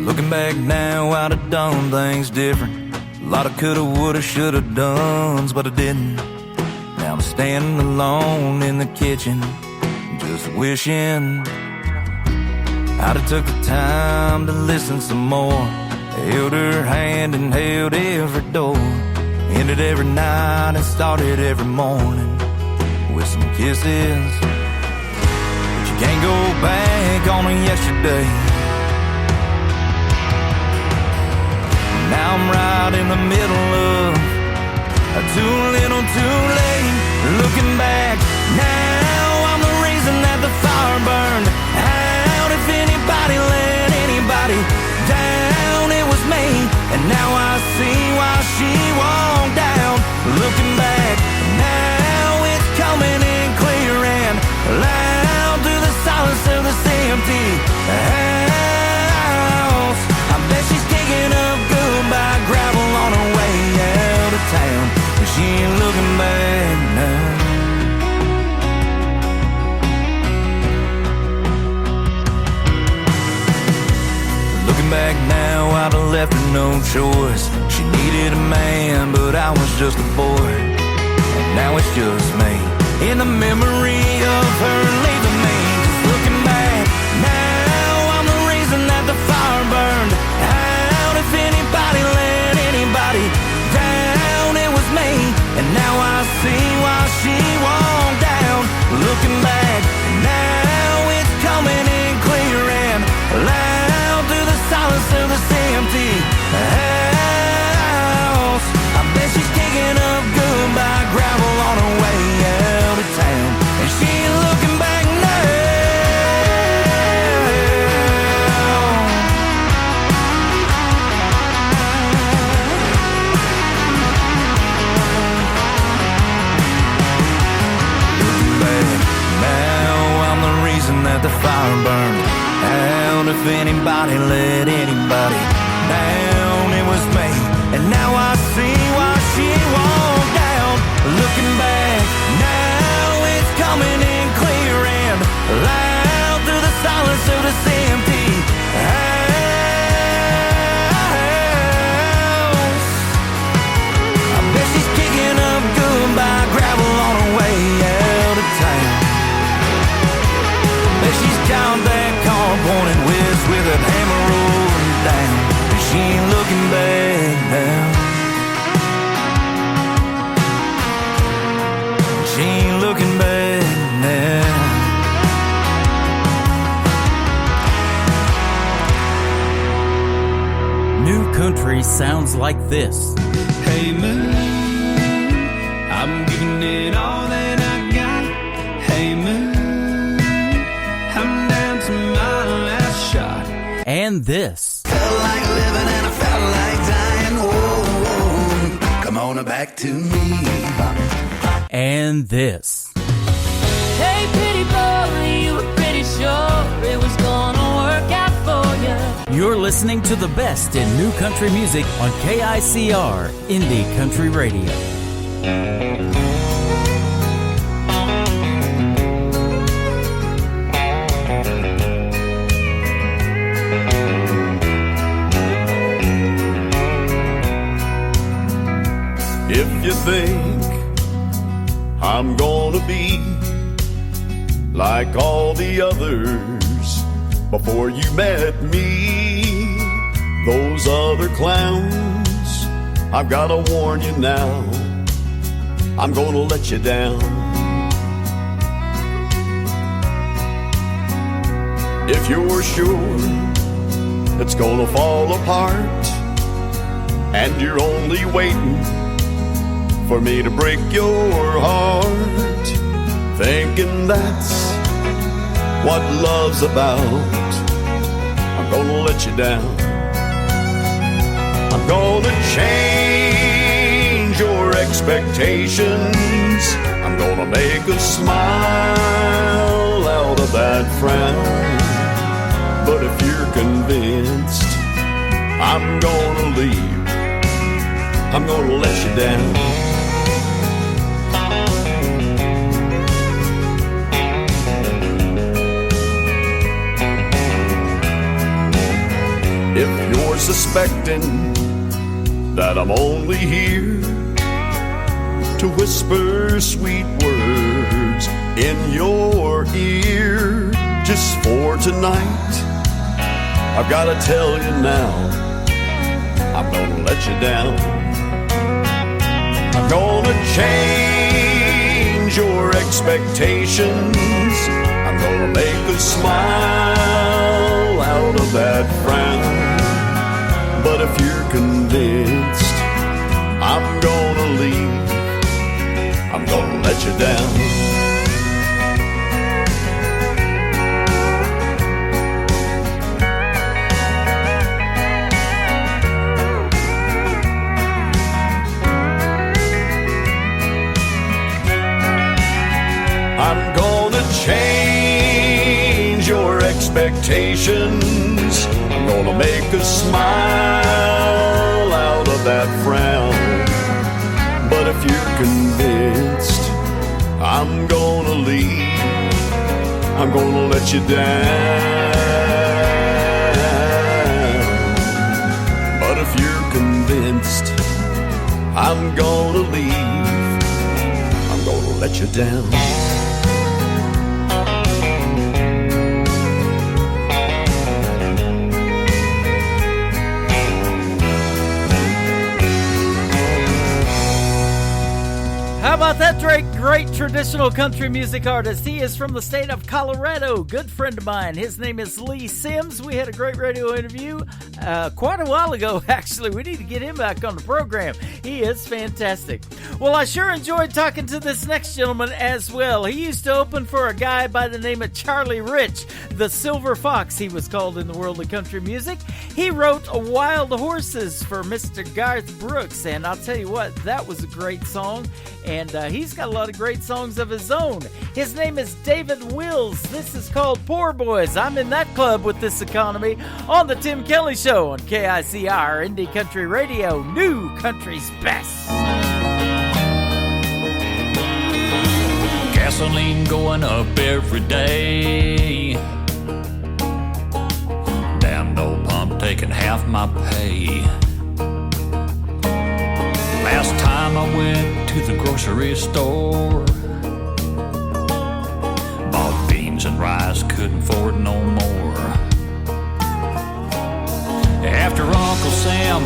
Looking back now, I'd have done things different. A lot of coulda, woulda, shoulda dones, but I didn't. Now I'm standing alone in the kitchen, just wishing I'd have took the time to listen some more. Held her hand and held every door. Ended every night and started every morning with some kisses. But you can't go back on a yesterday. Now I'm right in the middle of too little, too late. Looking back now, I'm the reason that the fire burned out. If anybody let anybody down, it was me. And now I see why she walked down. Looking back now, it's coming in clear and loud through the silence of this empty house. I bet she's digging up goodbye gravel on her way out of town. She ain't looking back now. Looking back now, I'd have left her no choice. She needed a man, but I was just a boy. And now it's just me, in the memory of her leaving me. Just looking back now, I'm the reason that the fire burned out. If anybody let anybody down, it was me. And now I see why she walked down. Looking back now, it's coming in clear and loud through the silence of this empty house. I bet she's digging up goodbye gravel on her way out of town. And she ain't looking back now. That the fire burned out. If anybody let anybody down, it was me. And now I see why she walked down. Looking back now, it's coming in clear and loud through the silence of this empty house. I bet she's kicking up goodbye gravel on her way out of town. She's down that car pointing west with that hammer rolling down. And she ain't looking back now. She ain't looking back now. New country sounds like this. Hey moon, I'm giving it all that I got. Hey moon, and this. Felt like living and I felt like dying. Whoa, come on back to me. And this. Hey, pretty boy, you were pretty sure it was gonna work out for you. You're listening to the best in new country music on KICR, Indie Country Radio. If you think I'm gonna be like all the others before you met me, those other clowns, I've gotta warn you now, I'm gonna let you down. If you're sure it's gonna fall apart and you're only waiting for me to break your heart, thinking that's what love's about, I'm gonna let you down. I'm gonna change your expectations. I'm gonna make a smile out of that frown. But if you're convinced I'm gonna leave, I'm gonna let you down. If you're suspecting that I'm only here to whisper sweet words in your ear just for tonight, I've gotta tell you now, I'm gonna let you down. I'm gonna change your expectations. I'm gonna make a smile out of that frown. But if you're convinced I'm gonna leave, I'm gonna let you down. I'm gonna change your expectations. I'm gonna make a smile out of that frown. But if you're convinced I'm gonna leave, I'm gonna let you down. But if you're convinced I'm gonna leave, I'm gonna let you down. How about that great traditional country music artist? He is from the state of Colorado. Good friend of mine. His name is Lee Sims. We had a great radio interview quite a while ago, actually. We need to get him back on the program. He is fantastic. Well, I sure enjoyed talking to this next gentleman as well. He used to open for a guy by the name of Charlie Rich, the Silver Fox, he was called in the world of country music. He wrote Wild Horses for Mr. Garth Brooks, and I'll tell you what, that was a great song. And he's got a lot of great songs of his own. His name is David Wills. This is called Poor Boys. I'm in that club with this economy on the Tim Kelly Show on KICR, Indie Country Radio, New Country's Best. Gasoline going up every day. Damn old pump taking half my pay. Last time I went to the grocery store, bought beans and rice, couldn't afford no more. After Uncle Sam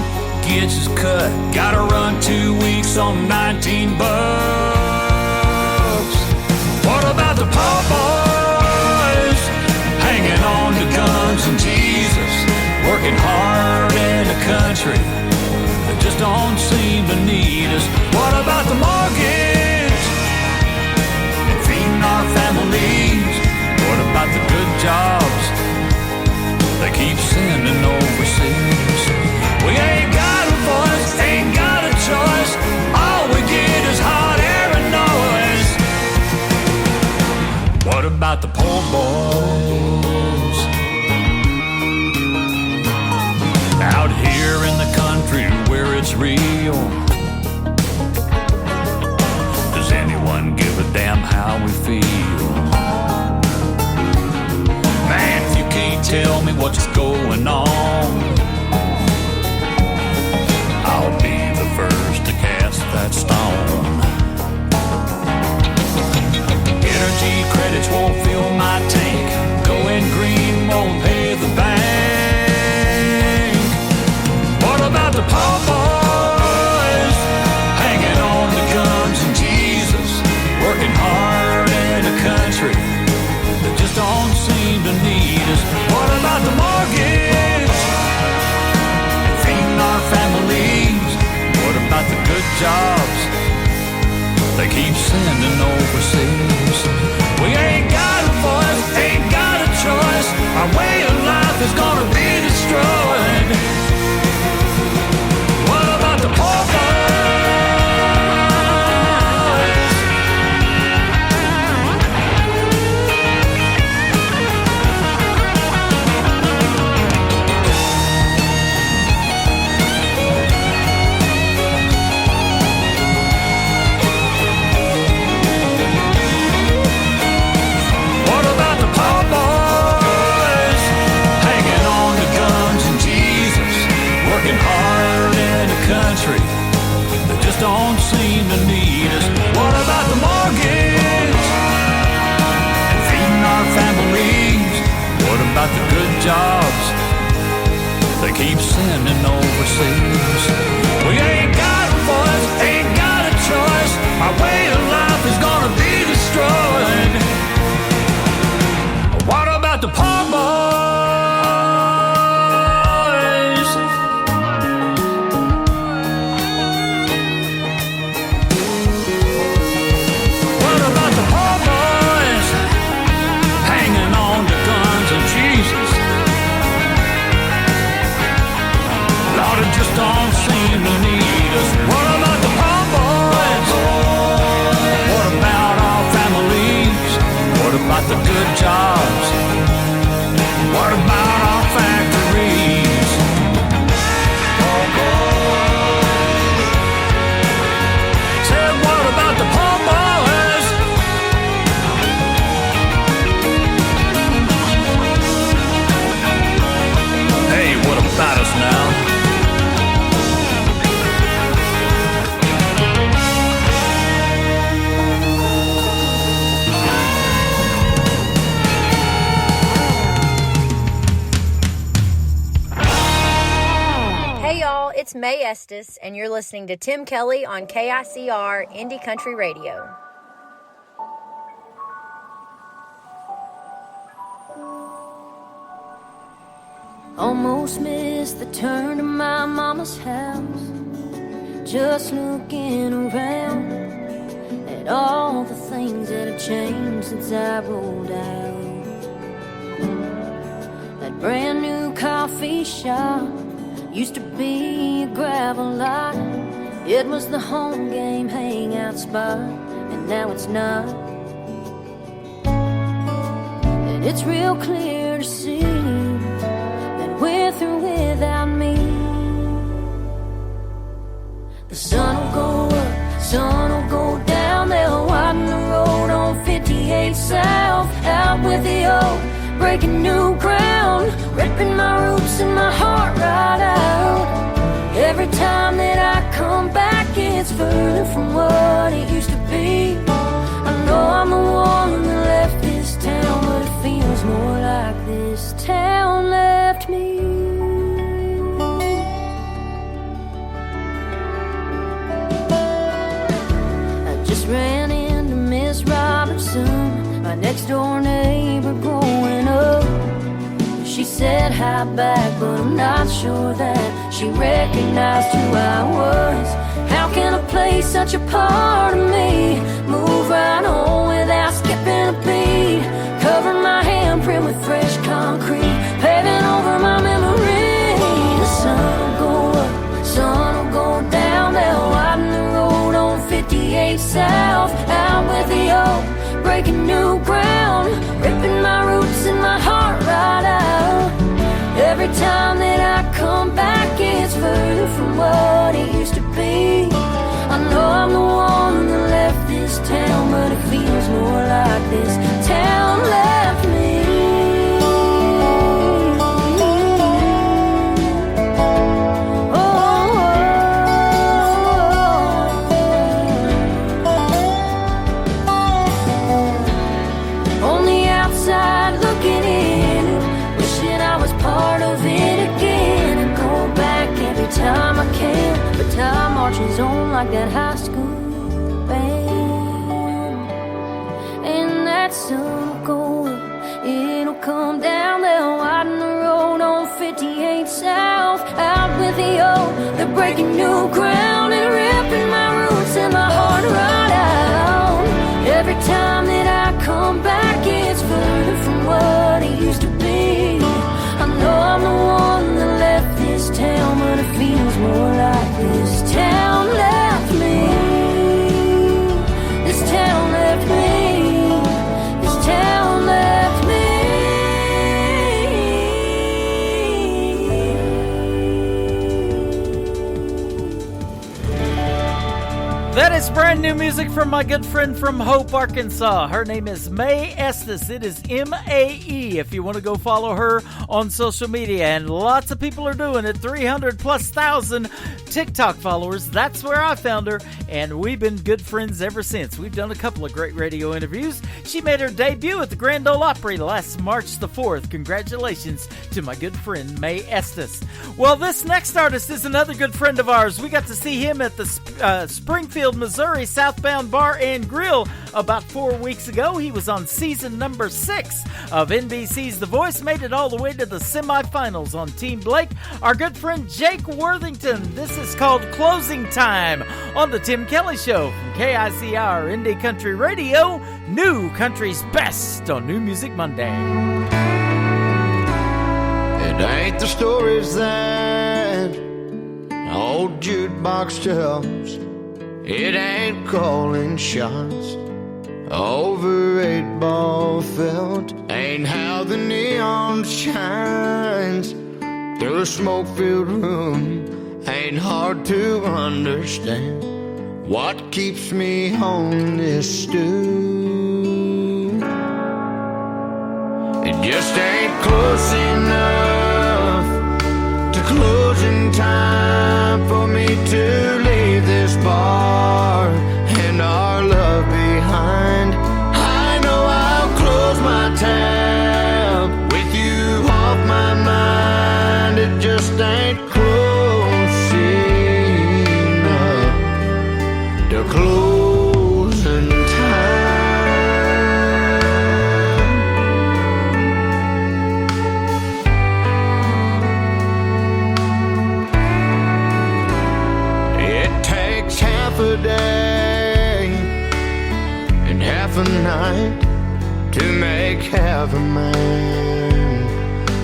gets his cut, gotta run 2 weeks on 19 bucks. What about the poor boys hanging on to guns and Jesus, working hard in the country? They just don't seem to need us. What about the mortgage and feeding our families? What about the good jobs they keep sending overseas? We ain't got a voice, ain't got a choice. All we get is hot air and noise. What about the poor boys out here in the country where it's real? Does anyone give a damn how we feel? Man, if you can't tell me what's going on, I'll be the first to cast that stone. Energy credits won't fill my tank. Going green won't pay the bank. What about the poor boys hanging on to guns and Jesus, working hard in a country that just don't seem to need us? What about the mortgage and feeding our families? What about the good jobs they keep sending overseas? We ain't got a voice, ain't got a choice. Our way of life is gonna be destroyed. What about the poor boys? What about the poor boys? Hanging on to guns and Jesus, working hard in a country that just don't seem to need us. What about the mortgage and feeding our families? What about the good jobs they keep sending overseas? We ain't got a voice, ain't got a choice. Our way of life is gonna be destroyed. What about the poor boys? What about the poor boys? Hanging on to guns and Jesus. Lord, it just don't seem to need us. What about the poor boys? What about our families? What about the good jobs? What about our factories? Said, what about the poor boys? Hey, what about us now? Hey y'all, it's May Estes, and you're listening to Tim Kelly on KICR Indie Country Radio. Almost missed the turn to my mama's house. Just looking around at all the things that have changed since I rolled out. That brand new coffee shop used to be a gravel lot. It was the home game hangout spot, and now it's not. And it's real clear to see that we're through without me. The sun will go up, sun will go down. They'll widen the road on 58 South. Out with the old, breaking new ground, ripping my roots and my heart right out. Every time that I come back, it's further from what it used to be. I know I'm the one that left this town, but it feels more like this town left me. I just ran into Miss Robertson, my next door neighbor growing up. She said hi back, but I'm not sure that she recognized who I was. How can a place such a part of me move right on without skipping a beat? Covering my handprint with fresh concrete, paving over my memory. The sun will go up, sun will go down. They'll widen the road on 58 South. Out with the old, breaking new ground, ripping my roots and my heart right out. Every time that I come back, it's further from what it used to be. I know I'm the one that left this town, but it feels more like this town left me. On the outside looking in, wishing I was part of it again. And go back every time I can, but time marches on like that high school band. And that sun will go up, it'll come down. They'll widen the road on 58 South. Out with the old, they're breaking new ground and ripping my roots and my heart right out. Every time that I come back, it's further from what it used to be. I know I'm the one that That is brand new music from my good friend from Hope, Arkansas. Her name is Mae Estes. It is M-A-E if you want to go follow her on social media. And lots of people are doing it. 300,000+ TikTok followers. That's where I found her. And we've been good friends ever since. We've done a couple of great radio interviews. She made her debut at the Grand Ole Opry last March the 4th. Congratulations to my good friend Mae Estes. Well, this next artist is another good friend of ours. We got to see him at the Springfield, Missouri Southbound Bar and Grill about 4 weeks ago. He was on season number 6 of NBC's The Voice, made it all the way to the semifinals on Team Blake. Our good friend Jake Worthington. This is called Closing Time on the Tim Kelly Show from KICR Indie Country Radio, New Country's Best on New Music Monday. It ain't the stories that old jukebox tells. It ain't calling shots over 8-ball felt. Ain't how the neon shines through a smoke-filled room. Ain't hard to understand what keeps me on this stew. It just ain't close enough to closing time for me to leave this bar and our love behind. I know I'll close my tab with you off my mind. It just ain't close enough to closing a day and half a night to make half a man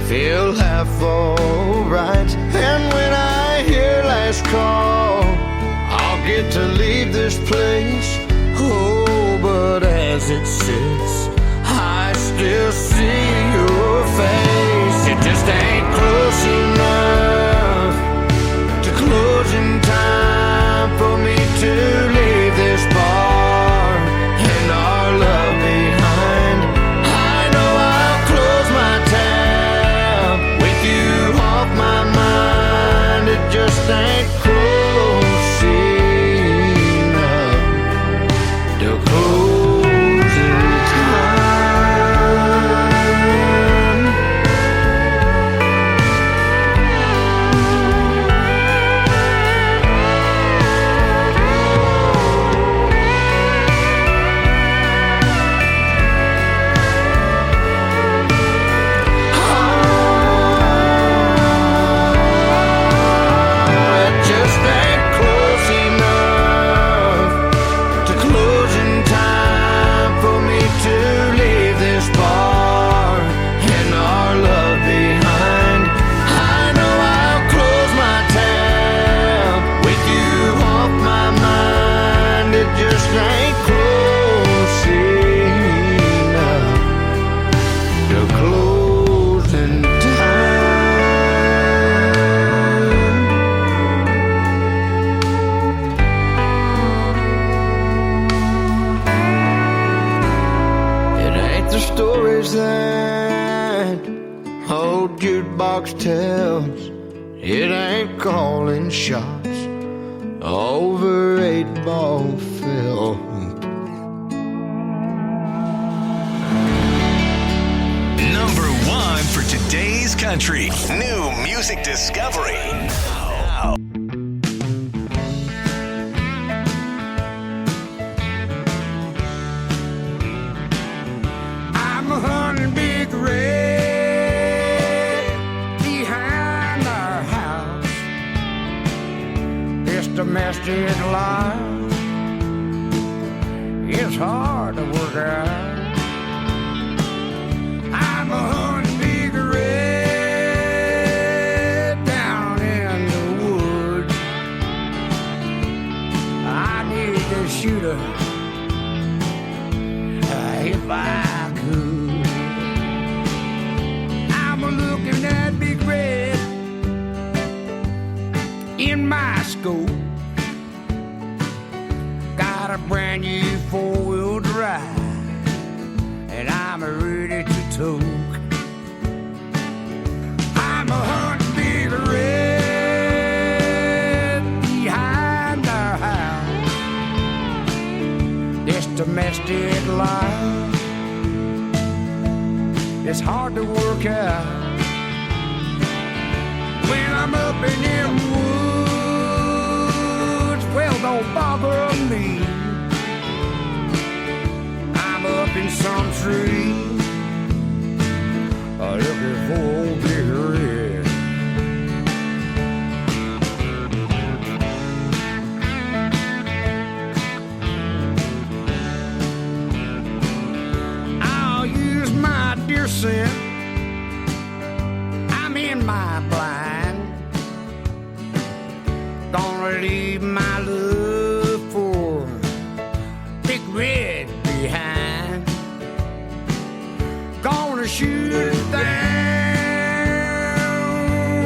feel half alright. And when I hear last call, I'll get to leave this place. Oh, but as it sits, I still see your face. It just ain't close enough to closing time for me to leave this bar and our love behind. I know I'll close my tab with you off my mind. It just ain't close enough to closing time. That old jukebox tells. It ain't calling shots over 8-ball felt. Number 1 for today's country. New music discovery. Now. I'm a hunting big red behind our house. This domestic life is hard to work out. I'm a hunting big red down in the woods. I need to shoot her if I could. I'm looking at big red in my scope. got a brand new four-wheel drive, and I'm ready to toke. I'm a hunting big red behind our house. This domestic life, it's hard to work out. When I'm up in them woods, well, don't bother me. I'm up in some tree, looking for old Big Red. I'll use my deer scent. I'm in my blind. Gonna leave my love for Big Red behind. Gonna shoot it down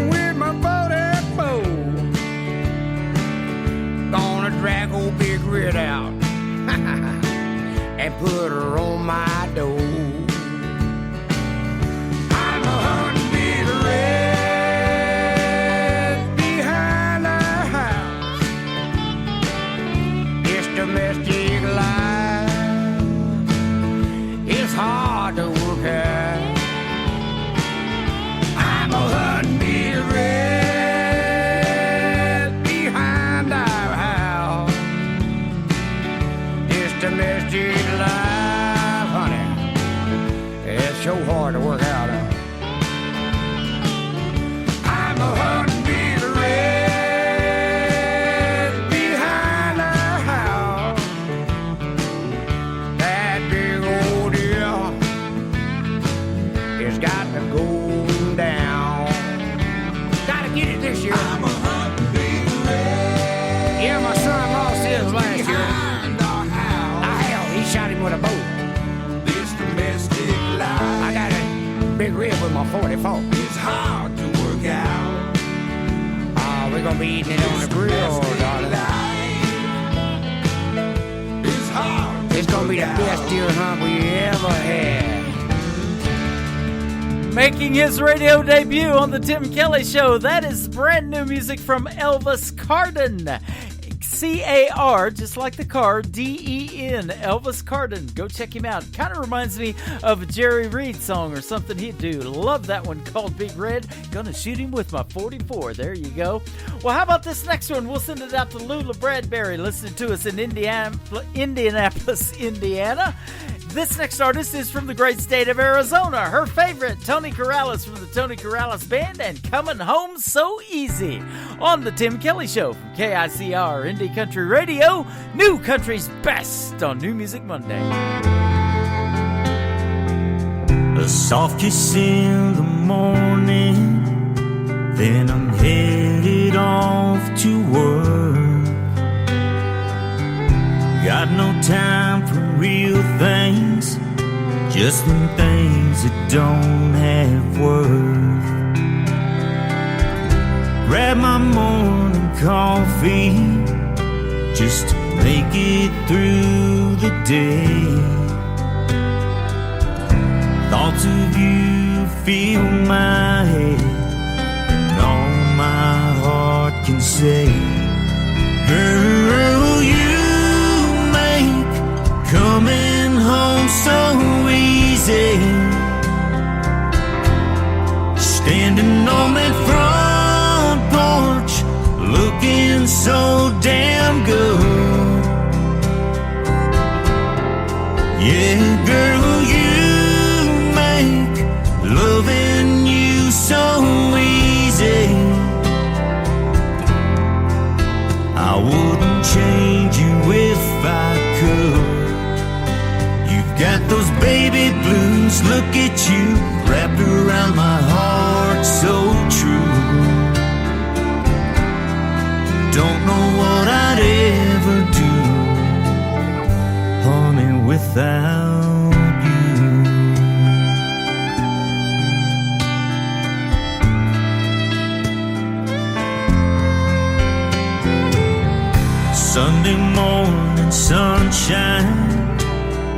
with my boated bow. Gonna drag old Big Red out and put her on my door. I'm a hunting Big Red behind our house. This domestic life is hard to work out. I'm a hunting Big Red behind our house. This domestic life, honey, it's so hard to work out. I'm a hunting Big Red behind our house. That big old deal has got to go down. Gotta get it this year. I'm a hunting Big Red. Yeah, my son lost his last year. Hell, he shot him with a bow. This domestic life, I got a Big Red with my 44. It's hard to work out. Oh, we're gonna be eating it on the grill, darling. It's hard. It's gonna be the best deer hunt we ever had. Making his radio debut on the Tim Kelly Show, that is brand new music from Elvis Cardin. C-A-R, just like the car, D-E-N, Elvis Cardin. Go check him out. Kind of reminds me of a Jerry Reed song or something he'd do. Love that one called Big Red. Gonna shoot him with my 44. There you go. Well, how about this next one? We'll send it out to Lula Bradbury, listening to us in Indianapolis, Indiana. This next artist is from the great state of Arizona. Her favorite, Tony Corrales from the Tony Corrales Band, and Coming Home So Easy on the Tim Kelly Show from KICR Indie Country Radio, New Country's best on New Music Monday. A soft kiss in the morning, then I'm headed off to work. Got no time for real things, just them things that don't have worth. Grab my morning coffee just to make it through the day. Thoughts of you fill my head, and all my heart can say, girl, you coming home so easy. Standing on that front porch, looking so damn good. Yeah, girl, you make loving you so easy. I wouldn't change you if I could. Got those baby blues, look at you, wrapped around my heart so true. Don't know what I'd ever do, honey, without you. Sunday morning sun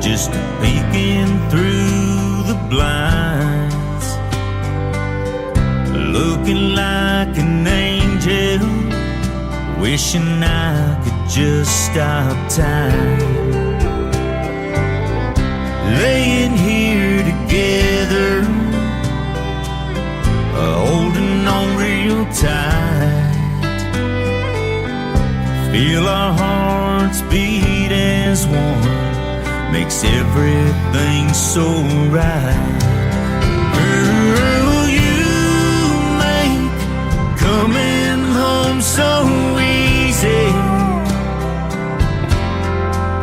just peeking through the blinds, looking like an angel, wishing I could just stop time. Laying here together, holding on real tight, feel our hearts beat as one, makes everything so right. Girl, you make coming home so easy,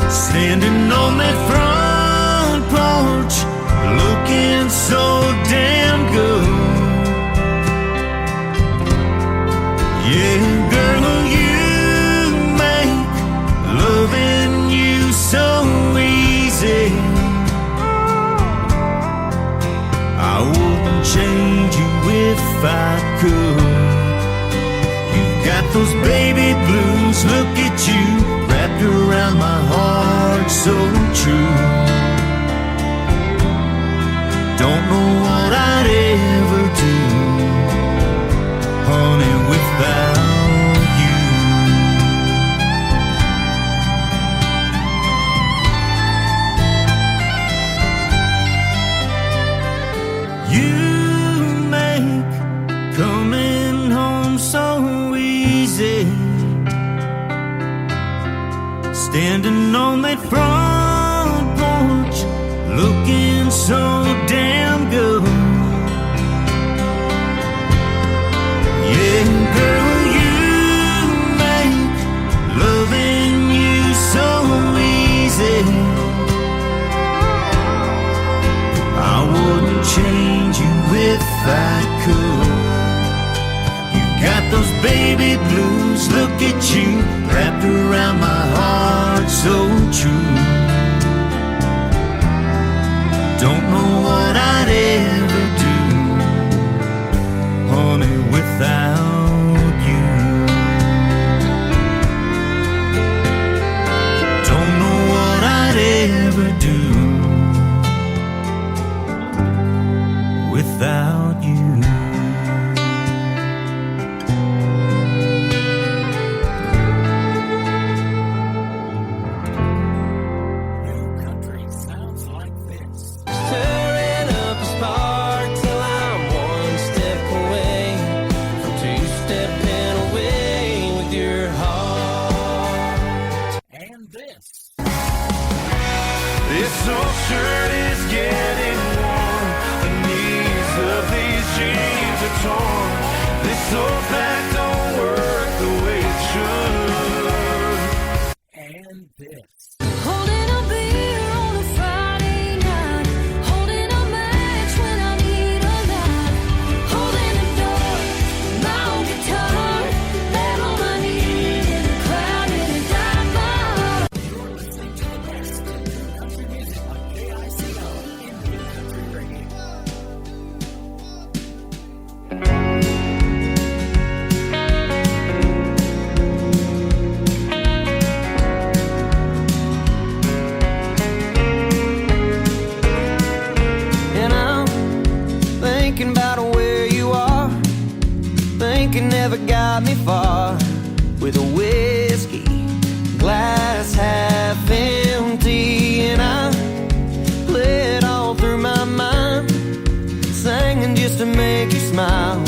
standing on that front porch, looking so damn good. Yeah, girl, you make loving you so easy. I wouldn't change you if I could. You've got those baby blues, look at you, wrapped around my heart so true. Don't know what I'd ever do, honey, without you. You make coming home so easy, standing on that front porch, looking so damn good. Yeah, girl, you make loving you so easy. I wouldn't change you if I could. You got those baby blues, look at you, wrapped around my heart so true. Don't know what I'd ever do, honey, without you. Don't know what I'd ever do without you. This old shirt is getting worn, the knees of these jeans are torn. This old back don't work the way it should. And this. Holding a beer on a Friday night, holding a match when I need a light, holding the door, my own guitar, and on my knees in a crowded and dark bar. You're listening to the best in country music on KICR Indian Country Radio. And I'm thinking about where you are, thinking never got me far, with a whiskey glass half empty, and I play it all through my mind, singing just to make you smile,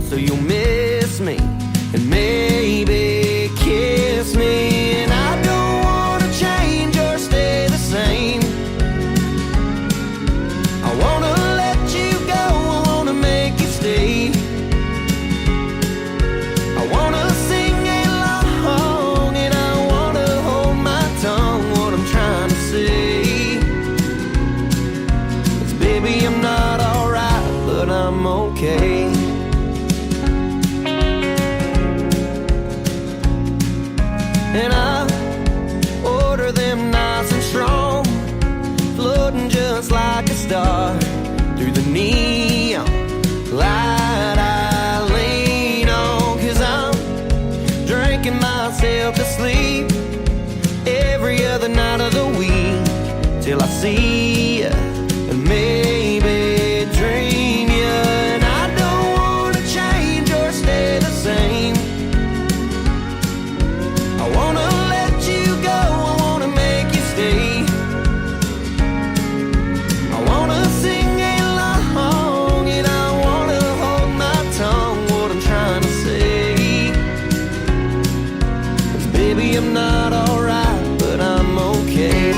so you'll miss me and maybe kiss me. And I don't want to change or stay the same. I want to let you go, I want to make you stay. I want to sing along and I want to hold my tongue, what I'm trying to say. 'Cause baby, I'm not alright, but I'm okay. And I order them nice and strong, floating just like a star through the neon light I lean on. 'Cause I'm drinking myself to sleep every other night of the week till I see you and maybe dream you. And I don't wanna change or stay the same. I wanna let you go, I wanna make you stay. I wanna sing along and I wanna hold my tongue what I'm trying to say. 'Cause baby, I'm not alright, but I'm okay.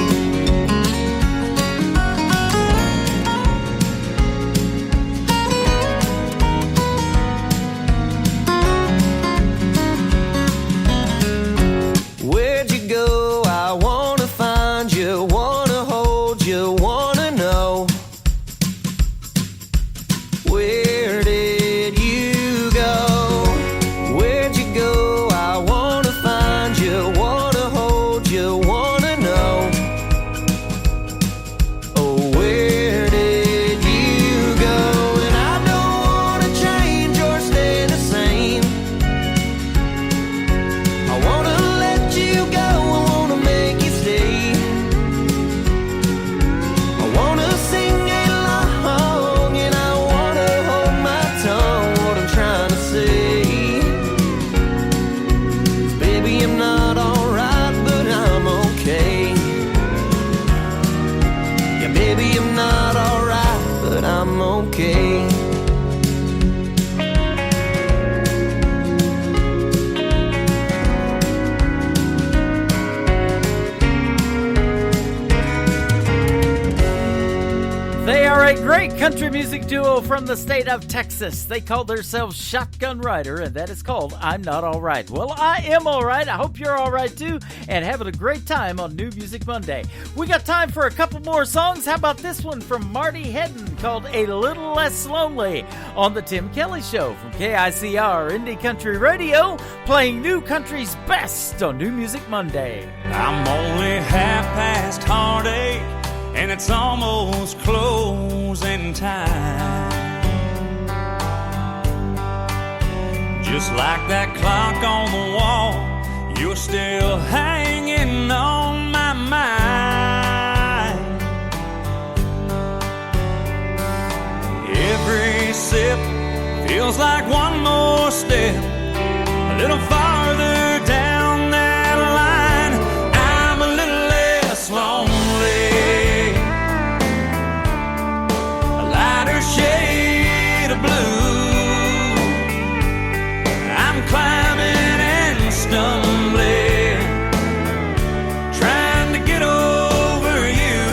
Where'd you go? I wanna find you, wanna hold you, wanna know. Where did you go? Where'd you go? I wanna find you, wanna hold you, wanna know. Oh, where did you go? And I don't wanna change or stay the same. I wanna let you go, I wanna make you stay. I wanna sing along and I wanna hold my tongue what I'm trying to say. 'Cause baby, I'm not alright, but I'm okay. Yeah, baby, I'm not alright, but I'm okay. They are a great country music duo from the state of Texas. They call themselves Shotgun Rider, and that is called I'm Not All Right. Well, I am all right. I hope you're all right, too, and having a great time on New Music Monday. We got time for a couple more songs. How about this one from Marty Hedden called A Little Less Lonely on The Tim Kelly Show from KICR Indie Country Radio, playing new country's best on New Music Monday. I'm only half past heartache, and it's almost closing time. Just like that clock on the wall, you're still hanging on my mind. Every sip feels like one more step, a little farther down that line. I'm a little less lonely, shade of blue. I'm climbing and stumbling, trying to get over you.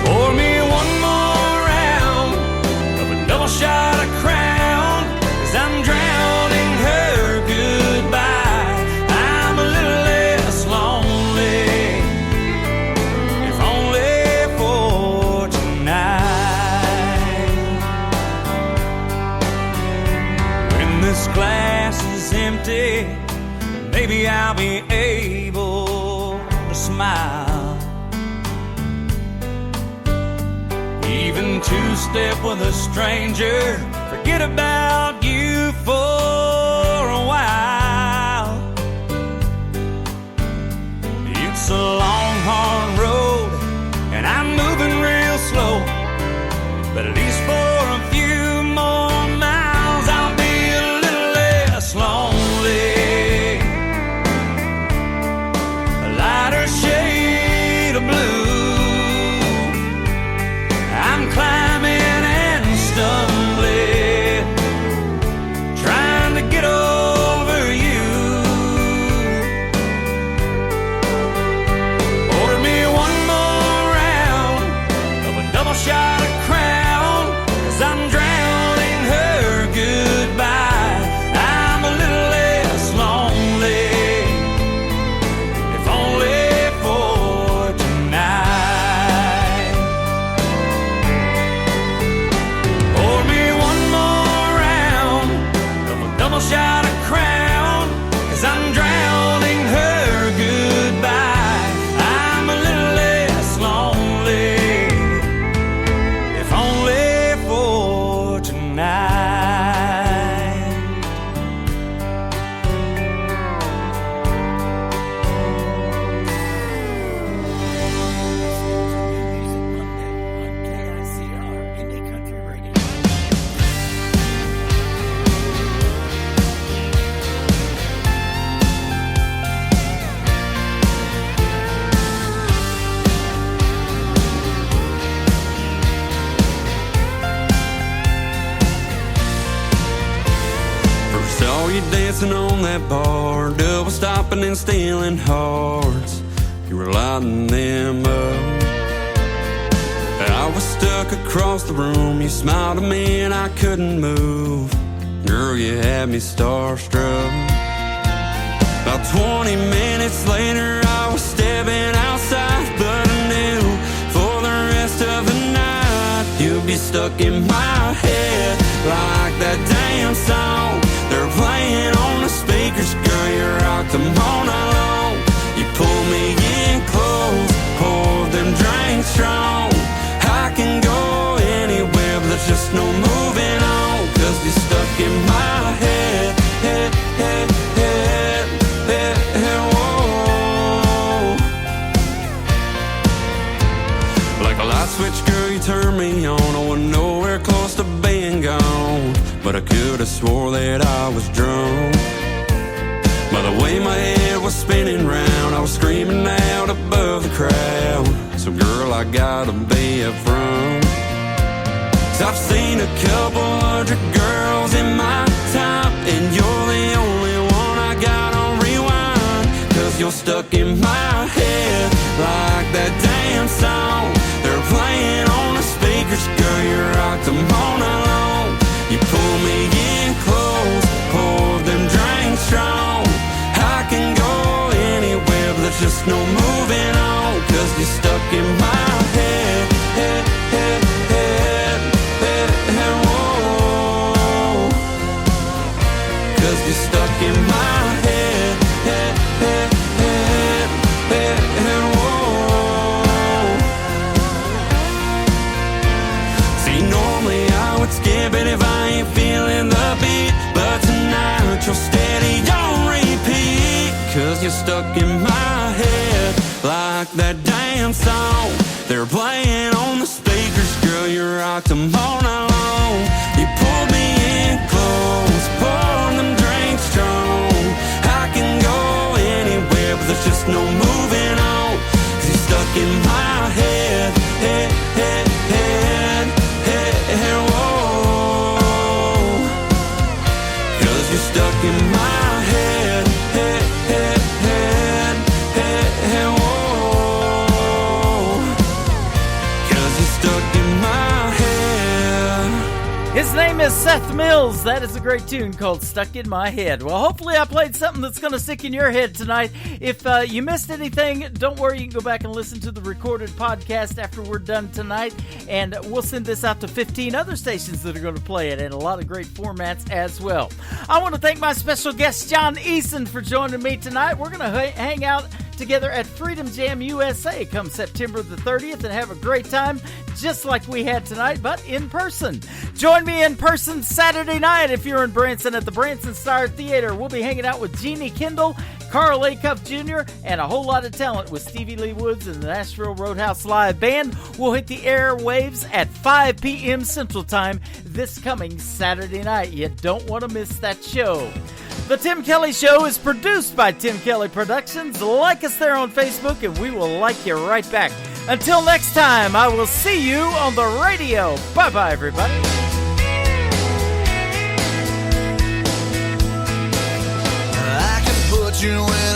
Pour me one more round of a double shot of Crown, 'cause I'm drowning her goodbye. I'm a little less lonely, if only this glass is empty, maybe I'll be able to smile. Even two-step with a stranger, forget about you for a while. It's a long, hard road, and I'm moving real slow, but at least for a few more miles I'll be a little less lonely. A lighter shade of blue. I'm climbing and stumbling, trying to get over you. Order me one more round of a double shot of Crown, dancing on that bar, double stopping and stealing hearts. You were lighting them up. I was stuck across the room. You smiled at me and I couldn't move. Girl, you had me starstruck. About 20 minutes later, I was stepping outside, but I knew for the rest of the night you'd be stuck in my head like that damn song they're playing on the speakers. Girl, you rocked them all night long. You pulled me in close, poured them drinks strong. I can go anywhere, but there's just no moving on, 'cause you're stuck in my head, head, head, head, head, head, whoa. Like a light switch, girl, you turned me on. I wasn't nowhere close to being gone, but I could have swore that I was drunk. By the way my head was spinning round, I was screaming out above the crowd. So girl, I gotta be upfront, 'cause I've seen a couple hundred girls in my time, and you're the only one I got on rewind. 'Cause you're stuck in my head like that damn song they're playing on the speakers. Girl, you rocked them all night long. You pull me in close, pour them drinks strong. I can go anywhere, but there's just no moving on, 'cause you're stuck in my head, head, head, head, head, head, whoa. 'Cause you're stuck in my head, head, head, head, head, head, whoa. See, normally I would skip it if I ain't feeling the beat, but tonight you're steady on repeat. 'Cause you're stuck in my head like that damn song they're playing on the speakers. Girl, you rocked them all night long. You pulled me in close, poured them drinks strong. I can go anywhere, but there's just no moving on, 'cause you're stuck in my head, head, head, head, head, head, whoa. 'Cause you're stuck in my head, head, head, head, head, head, whoa. 'Cause you're stuck in my head. His name is Seth Mills. That is a great tune called Stuck in My Head. Well, hopefully I played something that's going to stick in your head tonight. If you missed anything, don't worry. You can go back and listen to the recorded podcast after we're done tonight. And we'll send this out to 15 other stations that are going to play it, and a lot of great formats as well. I want to thank my special guest, John Eason, for joining me tonight. We're going to hang out together at Freedom Jam USA come September the 30th and have a great time, just like we had tonight, but in person. Join me in person Saturday night if you're in Branson at the Branson Star Theater. We'll be hanging out with Jeannie Kendall, Carl Acuff Jr., and a whole lot of talent with Stevie Lee Woods and the Nashville Roadhouse Live Band. Will hit the airwaves at 5 p.m. Central Time this coming Saturday night. You don't want to miss that show. The Tim Kelly Show is produced by Tim Kelly Productions. Like us there on Facebook, and we will like you right back. Until next time, I will see you on the radio. Bye-bye, everybody. I can put you in